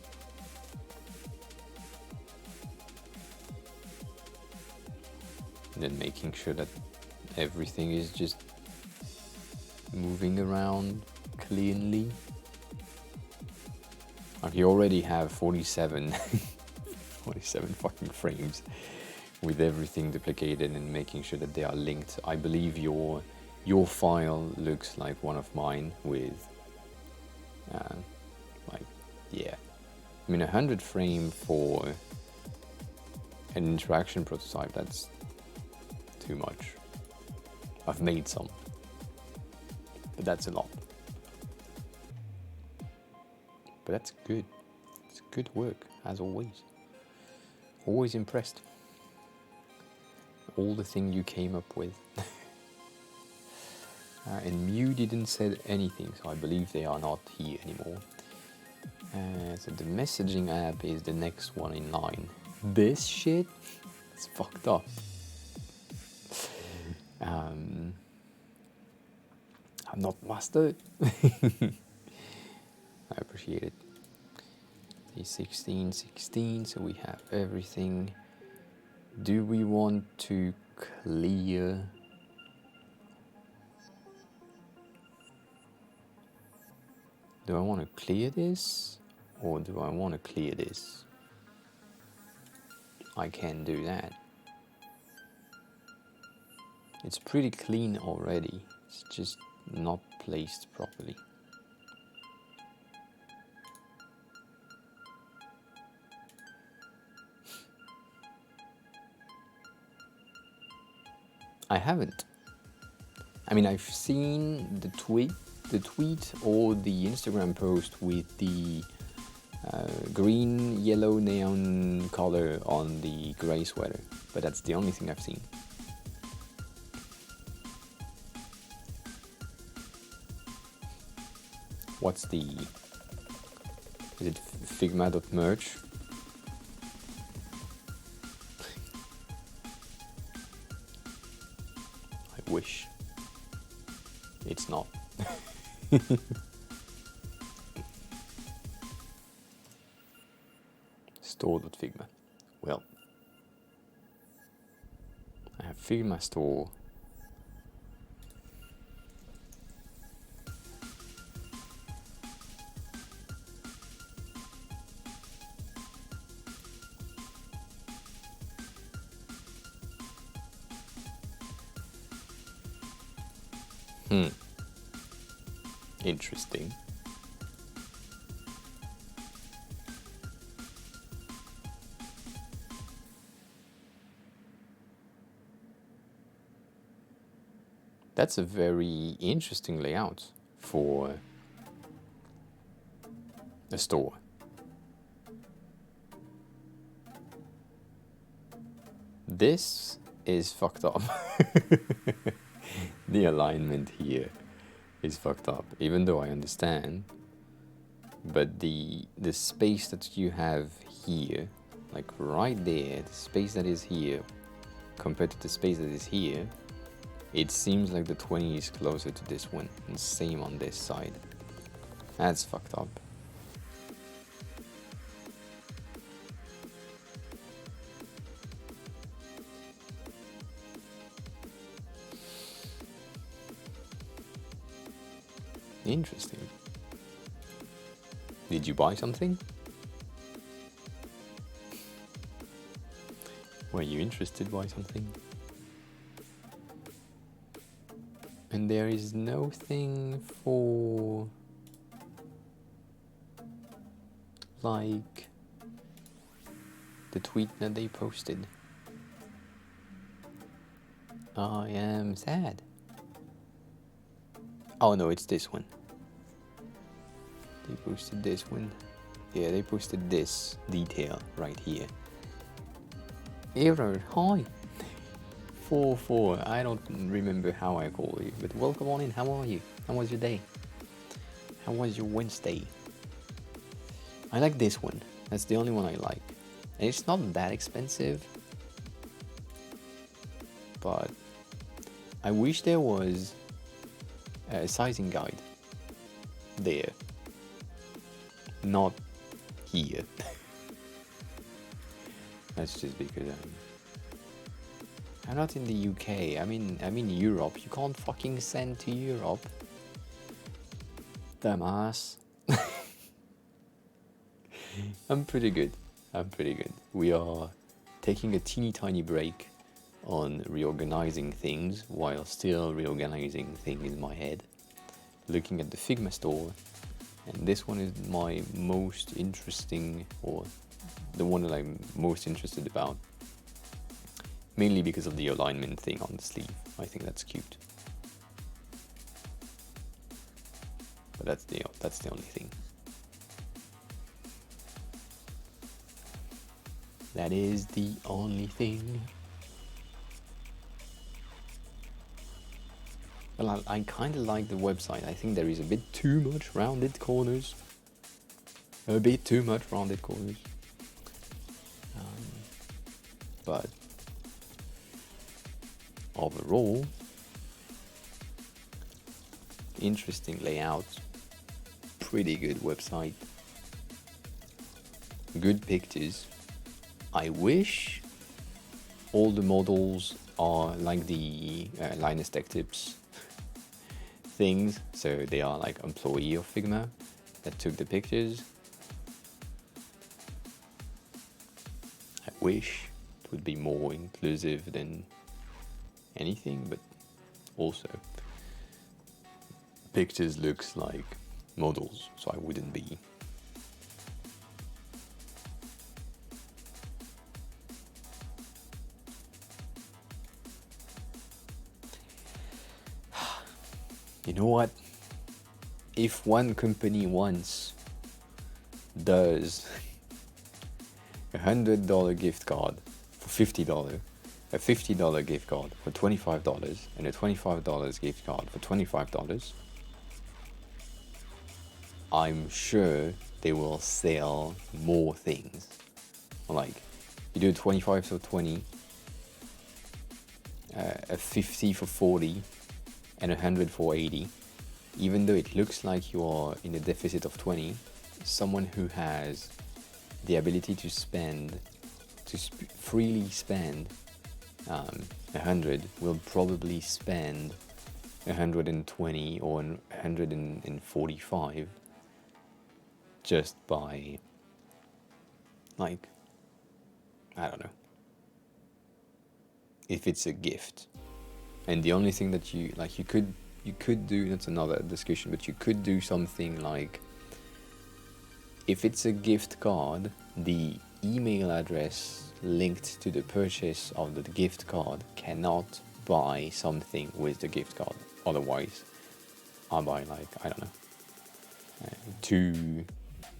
And then making sure that everything is just moving around cleanly. Like you already have 47 fucking frames with everything duplicated and making sure that they are linked. I believe your file looks like one of mine with like, yeah. I mean, 100 frame for an interaction prototype, that's too much. I've made some, but that's a lot. But that's good. It's good work, as always. Always impressed. All the things you came up with. And Mew didn't say anything, so I believe they are not here anymore. So the messaging app is the next one in line. This shit, it's fucked up. I'm not mastered. I appreciate it. The 16, so we have everything. Do we want to clear? Do I want to clear this, or do I want to clear this? I can do that. It's pretty clean already. It's just not placed properly. I haven't. I mean, I've seen the tweet or the Instagram post with the green, yellow neon color on the gray sweater, but that's the only thing I've seen. What's the... Is it Figma.merch? wish. It's not. Store.figma. Well, I have Figma store. Interesting. That's a very interesting layout for a store. This is fucked up. The alignment here is fucked up, even though I understand. But the space that you have here, like right there, the space that is here compared to the space that is here, it seems like the 20 is closer to this one, and same on this side. That's fucked up. Interesting. Did you buy something? Were you interested by something? And there is no thing for like the tweet that they posted. I am sad. Oh no, it's this one. They posted this one. Yeah, they posted this detail right here. Error, hi. 4-4. I don't remember how I call you, but welcome on in. How are you? How was your day? How was your Wednesday? I like this one. That's the only one I like. And it's not that expensive, but I wish there was a sizing guide there, not here. That's just because I'm not in the UK. I'm in Europe. You can't fucking send to Europe. Dumbass. I'm pretty good. We are taking a teeny tiny break on reorganizing things while still reorganizing things in my head. Looking at the Figma store, and this one is my most interesting, or the one that I'm most interested about. Mainly because of the alignment thing on the sleeve. I think that's cute. But that's the only thing. That is the only thing. Well, I kind of like the website. I think there is a bit too much rounded corners. But overall, interesting layout, pretty good website, good pictures. I wish all the models are like the Linus Tech Tips things, so they are like employee of Figma that took the pictures. I wish it would be more inclusive than anything, but also pictures looks like models, so I wouldn't be. You know what? If one company once does $100 gift card for $50, a $50 gift card for $25, and a $25 gift card for $25, I'm sure they will sell more things. Like, you do 25 for 20, a 50 for 40 and 100 for 80, even though it looks like you are in a deficit of 20, someone who has the ability to spend, freely spend 100 will probably spend 120 or 145 just by, like, I don't know, if it's a gift. And the only thing that you could do, that's another discussion, but you could do something like, if it's a gift card, the email address linked to the purchase of the gift card cannot buy something with the gift card. Otherwise, I'll buy, like, I don't know, 2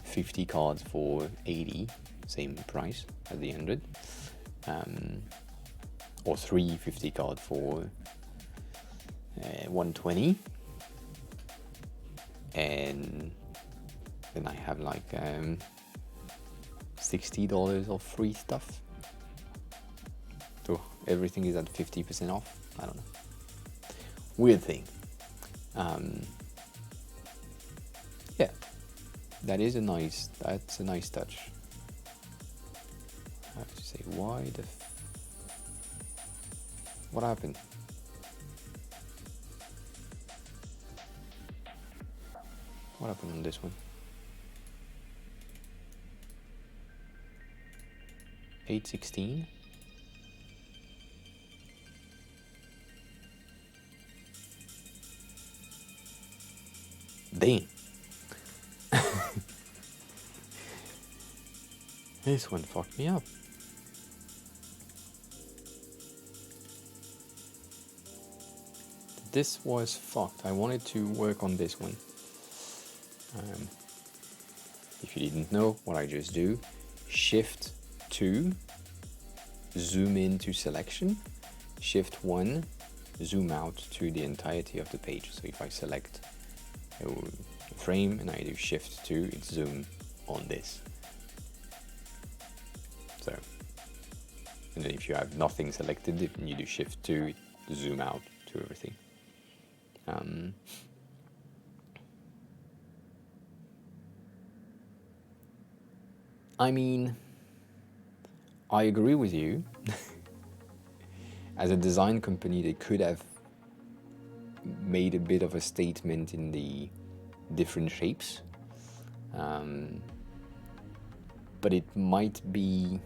50 cards for 80, same price as the 100, or 3 50 cards for 120, and then I have like $60 of free stuff. So everything is at 50% off. I don't know. Weird thing. Yeah, that's a nice touch. I have to say, what happened? What happened on this one? 816. Damn. This one fucked me up. This was fucked. I wanted to work on this one. If you didn't know what I just do, Shift 2, zoom into selection, Shift 1, zoom out to the entirety of the page. So if I select a frame and I do Shift 2, it zooms on this. So, and then if you have nothing selected, if you do Shift 2, it zoom out to everything. I mean, I agree with you. As a design company, they could have made a bit of a statement in the different shapes. But it might be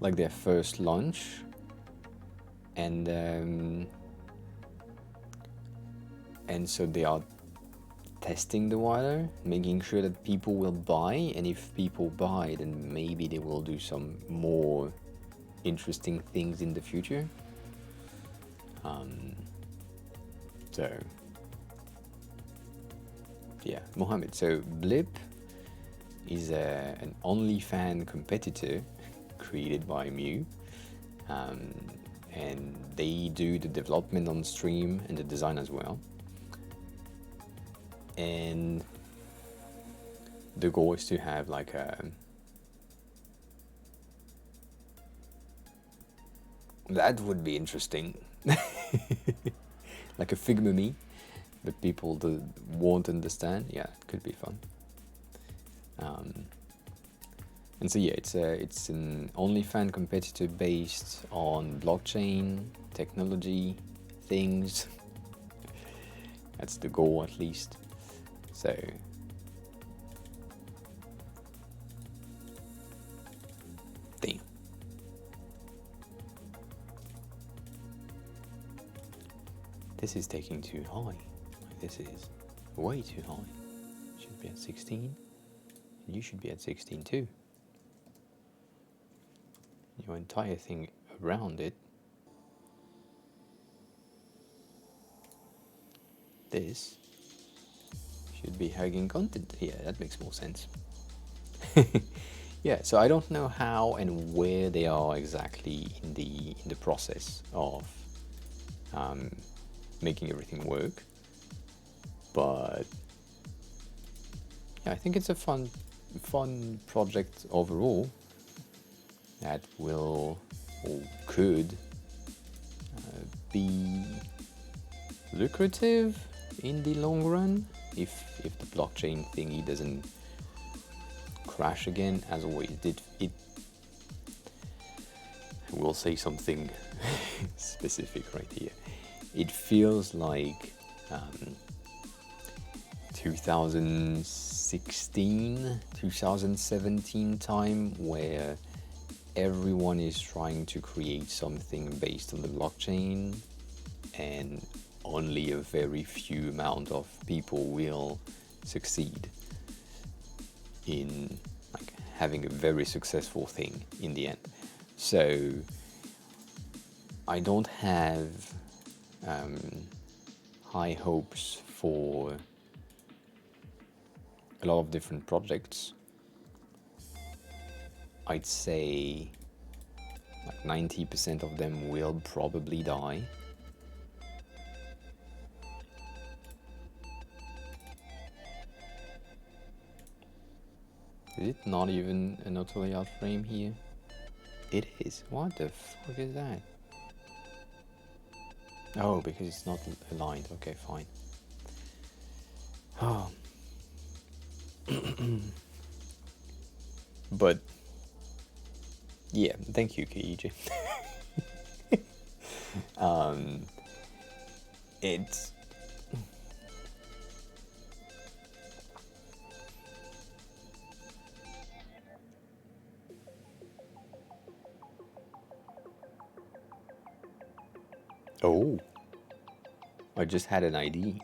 like their first launch, and so they are testing the water, making sure that people will buy, and if people buy, then maybe they will do some more interesting things in the future. So yeah, Mohammed. So Blip is an OnlyFans competitor created by Mew, and they do the development on stream and the design as well. And the goal is to have like that would be interesting, like a Figma me, but people won't understand. Yeah, it could be fun. And so yeah, it's an OnlyFans competitor based on blockchain technology things. That's the goal, at least. So damn. This is taking too high. This is way too high. Should be at 16. And you should be at 16 too. Your entire thing around it. This should be hugging content here. That makes more sense. Yeah, so I don't know how and where they are exactly in the process of making everything work, but yeah, I think it's a fun project overall that will or could be lucrative in the long run if the blockchain thingy doesn't crash again. As always, it will say something specific right here. It feels like 2016, 2017 time where everyone is trying to create something based on the blockchain and only a very few amount of people will succeed in like having a very successful thing in the end. So I don't have high hopes for a lot of different projects. I'd say like 90% of them will probably die. Is it not even an auto layout frame here? It is. What the fuck is that? Oh, because it's not aligned. Okay, fine. Oh. But yeah, thank you, KEJ. It's oh, I just had an idea.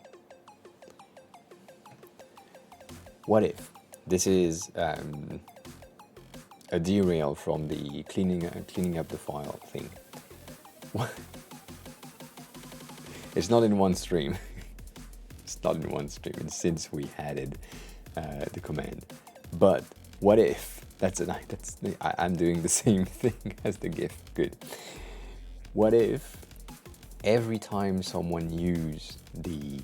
What if this is a derail from the cleaning up the file thing? It's not in one stream. It's not in one stream. And since we added the command, but what if I'm doing the same thing as the GIF. Good. What if every time someone used the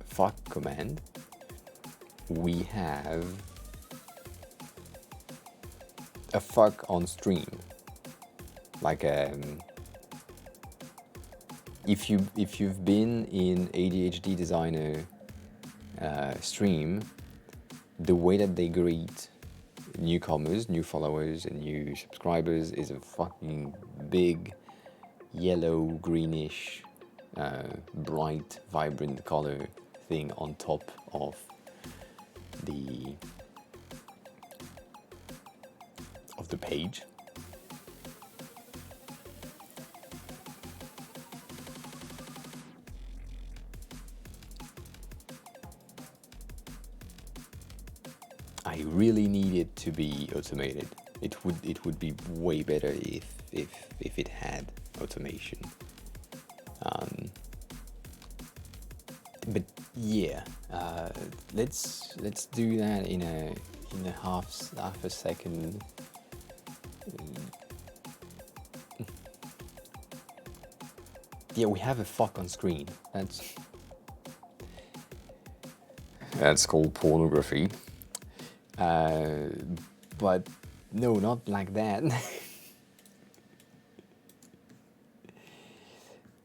fuck command, we have a fuck on stream, like if you've been in ADHD designer stream, the way that they greet newcomers, new followers, and new subscribers is a fucking big yellow, greenish, bright, vibrant color thing on top of the page. I really need it to be automated. It would be way better if it had automation. But yeah, let's do that in a half a second. Yeah, we have a fuck on screen. That's called pornography. But no, not like that.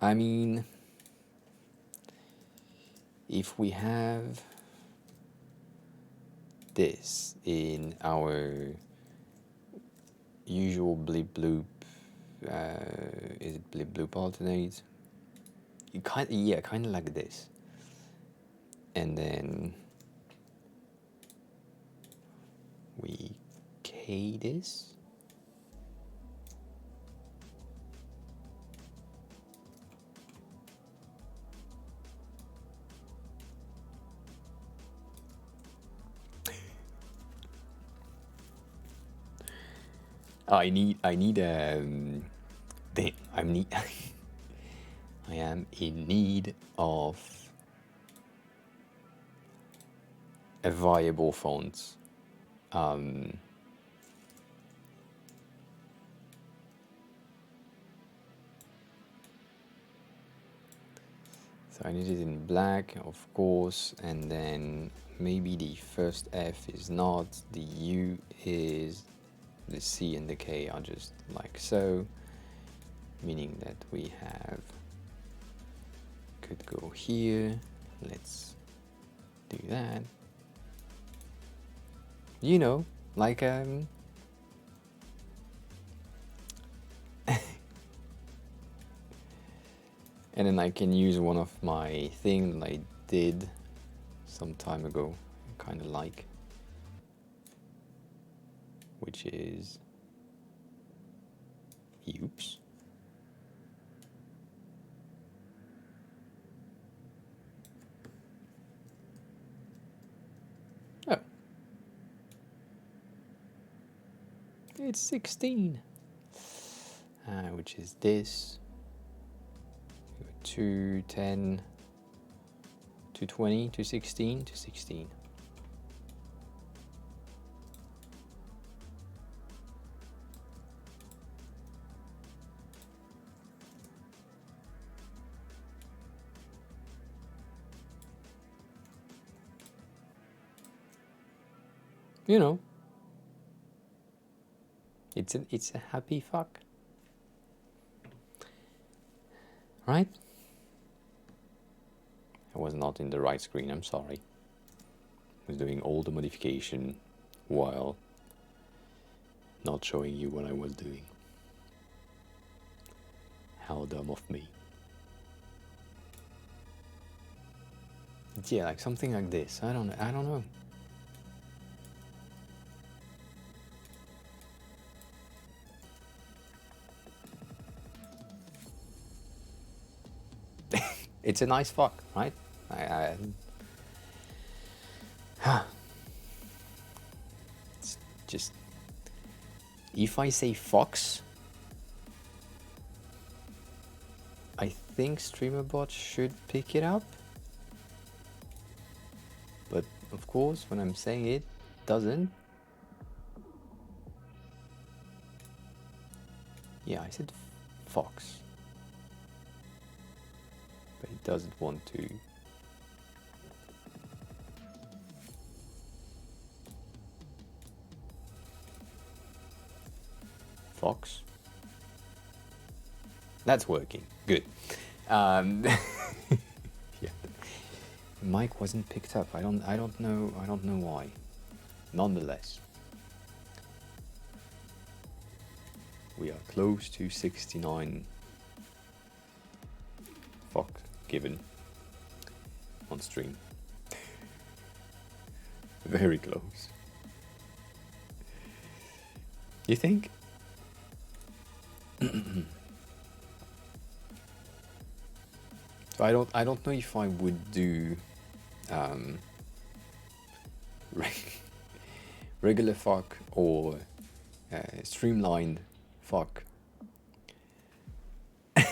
I mean, if we have this in our usual blip bloop, is it blip bloop alternate? Kind of like this, and then we K this. I need damn, I am in need of a viable font. So I need it in black, of course, and then maybe the first F is not, the U is, the C and the K are just like so. meaning that we have could go here. Let's do that. You know, like and then I can use one of my things that I did some time ago, kind of like, which is, oops. Oh, it's 16, which is this. 210, 220, 216, 216. You know, it's a happy fuck, right? I was not in the right screen, I'm sorry. I was doing all the modification while not showing you what I was doing. How dumb of me. Yeah, like something like this. I don't know. It's a nice fuck, right? It's just, if I say fox, I think StreamerBot should pick it up. But of course, when I'm saying it, doesn't. Yeah, I said fox. But it doesn't want to. Fox. That's working. Good. Yeah. Mic wasn't picked up. I don't know why. Nonetheless, we are close to 69 fuck given on stream. Very close. You think? So I don't know if I would do regular fuck or streamlined fuck. I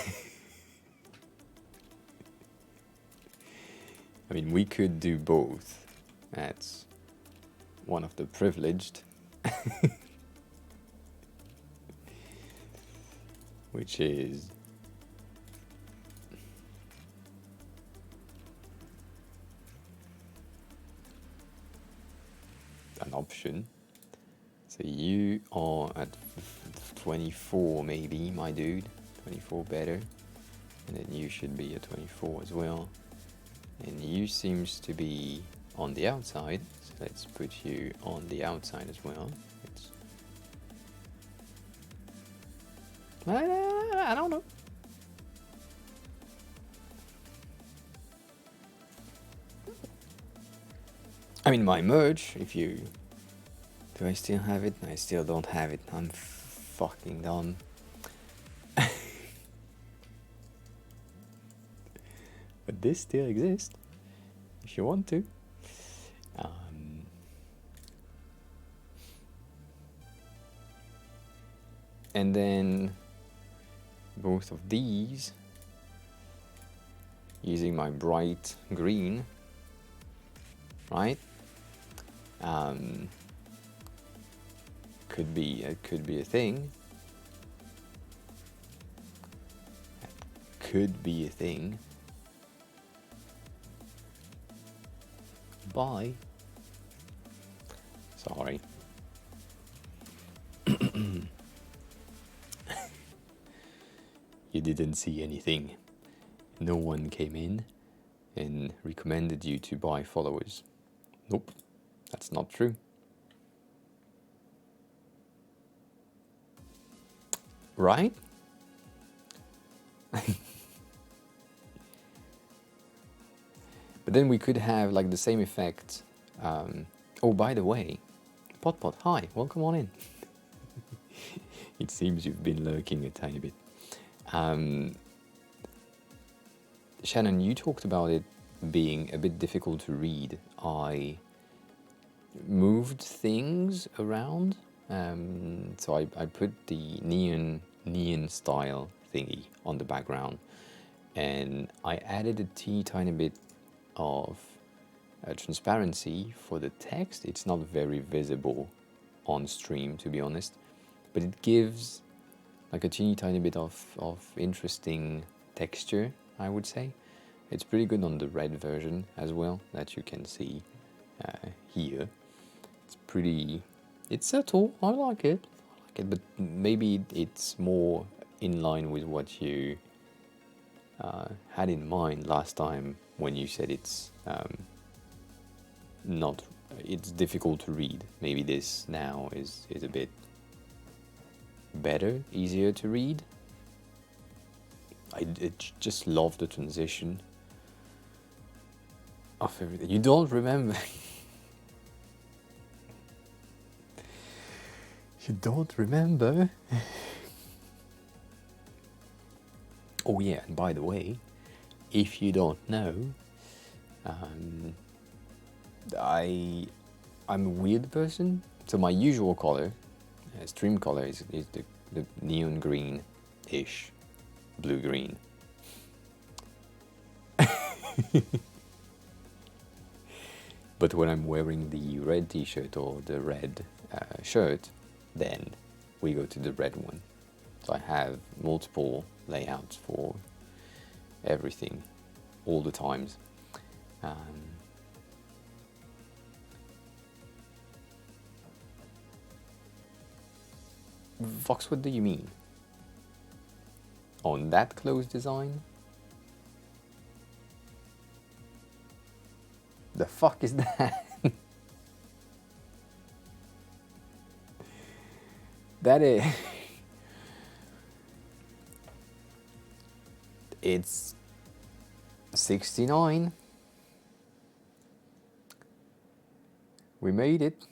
mean, we could do both. That's one of the privileged. Which is an option. So you are at 24 maybe, my dude. 24 better. And then you should be at 24 as well. And you seems to be on the outside. So let's put you on the outside as well. I don't know. I mean, my merge, if you... Do I still have it? I still don't have it. I'm fucking dumb. But this still exists, if you want to. And then both of these, using my bright green, right? Could be a thing. Could be a thing. Bye. Sorry. you didn't see anything. No one came in and recommended you to buy followers. Nope, that's not true. Right? But then we could have like the same effect. Oh, by the way, Pot, hi, welcome on in. It seems you've been lurking a tiny bit. Shannon, you talked about it being a bit difficult to read. I moved things around. So I put the neon style thingy on the background, and I added a teeny tiny bit of transparency for the text. It's not very visible on stream, to be honest, but it gives like a teeny tiny bit of interesting texture, I would say. It's pretty good on the red version as well, that you can see here. It's subtle. I like it, but maybe it's more in line with what you had in mind last time when you said it's difficult to read. Maybe this now is a bit better, easier to read. I just love the transition of everything. You don't remember? You don't remember? Oh yeah, and by the way, if you don't know, I'm a weird person. So my usual color, stream color, is the neon green-ish, blue-green. But when I'm wearing the red t-shirt or the red shirt, then we go to the red one. So I have multiple layouts for everything, all the times. Vox, what do you mean? On that clothes design? The fuck is that? That is... It's 69. We made it.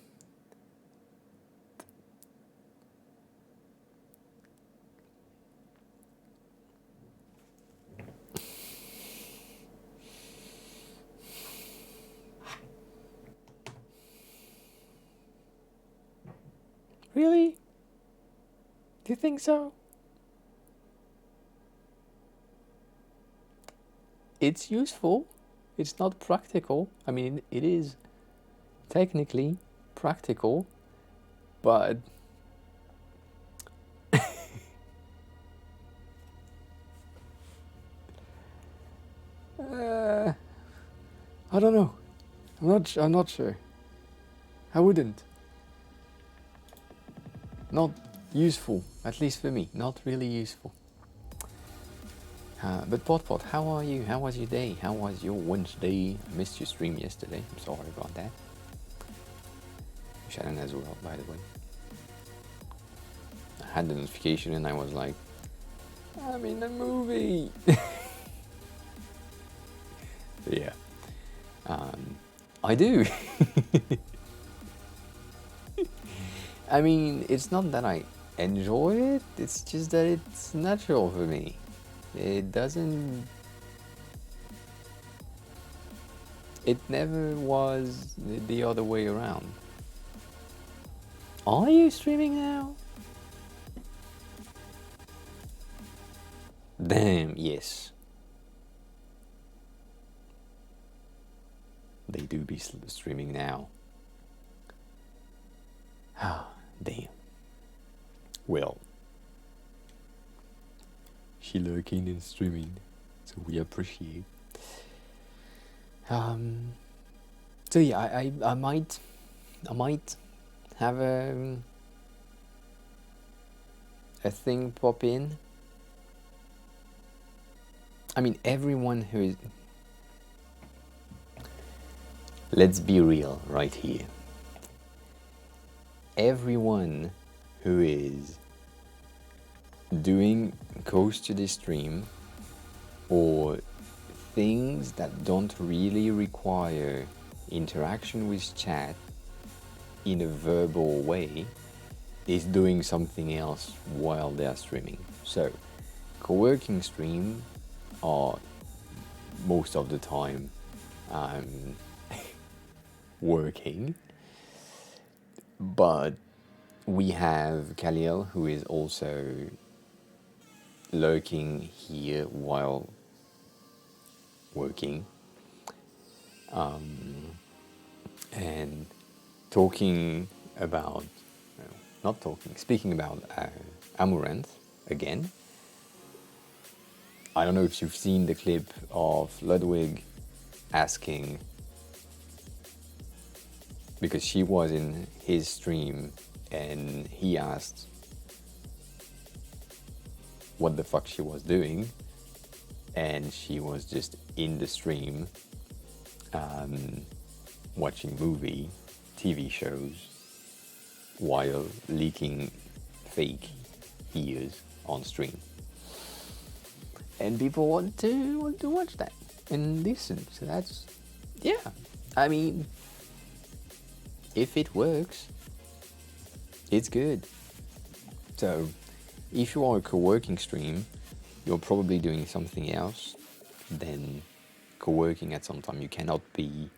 Really? Do you think so? It's useful. It's not practical. I mean, it is technically practical, but I don't know. I'm not sure. I wouldn't. Not useful, at least for me. Not really useful. But Pot, how are you? How was your day? How was your Wednesday? I missed your stream yesterday. I'm sorry about that. Shannon as well, by the way. I had the notification and I was like, I'm in a movie. Yeah. I do. I mean, it's not that I enjoy it, it's just that it's natural for me. It never was the other way around. Are you streaming now? Damn, yes. They do be streaming now. Ah, damn. Well, she lurking and streaming, so we appreciate. So yeah, I might have a thing pop in I mean, everyone who is. Let's be real right here. Everyone who is doing goes to the stream or things that don't really require interaction with chat in a verbal way is doing something else while they're streaming. So, co-working stream are most of the time working, but we have Khalil who is also lurking here while working, and talking about, not talking, speaking about Amaranth again. I don't know if you've seen the clip of Ludwig asking, because she was in his stream and he asked what the fuck she was doing, and she was just in the stream watching movie, TV shows while leaking fake ears on stream. And people want to watch that and listen. So that's, yeah. I mean, if it works, it's good. So if you are a co-working stream, you're probably doing something else than co-working at some time. You cannot be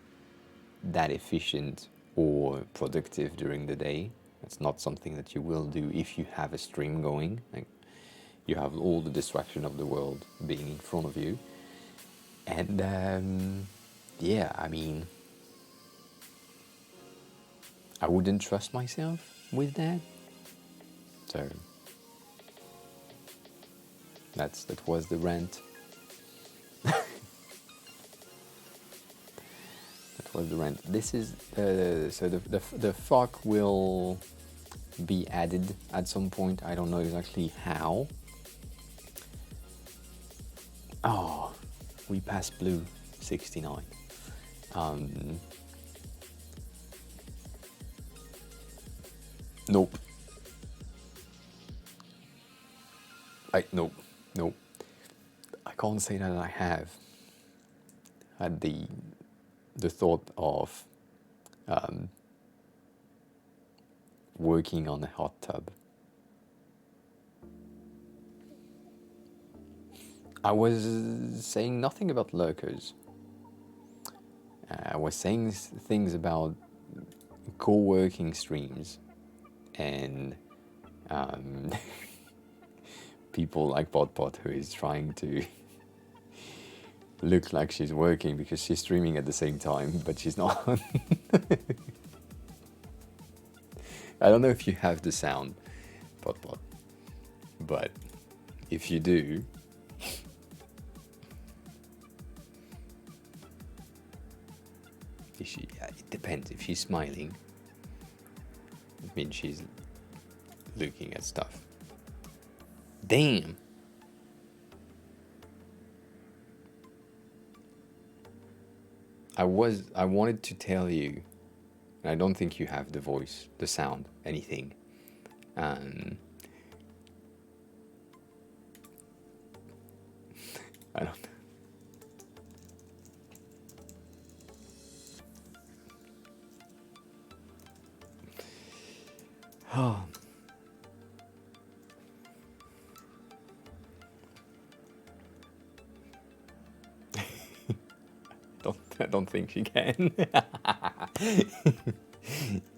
that efficient or productive during the day. It's not something that you will do if you have a stream going. Like, you have all the distraction of the world being in front of you. And yeah, I mean, I wouldn't trust myself with that. So that was the rant. That was the rant. This is so the fuck will be added at some point. I don't know exactly how. Oh, we passed blue 69. Nope. Nope. I can't say that I have had the thought of working on a hot tub. I was saying nothing about lurkers. I was saying things about co-working streams and people like Pot who is trying to look like she's working because she's streaming at the same time, but she's not. I don't know if you have the sound, Pot, but if you do, it depends. If she's smiling, it means she's looking at stuff. Damn. I wanted to tell you, and I don't think you have the voice, the sound, anything. I don't. Oh. I don't think she can.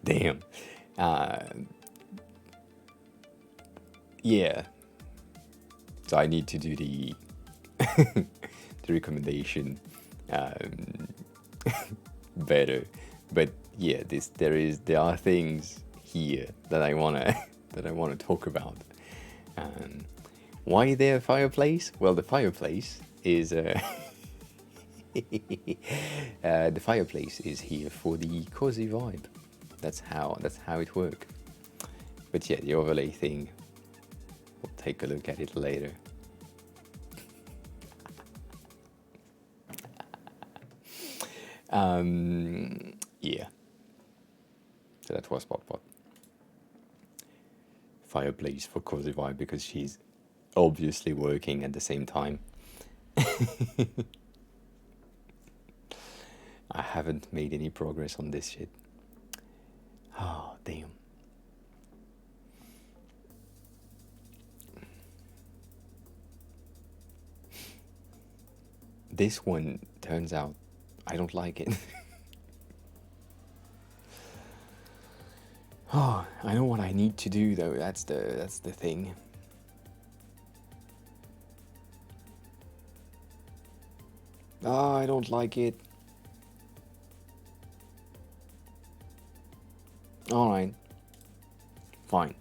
Damn. Yeah. So I need to do the the recommendation better. But yeah, there are things here that I wanna talk about. Why there a fireplace? Well, the fireplace is the fireplace is here for the cozy vibe. That's how it works. But yeah, the overlay thing, we'll take a look at it later. Yeah. So that was Pot Pot. Fireplace for cozy vibe because she's obviously working at the same time. I haven't made any progress on this shit. Oh, damn. This one turns out I don't like it. Oh, I know what I need to do though. That's the thing. Oh, I don't like it. All right, fine.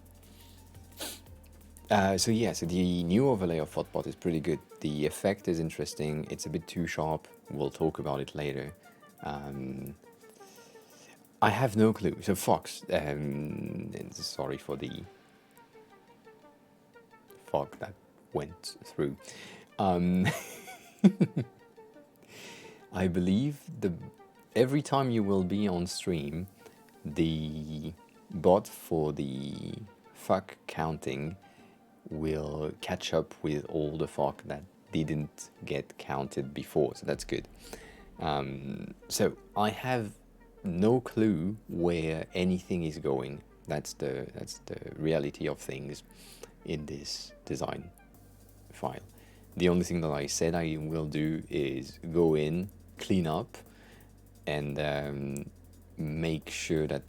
So yeah, so the new overlay of Hotbot is pretty good. The effect is interesting. It's a bit too sharp. We'll talk about it later. I have no clue. So Fox, and sorry for the fog that went through. Um, I believe every time you will be on stream, the bot for the fuck counting will catch up with all the fuck that didn't get counted before, so that's good. So I have no clue where anything is going. That's the reality of things in this design file. The only thing that I said I will do is go in, clean up, and make sure that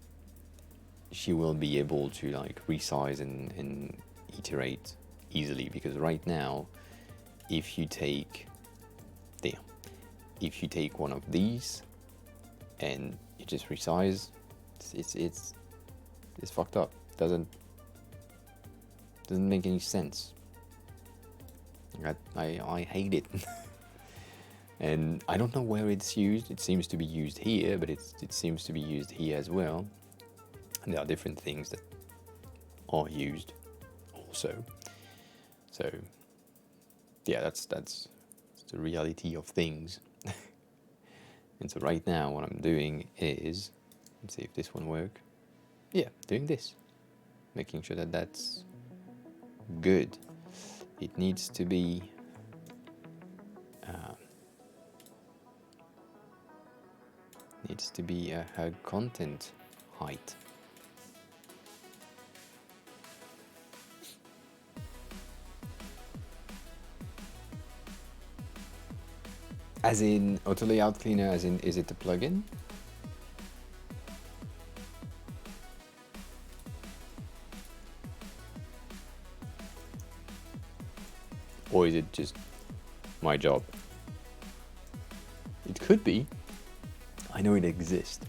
she will be able to like resize and iterate easily, because right now if you take one of these and you just resize, it's fucked up. Doesn't make any sense. I hate it. And I don't know where it's used. It seems to be used here, but it seems to be used here as well. And there are different things that are used also. So yeah, that's the reality of things. And so right now what I'm doing is, let's see if this one works. Yeah, doing this. Making sure that that's good. It needs to be her content height. As in auto layout cleaner, as in is it a plugin? Or is it just my job? It could be. I know it exists.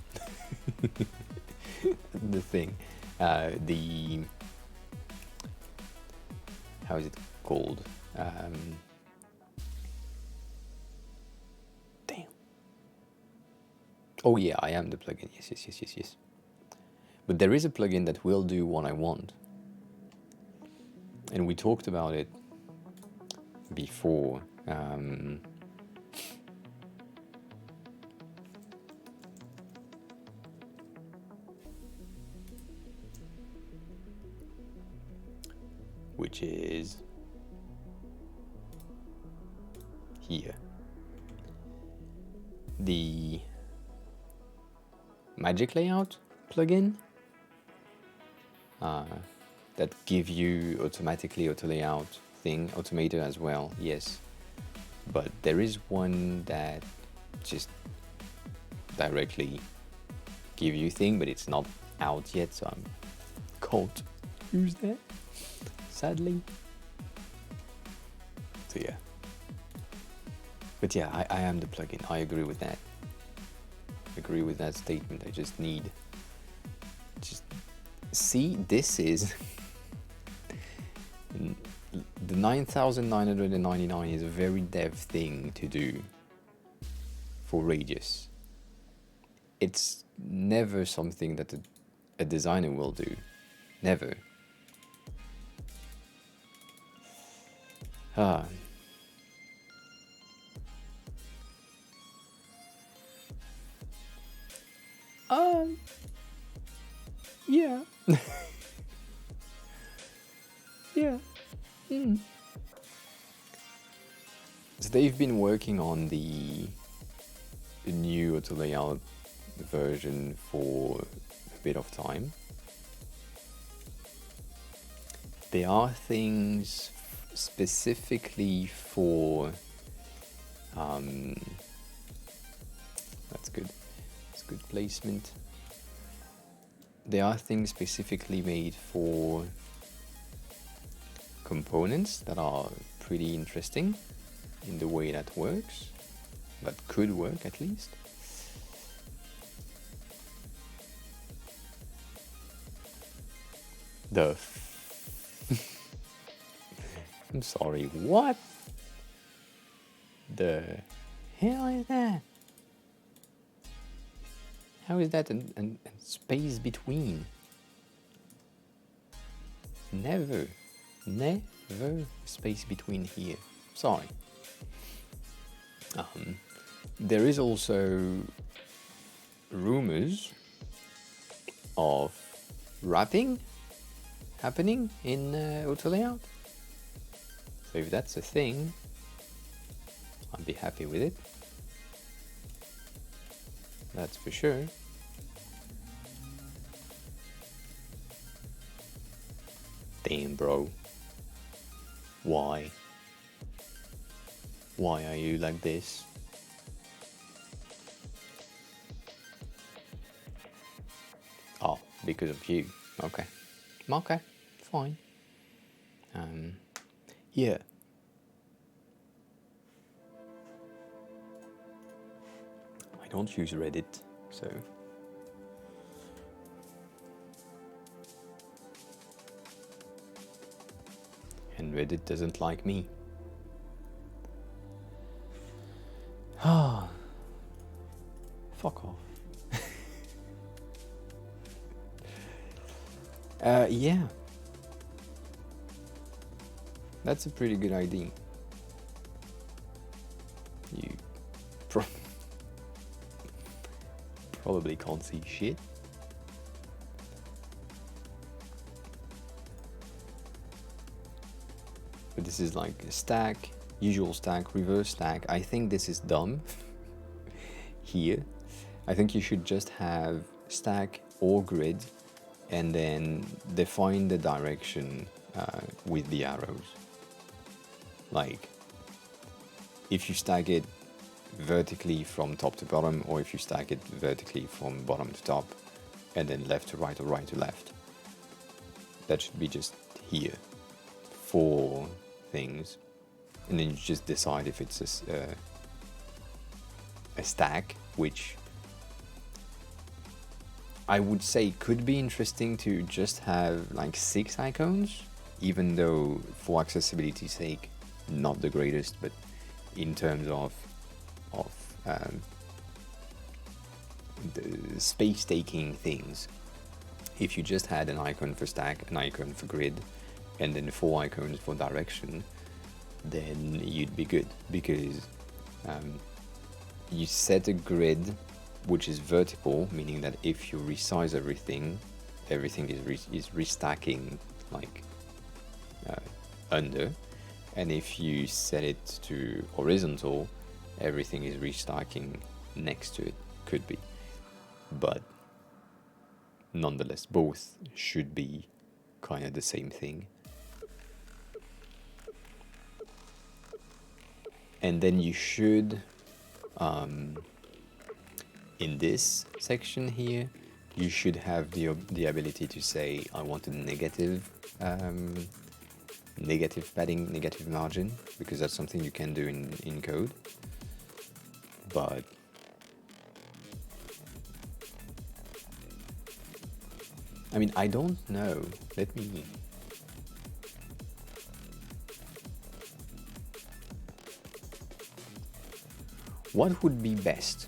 The thing. The... How is it called? Damn. Oh yeah, I am the plugin. Yes. But there is a plugin that will do what I want. And we talked about it before. Which is here. The Magic Layout plugin that give you automatically auto layout thing, automator as well, yes. But there is one that just directly give you thing, but it's not out yet, so I can't use that, sadly. So yeah. But yeah, I am the plugin. I agree with that. Agree with that statement. I just need... See, this is... The 9,999 is a very dev thing to do for radius. It's never something that a designer will do. Never. Ah. Yeah. Yeah. So they've been working on the new auto layout version for a bit of time. There are things specifically for that's good. It's good placement. There are things specifically made for components that are pretty interesting in the way that works, that could work at least. I'm sorry, what the hell is that? How is that a space between? Never space between here. Sorry. There is also rumors of wrapping happening in auto layout. So if that's a thing, I'd be happy with it. That's for sure. Damn, bro. Why? Why are you like this? Oh, because of you. Okay. Okay, fine. Yeah. I don't use Reddit, so... And Reddit doesn't like me. Ah, fuck off. Yeah. That's a pretty good idea. You probably can't see shit. But this is like a stack, usual stack, reverse stack. I think this is dumb. Here. I think you should just have stack or grid and then define the direction with the arrows. Like, if you stack it vertically from top to bottom, or if you stack it vertically from bottom to top, and then left to right or right to left. That should be just here. 4 things. And then you just decide if it's a stack, which I would say could be interesting to just have like 6 icons, even though for accessibility's sake, not the greatest, but in terms of the space taking things, if you just had an icon for stack, an icon for grid, and then 4 icons for direction, then you'd be good, because you set a grid which is vertical, meaning that if you resize everything is restacking like under, and if you set it to horizontal, everything is restacking next to it. Could be, but nonetheless both should be kind of the same thing. And then you should in this section here, you should have the ability to say I want a negative padding, negative margin, because that's something you can do in code. But I mean, I don't know. Let me... What would be best?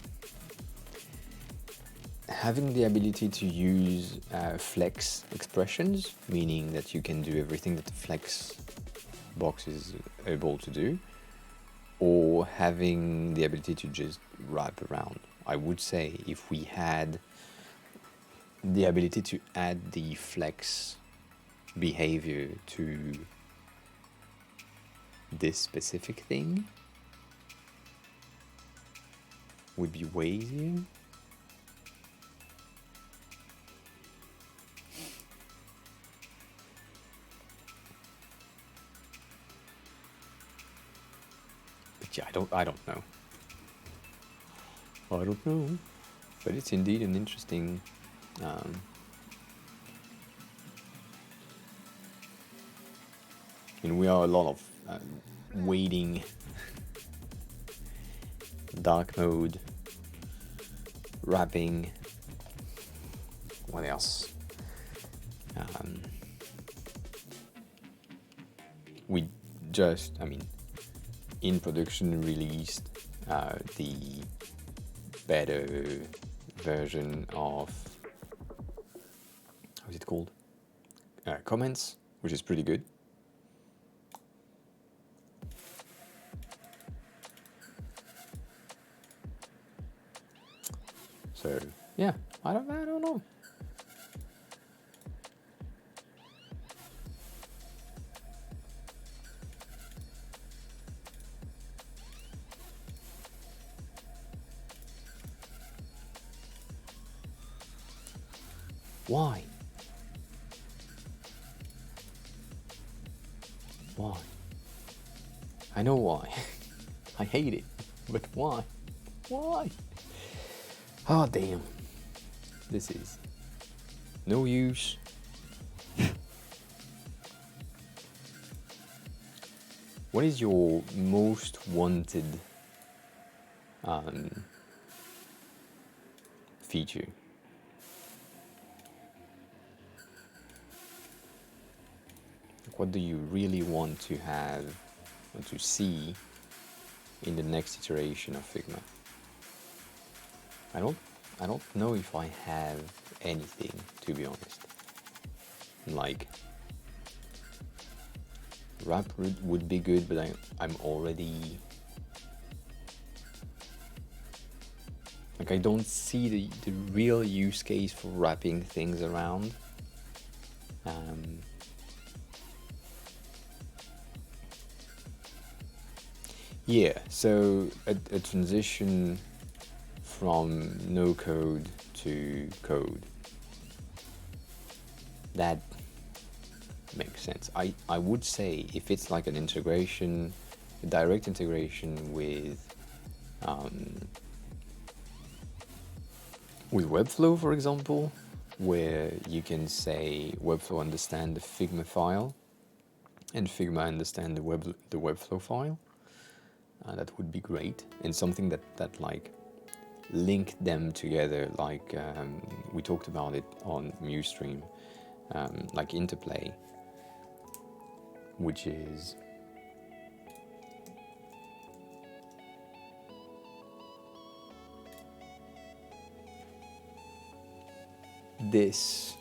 Having the ability to use flex expressions, meaning that you can do everything that the flex box is able to do, or having the ability to just wrap around. I would say if we had the ability to add the flex behavior to this specific thing would be way easier. But yeah, I don't know. I don't know. But it's indeed an interesting and we are a lot of waiting, dark mode, wrapping, what else? We just, in production released the better version of, how's it called? Comments, which is pretty good. So yeah, I don't know. Why? Why? I know why. I hate it, but why? Why? Oh damn. This is no use. What is your most wanted feature? What do you really want to have or to see in the next iteration of Figma? I don't know if I have anything, to be honest. Like, wrap would be good, but I'm already, like, I don't see the real use case for wrapping things around. Yeah, so a transition from no code to code, that makes sense. I would say if it's like an integration, a direct integration with Webflow, for example, where you can say Webflow understand the Figma file and Figma understand the Webflow file. That would be great, and something that like link them together, like we talked about it on Mustream, like interplay, which is this,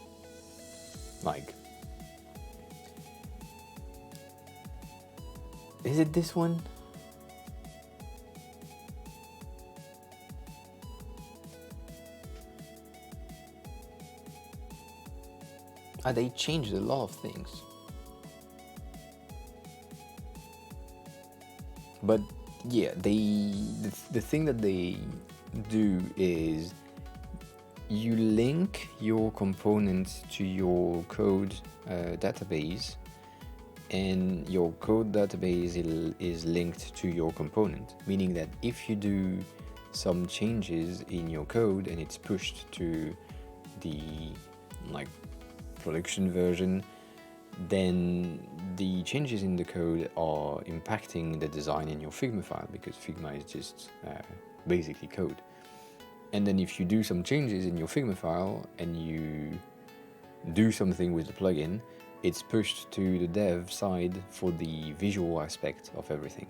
like, is it this one? They changed a lot of things. But yeah, the thing that they do is you link your components to your code database, and your code database is linked to your component, meaning that if you do some changes in your code and it's pushed to the like production version, then the changes in the code are impacting the design in your Figma file, because Figma is just basically code. And then if you do some changes in your Figma file and you do something with the plugin, it's pushed to the dev side for the visual aspect of everything.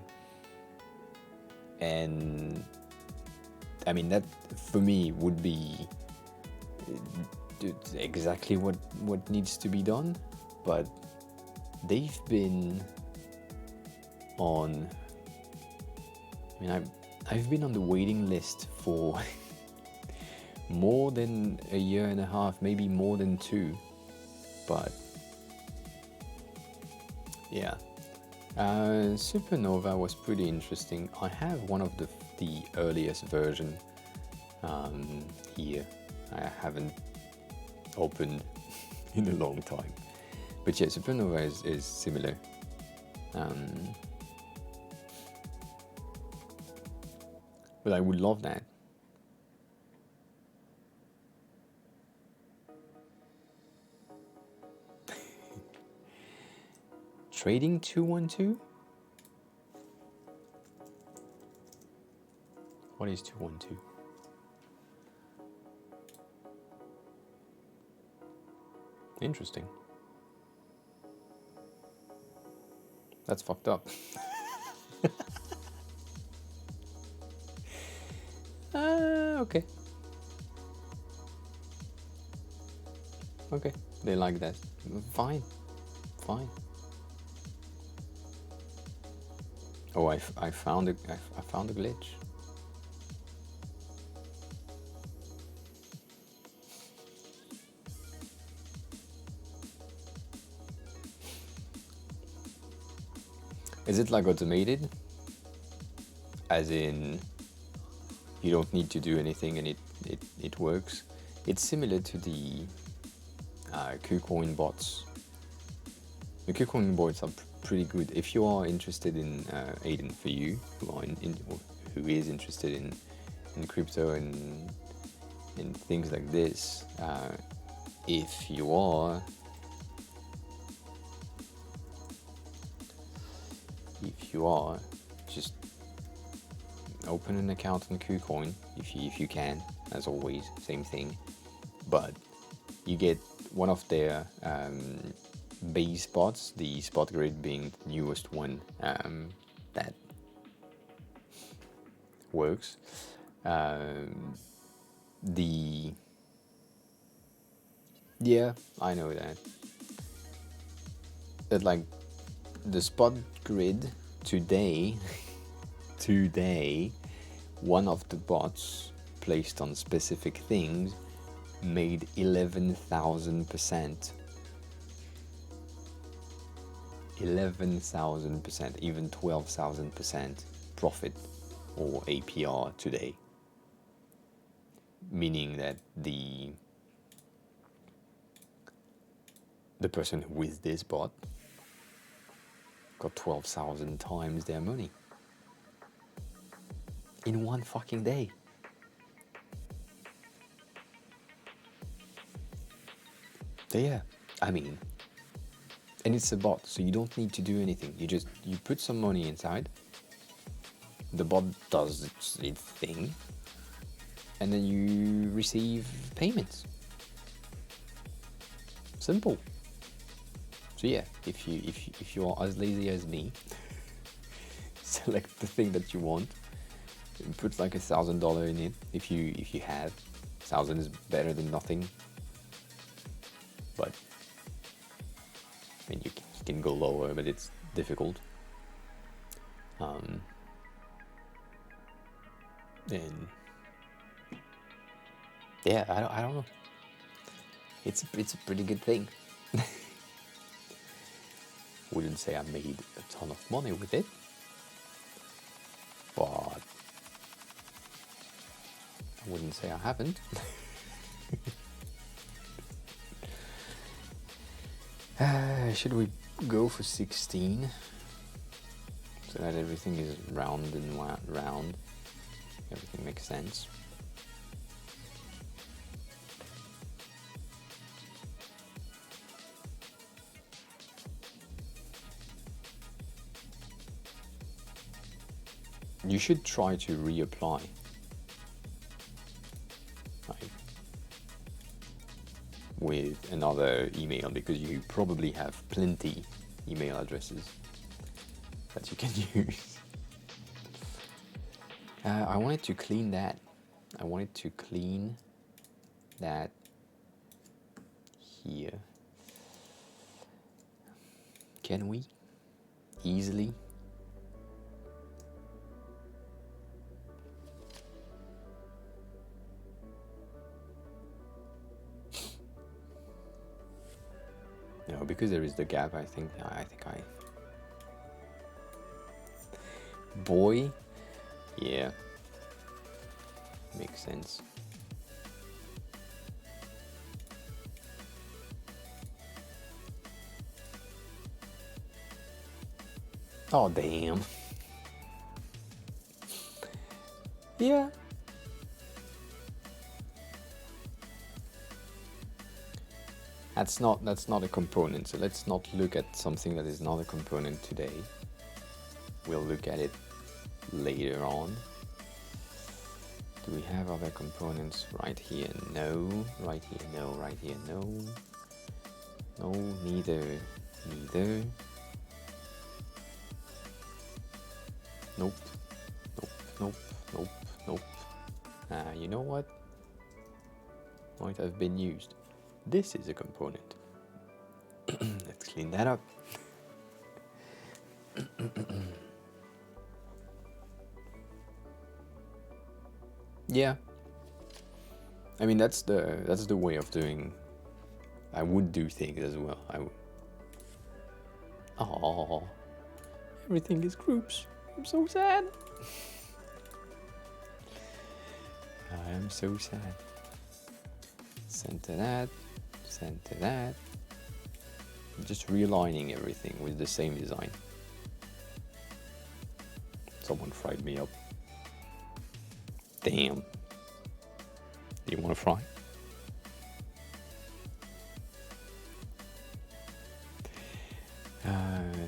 And I mean, that for me would be exactly what needs to be done. But they've been on, I've been on the waiting list for more than a year and a half, maybe more than 2. But yeah, Supernova was pretty interesting. I have one of the earliest version here. I haven't opened in a long time, but yeah, Supernova is similar. But I would love that. Trading 212? What is 212? Interesting. That's fucked up. Okay. Okay, they like that. Fine. Fine. Oh, I found a glitch. Is it like automated? As in, you don't need to do anything and it works? It's similar to the KuCoin bots. The KuCoin bots are pretty good. If you are interested in Aiden, for you who is interested in crypto and things like this, if you are just open an account on KuCoin if you can, as always, same thing. But you get one of their base spots, the spot grid being the newest one that works. Yeah, I know that. That like the spot grid today, one of the bots placed on specific things made 11,000%. 11,000%, even 12,000% profit or APR today. Meaning that the person with this bot got 12,000 times their money in one fucking day. So yeah, I mean, and it's a bot, so you don't need to do anything. You put some money inside, the bot does its thing, and then you receive payments. Simple. So yeah, if you are as lazy as me, select the thing that you want, and put like $1,000 in it. If you have, 1,000 is better than nothing. But I mean, you can go lower, but it's difficult. And yeah, I don't know. It's a pretty good thing. Wouldn't say I made a ton of money with it, but I wouldn't say I haven't. Should we go for 16 so that everything is round and round? Everything makes sense. You should try to reapply. Like, with another email, because you probably have plenty email addresses that you can use. I wanted to clean that. I wanted to clean that here. Can we? Easily? But because there is the gap, I think I boy, yeah, makes sense. Oh damn. Yeah. That's not a component, so let's not look at something that is not a component today. We'll look at it later on. Do we have other components? Right here, no. Right here, no. Right here, no. No, neither. Neither. Nope. Nope, nope, nope, nope. You know what? Might have been used. This is a component. Let's clean that up. Yeah. I mean that's the way of doing. I would do things as well. I would. Oh, everything is groups. I'm so sad. I am so sad. Center that. Center that. Just realigning everything with the same design. Someone fried me up. Damn. Do you want to fry?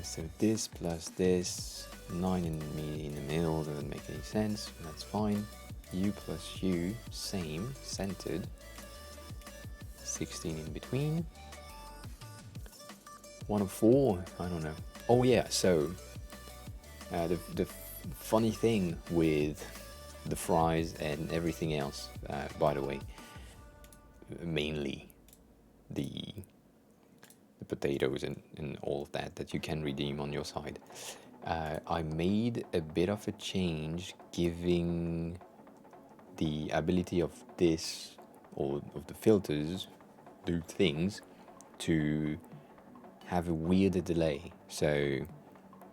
So this plus this, 9 in the middle doesn't make any sense. That's fine. U plus U, same, centered. 16 in between. 1 of 4, I don't know. Oh yeah, so the funny thing with the fries and everything else, by the way, mainly the potatoes and all of that you can redeem on your side. I made a bit of a change, giving the ability of this, or of the filters, do things, to have a weirder delay. So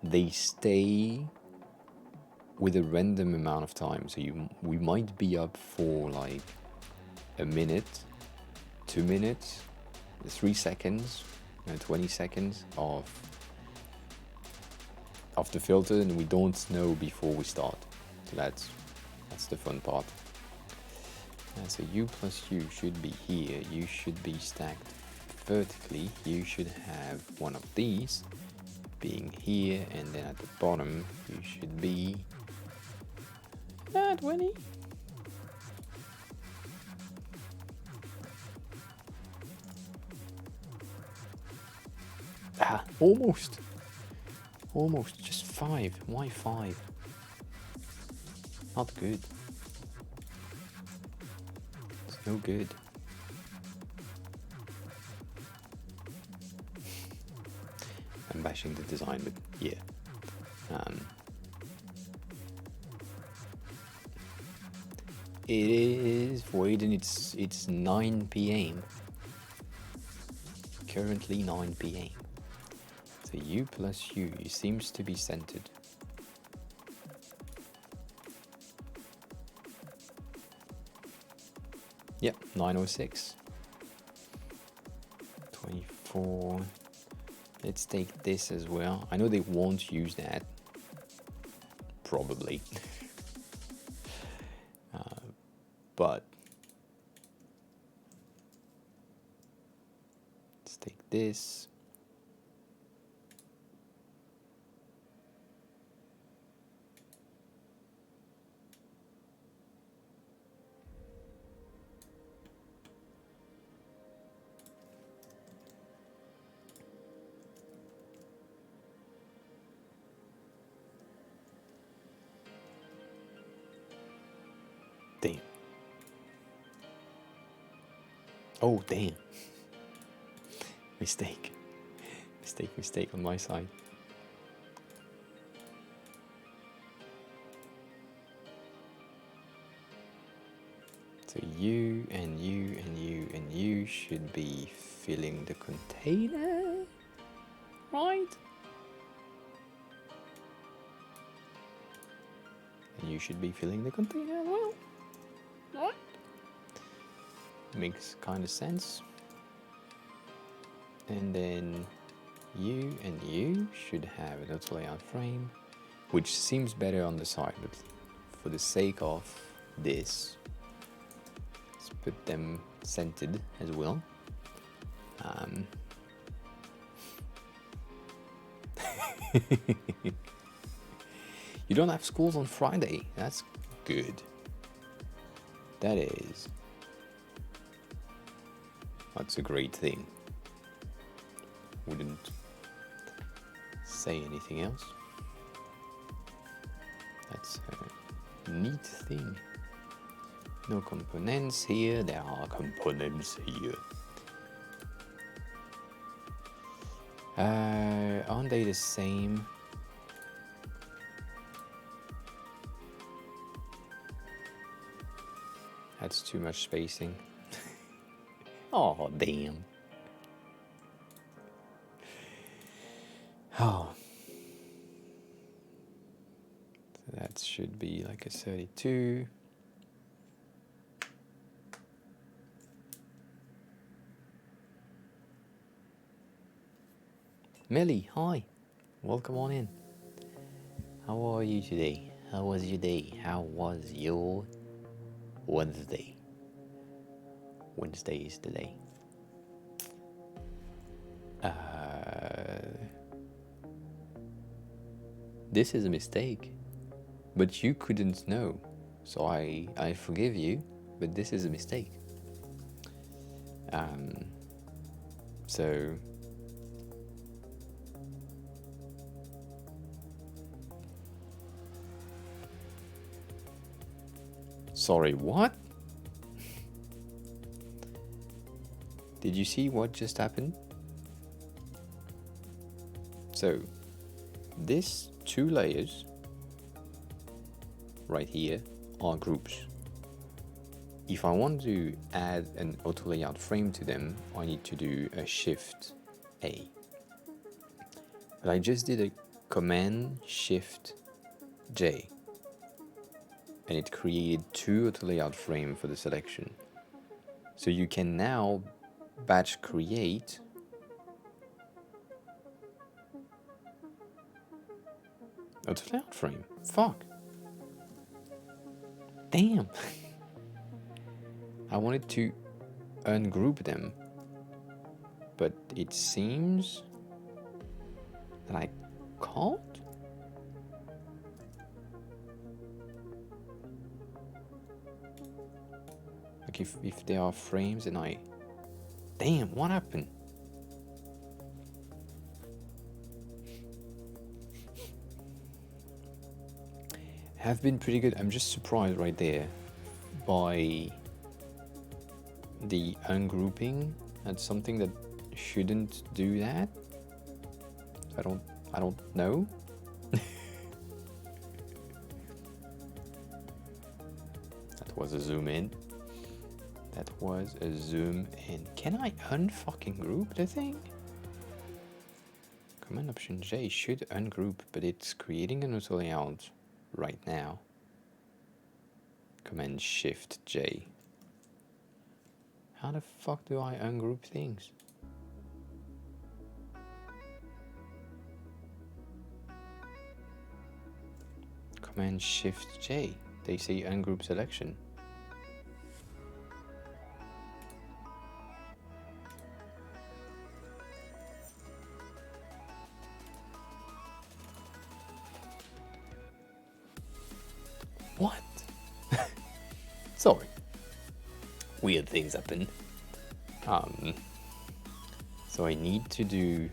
they stay with a random amount of time. So we might be up for like a minute, 2 minutes, 3 seconds, 20 seconds of the filter, and we don't know before we start. So that's the fun part. So U plus U should be here. You should be stacked vertically. You should have one of these being here, and then at the bottom you should be 20. Almost. Almost. Just 5. Why 5? Not good. It's no good. I'm bashing the design, but yeah. It is void, and it's 9 p.m. Currently 9 p.m. So U plus U seems to be centered. Yep, 906. 24. Let's take this as well. I know they won't use that. Probably. But let's take this. Damn. Oh, damn. Mistake. Mistake on my side. So you and you and you and you should be filling the container. and you should be filling the container as well. Right? Makes kind of sense. And then you and you should have an auto layout frame, which seems better on the side, but for the sake of this, let's put them centered as well. You don't have schools on Friday. That's good. That is. That's a great thing. Wouldn't say anything else. That's a neat thing. No components here. There are components here. Aren't they the same? That's too much spacing. Oh, damn. Oh. So that should be like a 32. Millie, hi. Welcome on in. How are you today? How was your day? How was your Wednesday? Wednesday is the day. This is a mistake, but you couldn't know, so I forgive you, but this is a mistake. So sorry, what? Did you see what just happened? So these two layers right here are groups. If I want to add an auto layout frame to them, I need to do a Shift A. But I just did a Command Shift J, and it created two auto layout frames for the selection. So you can now batch create auto layout frame. Fuck. Damn. I wanted to ungroup them, but it seems that I can't. Like if there are frames and I... Damn, what happened? Have been pretty good. I'm just surprised right there by the ungrouping. That's something that shouldn't do that. I don't know. That was a zoom in. That was a zoom in. Can I unfucking group the thing? Command Option J should ungroup, but it's creating an auto layout right now. Command Shift J. How the fuck do I ungroup things? Command Shift J. They say ungroup selection. What? Sorry. Weird things happen. So I need to do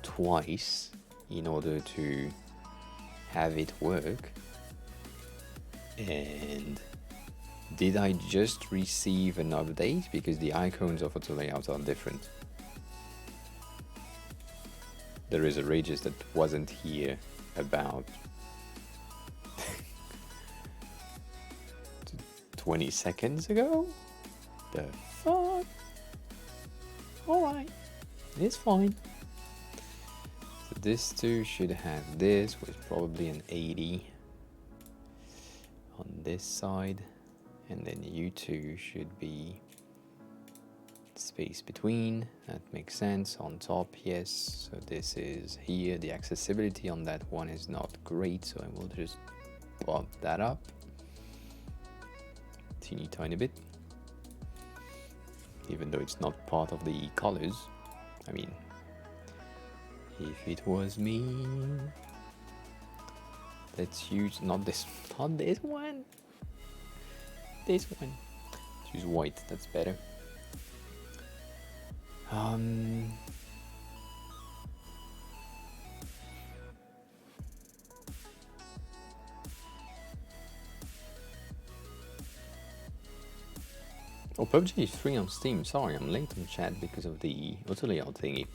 twice in order to have it work. And did I just receive an update? Because the icons of auto layouts are different. There is a Regis that wasn't here about 20 seconds ago? The fuck? Alright, it's fine. So this two should have this, with probably an 80. this side, and then U2 should be space between. That makes sense. On top, yes. So this is here. The accessibility on that one is not great, so I will just bump that up teeny tiny bit, even though it's not part of the colors. I mean, if it was me, let's use not this one, this one. Let's use white, that's better. Oh, PUBG is free on Steam. Sorry, I'm late on chat because of the auto layout thingy.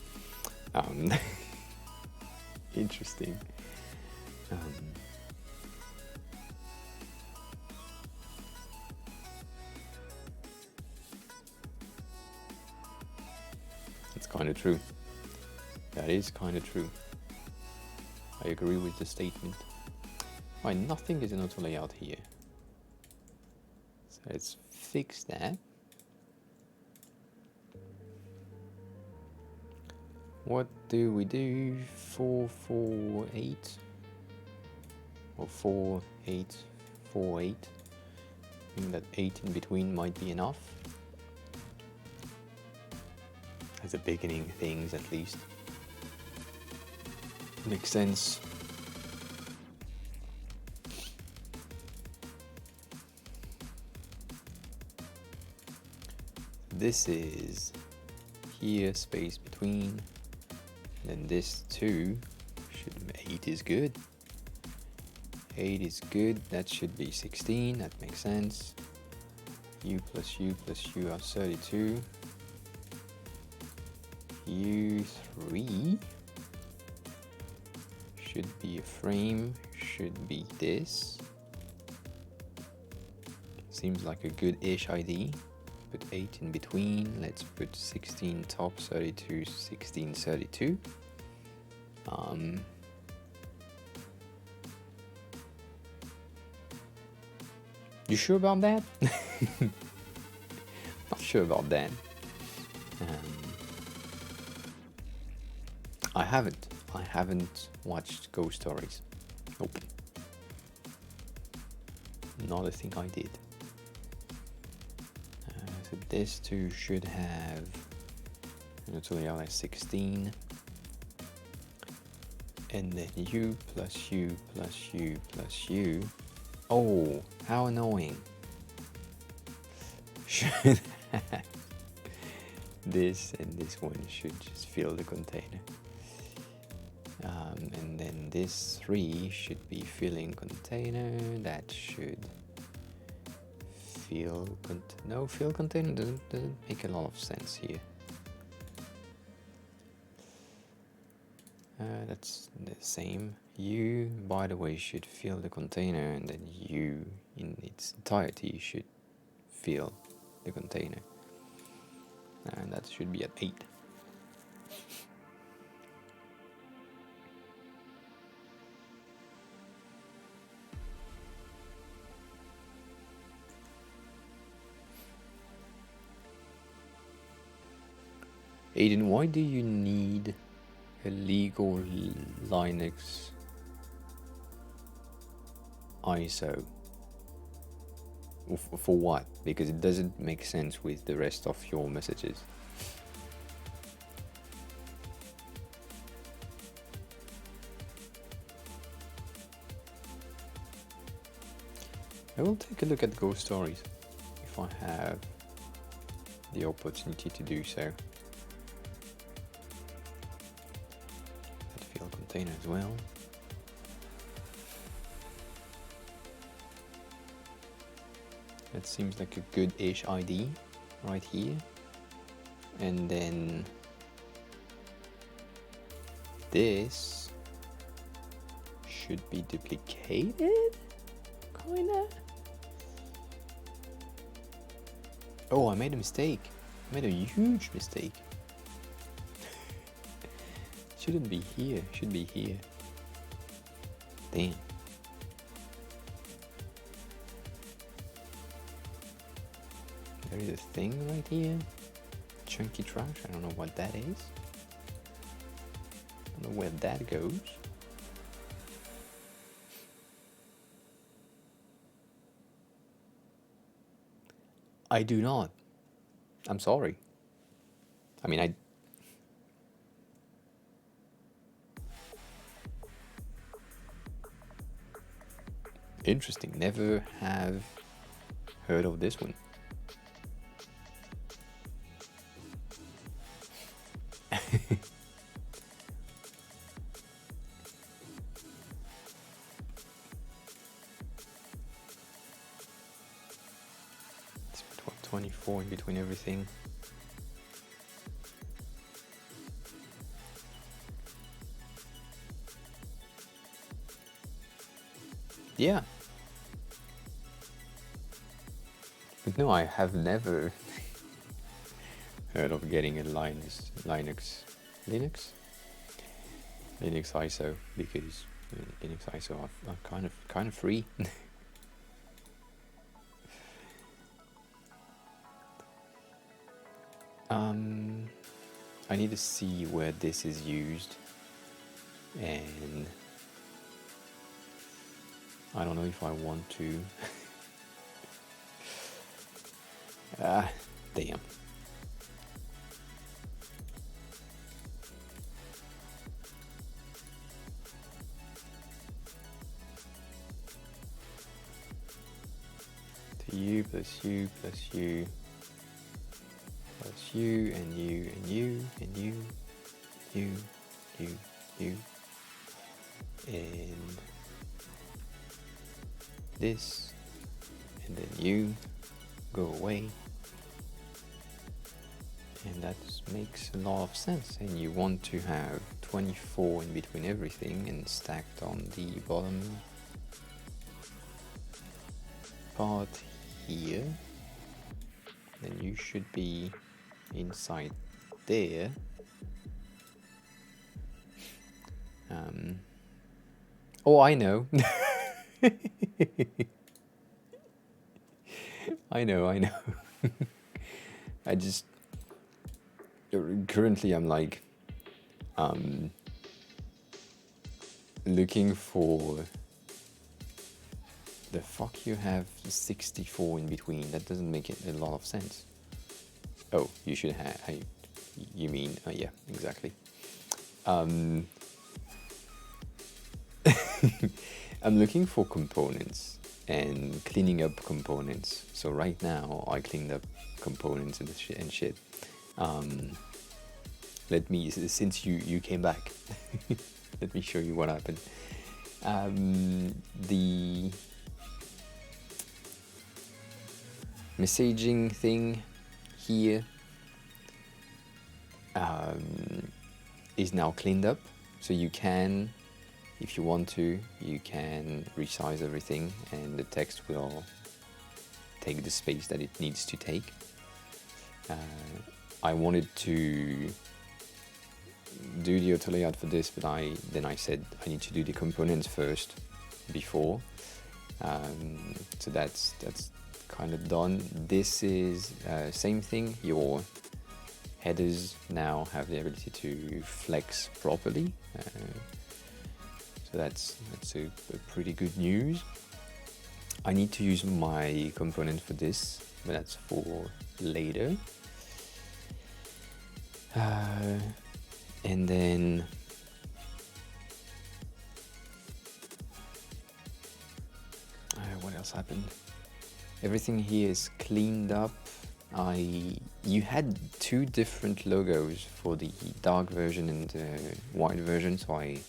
Interesting. That's kind of true. That is kind of true. I agree with the statement. Right, nothing is an auto layout here. So let's fix that. What do we do? 448 or 4848. I think that 8 in between might be enough. As a beginning things, at least. Makes sense. This is here, space between. Then this 2 should 8 is good. 8 is good. That should be 16. That makes sense. U plus U plus U are 32. U3 should be a frame. Should be this. Seems like a good-ish ID. Put 8 in between. Let's put 16 top, 32, 16, 32. You sure about that? Not sure about that. I haven't watched Ghost Stories. Nope. Not a thing I did. So this 2 should have Natalia 16, and then U plus U plus U plus U. Oh, how annoying! Should have this, and this one should just fill the container. And then this 3 should be filling container. That should fill container doesn't make a lot of sense here. That's the same. U, by the way, should fill the container, and then U in its entirety should fill the container. And that should be at 8. Aiden, why do you need a legal Linux ISO? For what? Because it doesn't make sense with the rest of your messages. I will take a look at Ghost Stories if I have the opportunity to do so. Container as well. That seems like a good-ish ID right here. And then this should be duplicated, kinda. Oh, I made a mistake. I made a huge mistake. Shouldn't be here, should be here. Damn. There is a thing right here. Chunky trash. I don't know what that is. I don't know where that goes. I do not. I'm sorry. I mean, interesting. Never have heard of this one. It's 24 in between everything. Yeah. But no, I have never heard of getting a Linux ISO, because Linux ISO are kind of free. I need to see where this is used, and I don't know if I want to. Damn. To you plus you plus you plus you and you and you and you, you, and this, and then you go away. And that makes a lot of sense. And you want to have 24 in between everything and stacked on the bottom part here. Then you should be inside there. Oh, I know. I know. I just currently I'm like looking for the fuck you have 64 in between. That doesn't make it a lot of sense. Oh, you should have. You mean? Yeah, exactly. I'm looking for components and cleaning up components. So right now I cleaned up components and shit. Let me, since you came back, let me show you what happened. The messaging thing here is now cleaned up, so you can, if you want to, you can resize everything and the text will take the space that it needs to take. I wanted to do the auto layout for this, but then I said I need to do the components first before. So that's kind of done. This is same thing. Your headers now have the ability to flex properly. So that's a pretty good news. I need to use my component for this, but that's for later. And then what else happened? Everything here is cleaned up. You had two different logos for the dark version and the white version, so I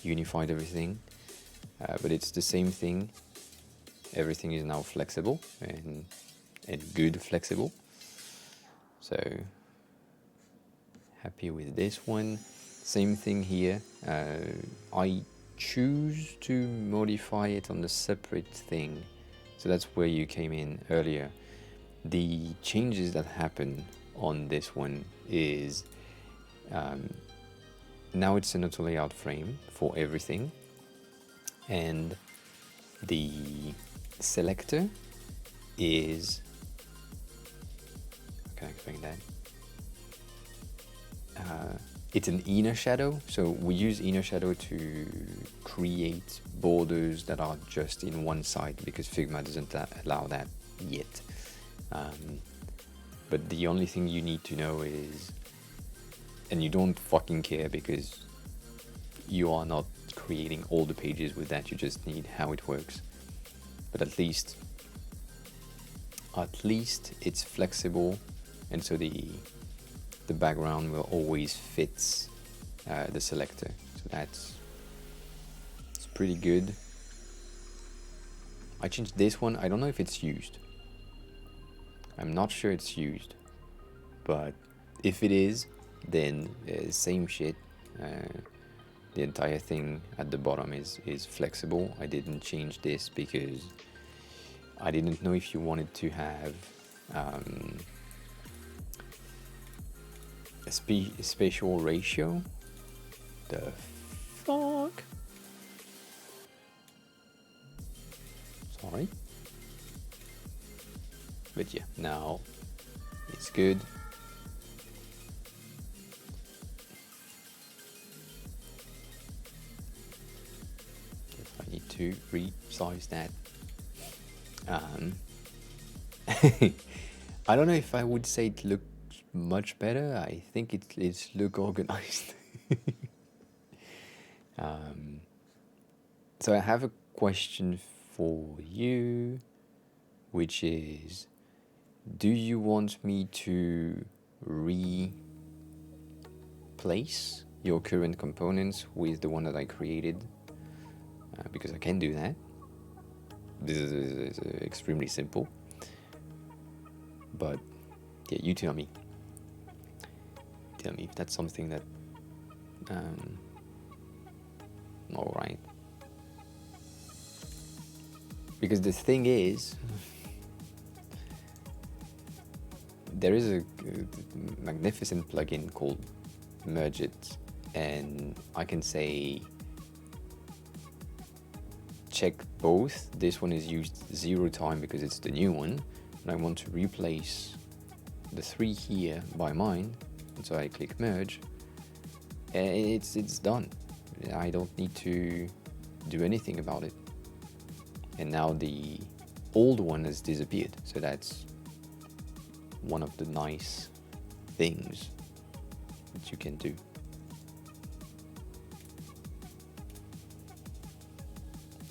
unified everything. But it's the same thing. Everything is now flexible and good flexible. So happy with this one. Same thing here. I choose to modify it on the separate thing. So that's where you came in earlier. The changes that happen on this one is now it's an auto layout frame for everything, and the selector is can I explain that? It's an inner shadow, so we use inner shadow to create borders that are just in one side because Figma doesn't allow that yet. But the only thing you need to know is, and you don't fucking care because you are not creating all the pages with that, you just need how it works. But at least it's flexible, and so the background will always fit the selector. So it's pretty good. I changed this one. I don't know if it's used. I'm not sure it's used, but if it is, then same shit. The entire thing at the bottom is flexible. I didn't change this because I didn't know if you wanted to have a spatial ratio. The fuck? Sorry. But yeah, now it's good. I need to resize that. I don't know if I would say it looks much better. I think it's look organized. So I have a question for you, which is, do you want me to replace your current components with the one that I created? Because I can do that. This is extremely simple. But yeah, you tell me. Tell me if that's something that... Alright. Because the thing is, there is a magnificent plugin called Merge It, and I can say check both. This one is used 0 time because it's the new one, and I want to replace the 3 here by mine, and so I click merge, and it's done. I don't need to do anything about it. And now the old one has disappeared, so that's one of the nice things that you can do.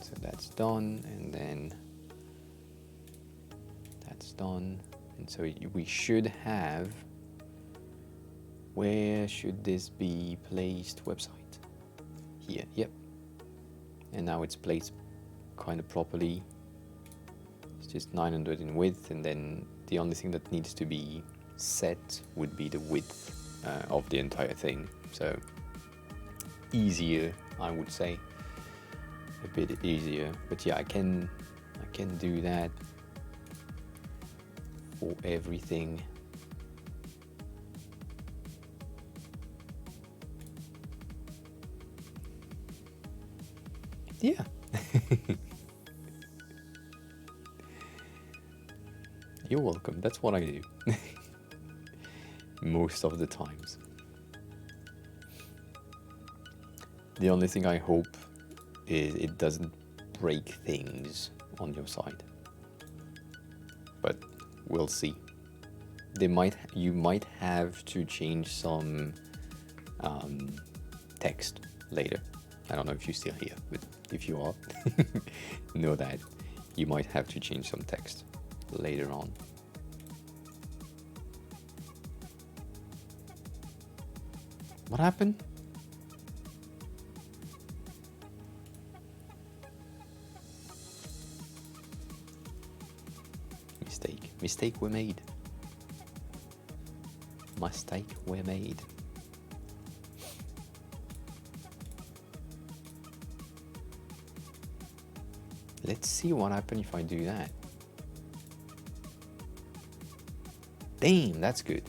So that's done, and then that's done, and so we should have, where should this be placed? Website. Here, yep. And now it's placed kind of properly. It's just 900 in width, and then the only thing that needs to be set would be the width of the entire thing. So easier, I would say, a bit easier. But yeah, I can do that for everything. Yeah. You're welcome. That's what I do. Most of the times. The only thing I hope is it doesn't break things on your side. But we'll see. You might have to change some text later. I don't know if you're still here, but if you are, know that you might have to change some text later on. What happened? Mistake were made. Mistake were made. Let's see what happens if I do that. Damn, that's good.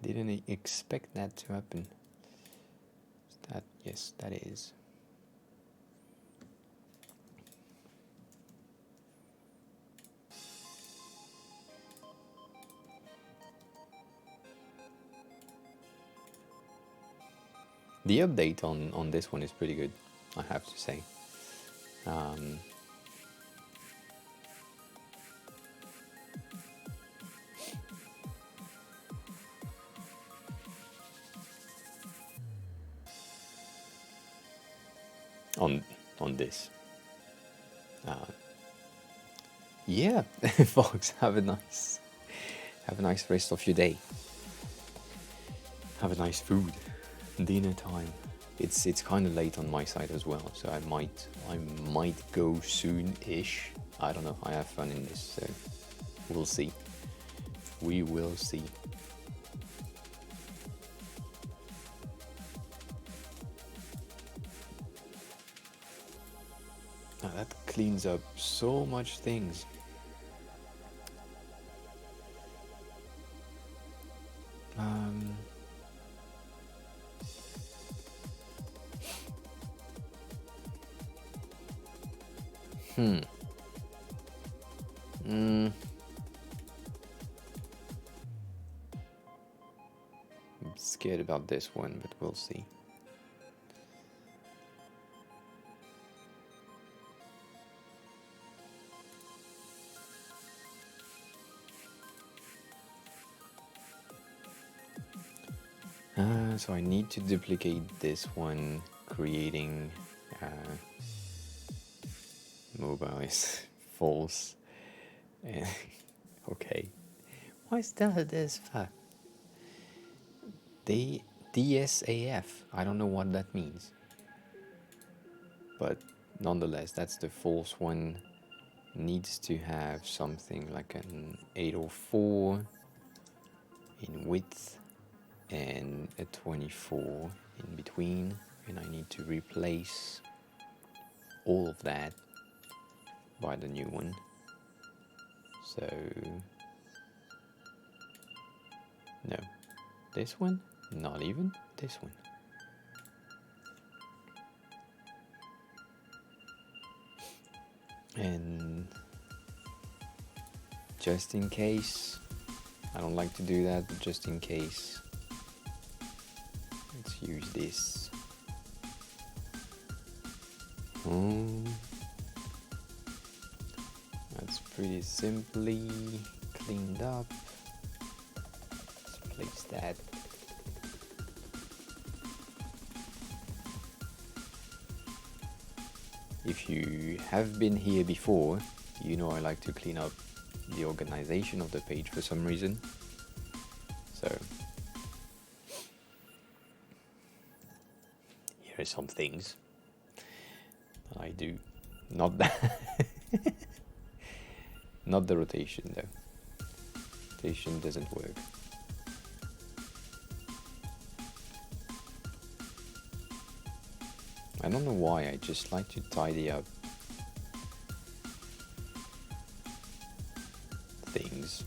I didn't expect that to happen. Yes, that is. The update on this one is pretty good, I have to say. On this. Yeah, folks, have a nice rest of your day. Have a nice food, dinner time. It's kind of late on my side as well, so I might go soon-ish. I don't know. I have fun in this, so we'll see. We will see. Now that cleans up so much things. I'm scared about this one, but we'll see. So I need to duplicate this one, creating mobile is false. Okay. Why is that this fat? DSAF. I don't know what that means. But nonetheless, that's the false one. Needs to have something like an 804 in width and a 24 in between, and I need to replace all of that by the new one. So no, this one, not even this one. And just in case, I don't like to do that, but just in case, let's use this. That's pretty simply cleaned up. Let's place that. If you have been here before, you know I like to clean up the organization of the page for some reason. So here are some things that I do. Not that not the rotation though. Rotation doesn't work. I don't know why, I just like to tidy up things.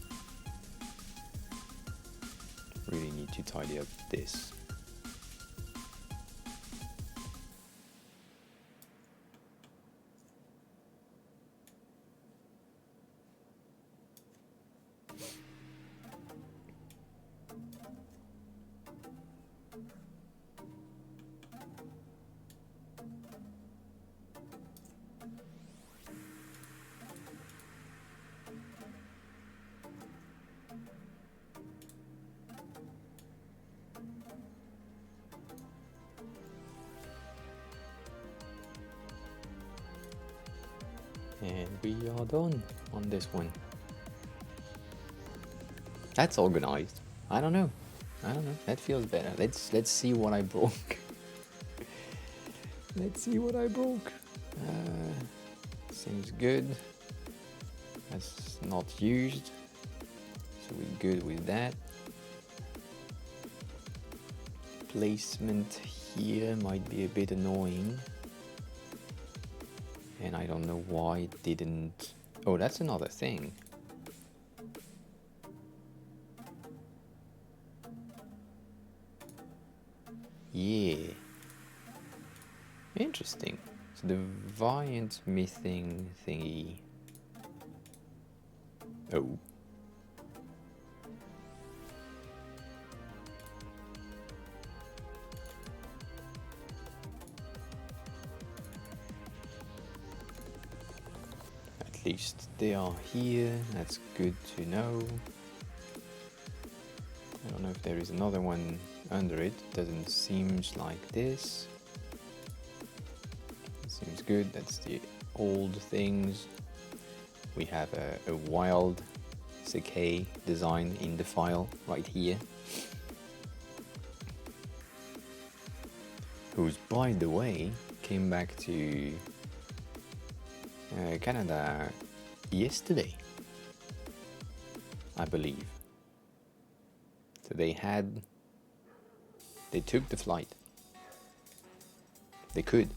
Really need to tidy up this. And we are done on this one. That's organized. I don't know. That feels better. Let's see what I broke. Let's see what I broke. Seems good. That's not used, so we're good with that. Placement here might be a bit annoying. And I don't know why it didn't... Oh, that's another thing. Yeah. Interesting. So the variant missing thingy... Oh. least they are here. That's good to know. I don't know if there is another one under it. Doesn't seem like this. Seems good. That's the old things. We have a wild CK design in the file right here, who's, by the way, came back to Canada yesterday, I believe. So they took the flight. They could.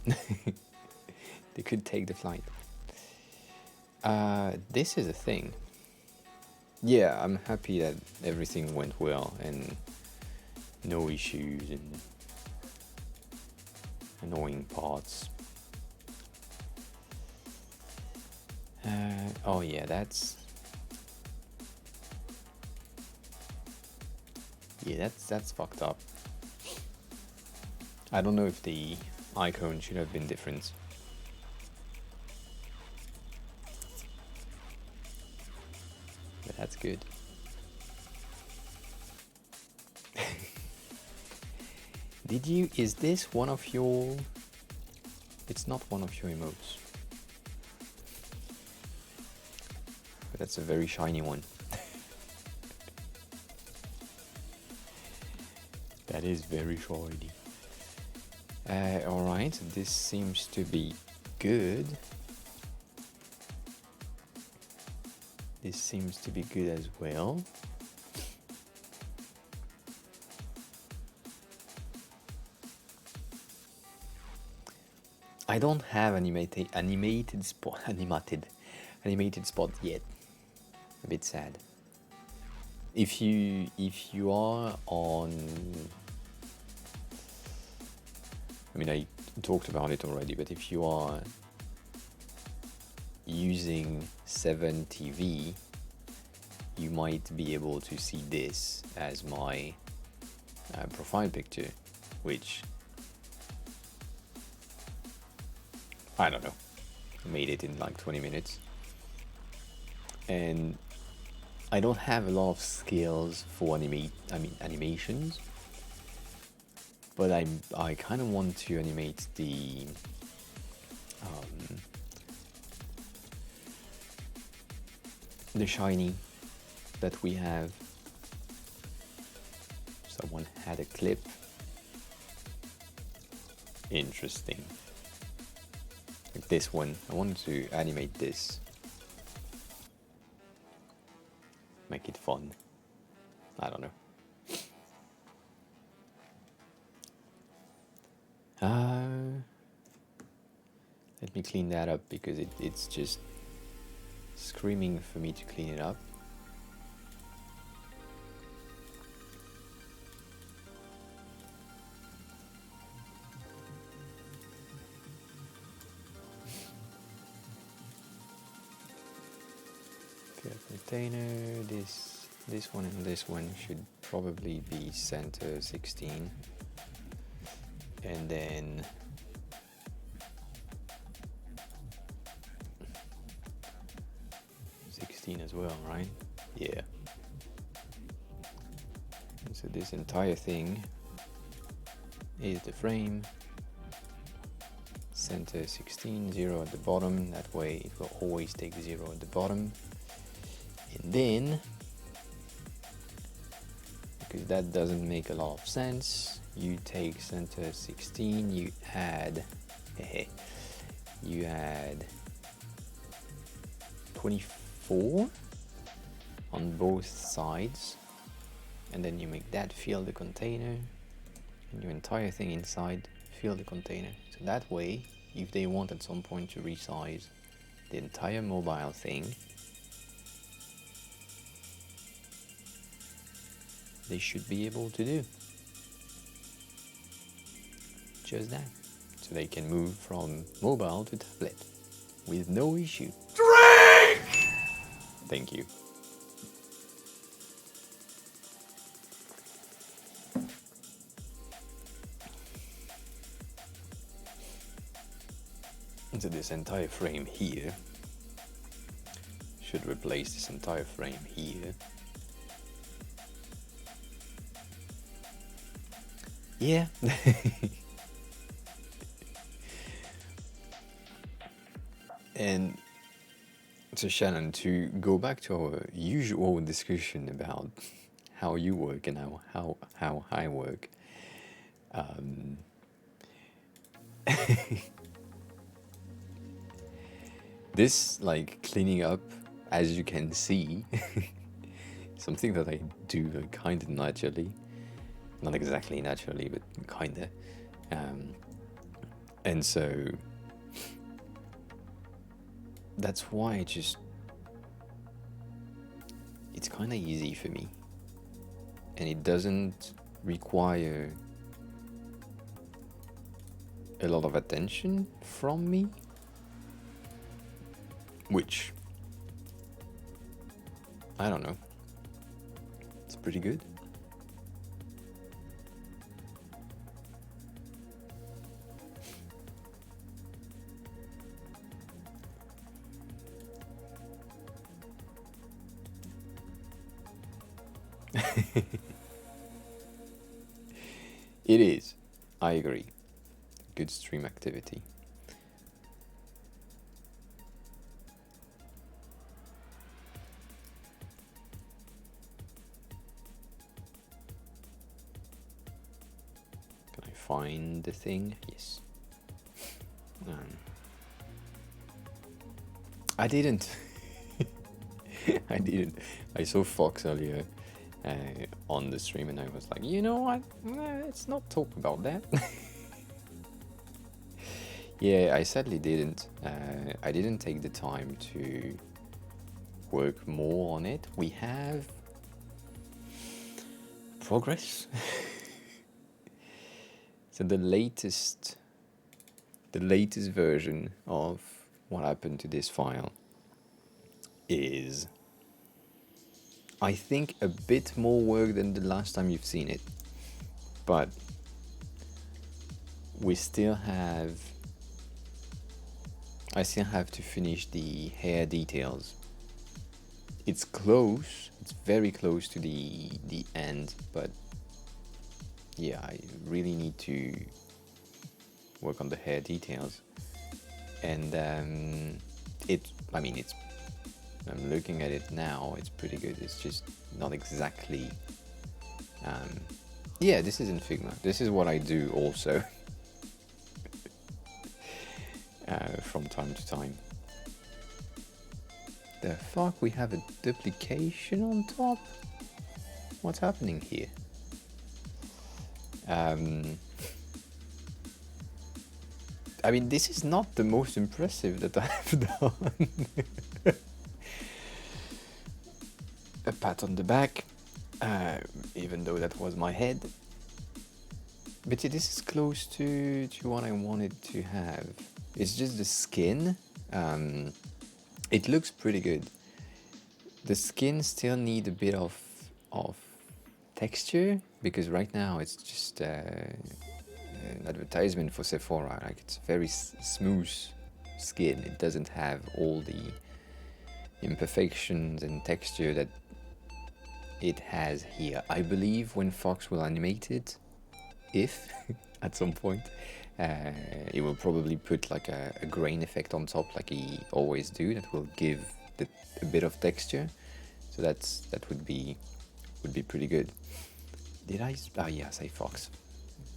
They could take the flight. This is a thing. Yeah, I'm happy that everything went well and no issues and annoying parts. Oh yeah, that's fucked up. I don't know if the icon should have been different. But that's good. Is this one of your... It's not one of your emotes. But that's a very shiny one. That is very shiny. Alright, this seems to be good. This seems to be good as well. I don't have animated spot yet. A bit sad. If you are on, I mean, I talked about it already, but if you are using 7TV, you might be able to see this as my profile picture, which I don't know, made it in like 20 minutes. And I don't have a lot of skills for animations, but I kind of want to animate the shiny that we have. Someone had a clip. Interesting. Like this one, I wanted to animate this. Make it fun. I don't know. Let me clean that up because it's just screaming for me to clean it up. Container, this one and this one should probably be center 16, and then as well, right? Yeah. And so this entire thing is the frame, center 16, 0 at the bottom, that way it will always take 0 at the bottom. And then, because that doesn't make a lot of sense, you take center 16, you add 24 on both sides, and then you make that fill the container, and your entire thing inside fill the container. So that way, if they want at some point to resize the entire mobile thing, they should be able to do just that. So they can move from mobile to tablet with no issue. Drink! Thank you. So this entire frame here Should replace this entire frame here. Yeah. And so Shannon, to go back to our usual discussion about how you work and how I work, this like cleaning up, as you can see, something that I do kind of naturally, not exactly naturally, but kind of, and so that's why it's kind of easy for me, and it doesn't require a lot of attention from me, which, I don't know, it's pretty good. It is, I agree. Good stream activity. Can I find the thing? Yes. I didn't. I didn't. I saw Fox earlier on the stream, and I was like, you know what? Let's not talk about that. Yeah, I sadly didn't. I didn't take the time to work more on it. We have progress. So the latest version of what happened to this file is, I think, a bit more work than the last time you've seen it, but I still have to finish the hair details. It's close, it's very close to the end, but yeah, I really need to work on the hair details. And I'm looking at it now, it's pretty good. It's just not exactly, yeah, this is in Figma. This is what I do also. From time to time. The fuck, we have a duplication on top? What's happening here? I mean, this is not the most impressive that I've done. A pat on the back, even though that was my head. But yeah, this is close to what I wanted to have. It's just the skin. It looks pretty good. The skin still need a bit of texture, because right now it's just an advertisement for Sephora. Like, it's very smooth skin. It doesn't have all the imperfections and texture that it has here. I believe when Fox will animate it, if at some point, he will probably put like a grain effect on top, like he always do, that will give a bit of texture. So that would be pretty good. Did I? Oh yeah, say Fox.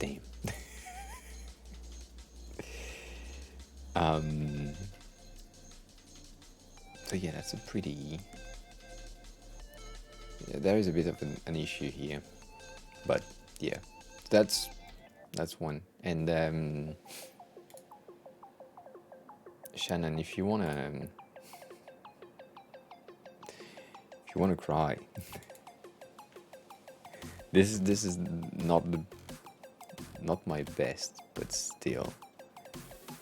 Damn. So yeah, that's a pretty. Yeah, there is a bit of an issue here, but yeah, that's one. And Shannon, if you wanna cry, this is not my best, but still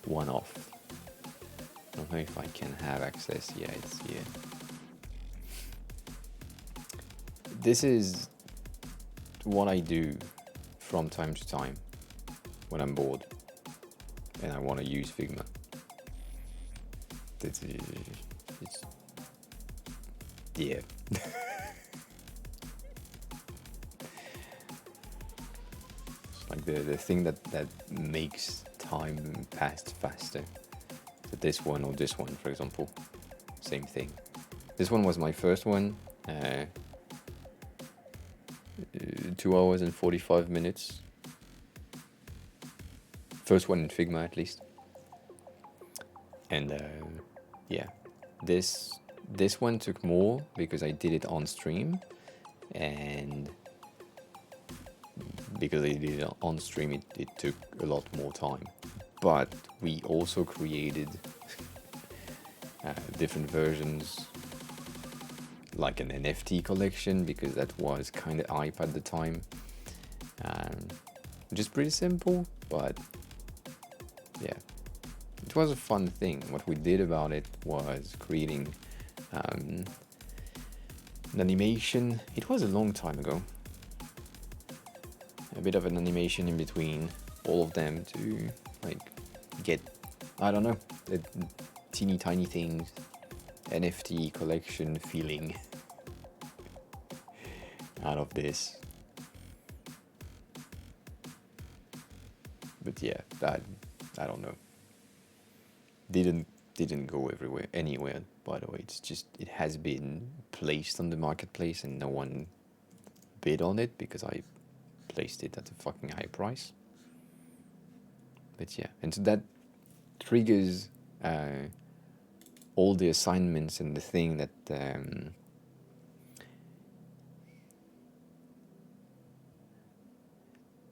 one off. I don't know if I can have access. Yeah, it's here. This is what I do from time to time when I'm bored and I want to use Figma. yeah. It's like the thing that makes time pass faster. So this one or this one, for example, same thing. This one was my first one. 2 hours and 45 minutes. First one in Figma, at least. And yeah, this one took more because I did it on stream, and because I did it on stream, it took a lot more time. But we also created different versions, like an NFT collection, because that was kind of hype at the time. Which is pretty simple, but yeah, it was a fun thing. What we did about it was creating an animation. It was a long time ago. A bit of an animation in between all of them to like get, I don't know, the teeny tiny things, NFT collection feeling out of this. But yeah, that, I don't know. Didn't go anywhere. By the way, it's just, it has been placed on the marketplace and no one bid on it because I placed it at a fucking high price. But yeah, and so that triggers all the assignments and the thing that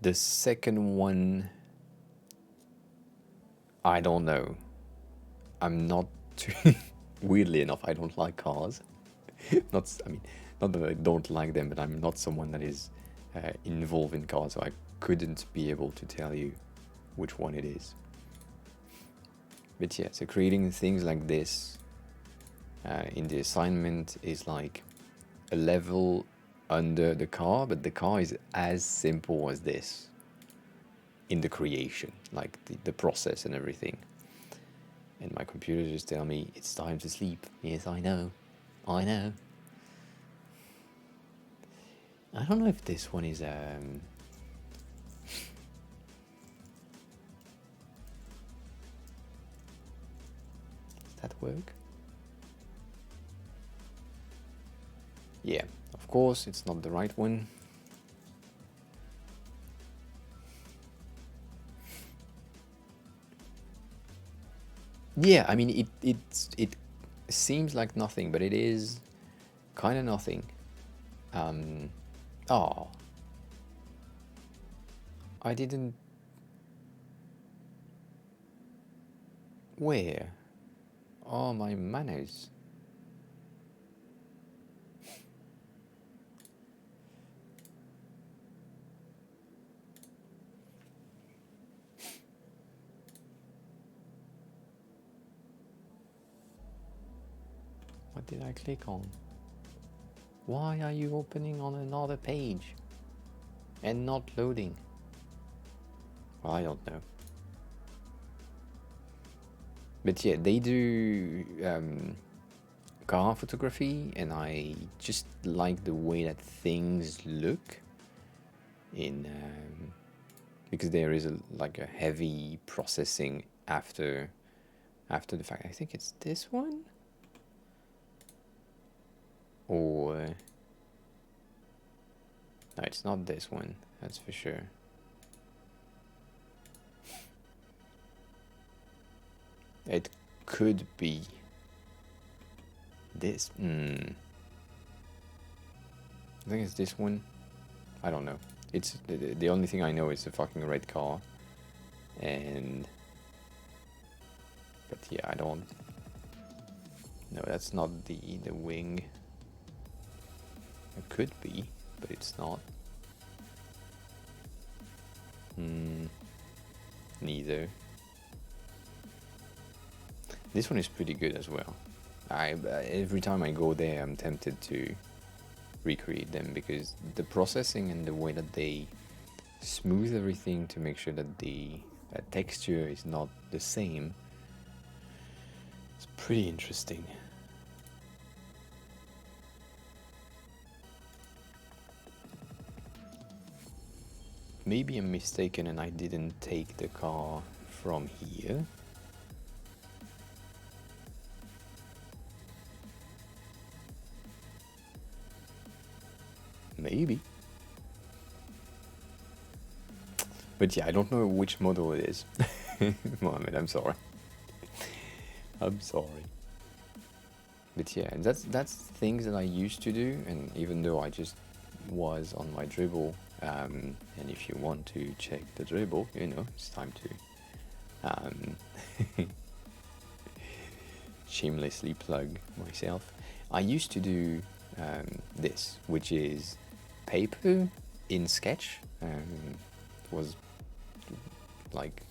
the second one, I don't know. I'm not too weirdly enough, I don't like cars. Not that I don't like them, but I'm not someone that is involved in cars, so I couldn't be able to tell you which one it is. But yeah, so creating things like this in the assignment is like a level under the car, but the car is as simple as this in the creation, like the process and everything. And my computer just tell me it's time to sleep. Yes, I know. I know. I don't know if this one is does that work? Yeah, of course it's not the right one. Yeah, I mean it seems like nothing, but it is kind of nothing. Oh, I didn't. Where? Oh, my manners. What did I click on? Why are you opening on another page and not loading? Well, I don't know. But yeah, they do car photography, and I just like the way that things look in because there is like a heavy processing after the fact. I think it's this one, or no, it's not this one, that's for sure. It could be this. I think it's this one. I don't know. It's the only thing I know is the fucking red car, and but yeah, I don't. No, that's not the wing. It could be, but it's not. Neither. This one is pretty good as well. Every time I go there, I'm tempted to recreate them because the processing and the way that they smooth everything to make sure that the texture is not the same, it's pretty interesting. maybe I'm mistaken and I didn't take the car from here. Maybe. But yeah, I don't know which model it is. Mohammed, I'm sorry. I'm sorry. But yeah, that's things that I used to do, and even though I just was on my dribble, and if you want to check the dribble, you know, it's time to shamelessly plug myself. I used to do this, which is paper in Sketch. Was like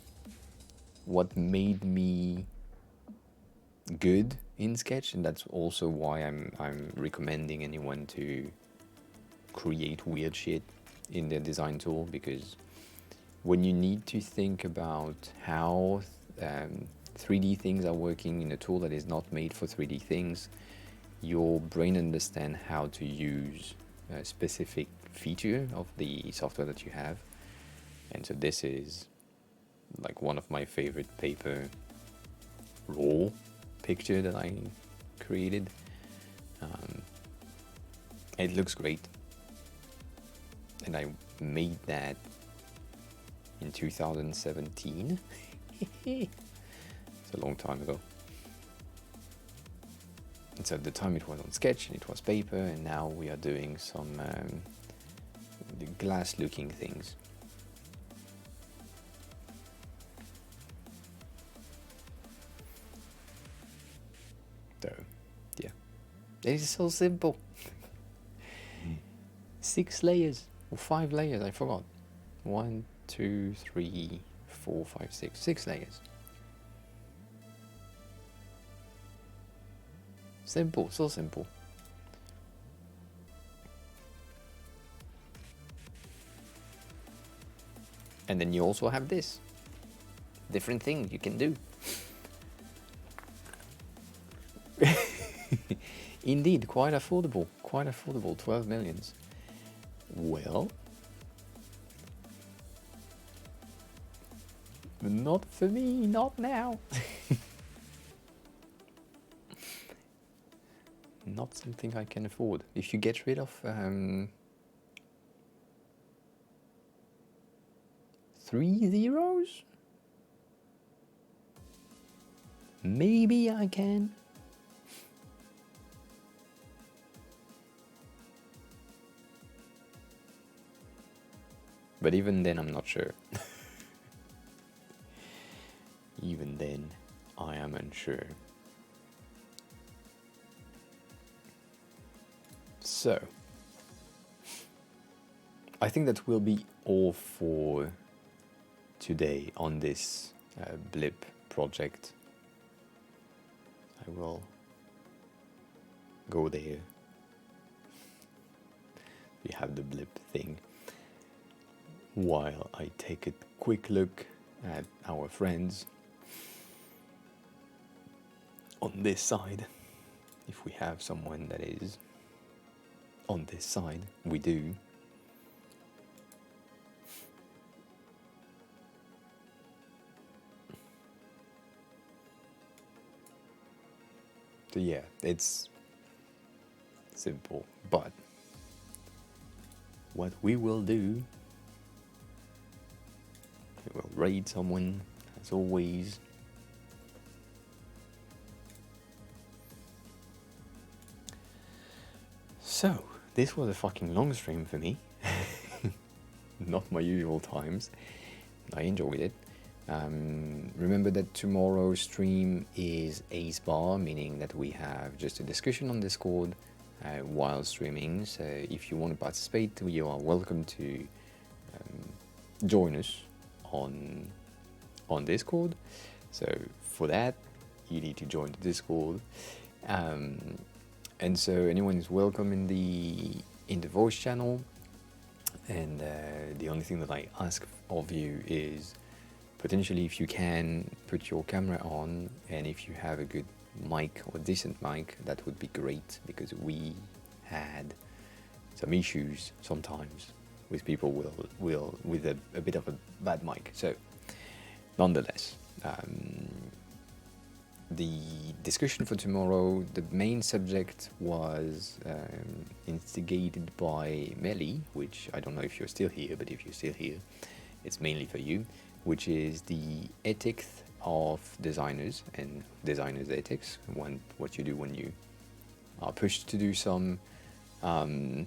what made me good in Sketch, and that's also why I'm recommending anyone to create weird shit in their design tool, because when you need to think about how 3D things are working in a tool that is not made for 3D things, your brain understands how to use a specific feature of the software that you have. And so this is like one of my favorite paper raw picture that I created. It looks great, and I made that in 2017. It's a long time ago. And so at the time it was on Sketch and it was paper, and now we are doing some glass looking things. So yeah, it is so simple. 6 layers or 5 layers, I forgot. 1, 2, 3, 4, 5, 6. 6 layers. Simple, so simple. And then you also have this. Different thing you can do. Indeed, quite affordable. Quite affordable, 12 millions. Well, not for me, not now. Not something I can afford. If you get rid of 3 zeros, maybe I can. But even then, I'm not sure. Even then, I am unsure. So, I think that will be all for today on this blip project. I will go there. We have the blip thing. While I take a quick look at our friends on this side, if we have someone that is on this side, we do. So yeah, it's simple, but what we will do, we will raid someone as always. So this was a fucking long stream for me. Not my usual times. I enjoyed it. Remember that tomorrow's stream is a bar, meaning that we have just a discussion on Discord while streaming. So if you want to participate, you are welcome to join us on Discord. So for that, you need to join the Discord. And so anyone is welcome in the voice channel. And the only thing that I ask of you is potentially, if you can, put your camera on, and if you have a good mic or decent mic, that would be great, because we had some issues sometimes with people will with a bit of a bad mic. So, nonetheless, the discussion for tomorrow, the main subject was instigated by Melly, which I don't know if you're still here, but if you're still here, it's mainly for you, which is the ethics of designers and designers' ethics, what you do when you are pushed to do some, how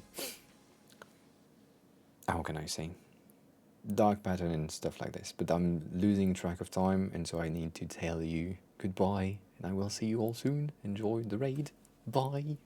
can I say, dark pattern and stuff like this. But I'm losing track of time, and so I need to tell you goodbye, and I will see you all soon. Enjoy the raid. Bye.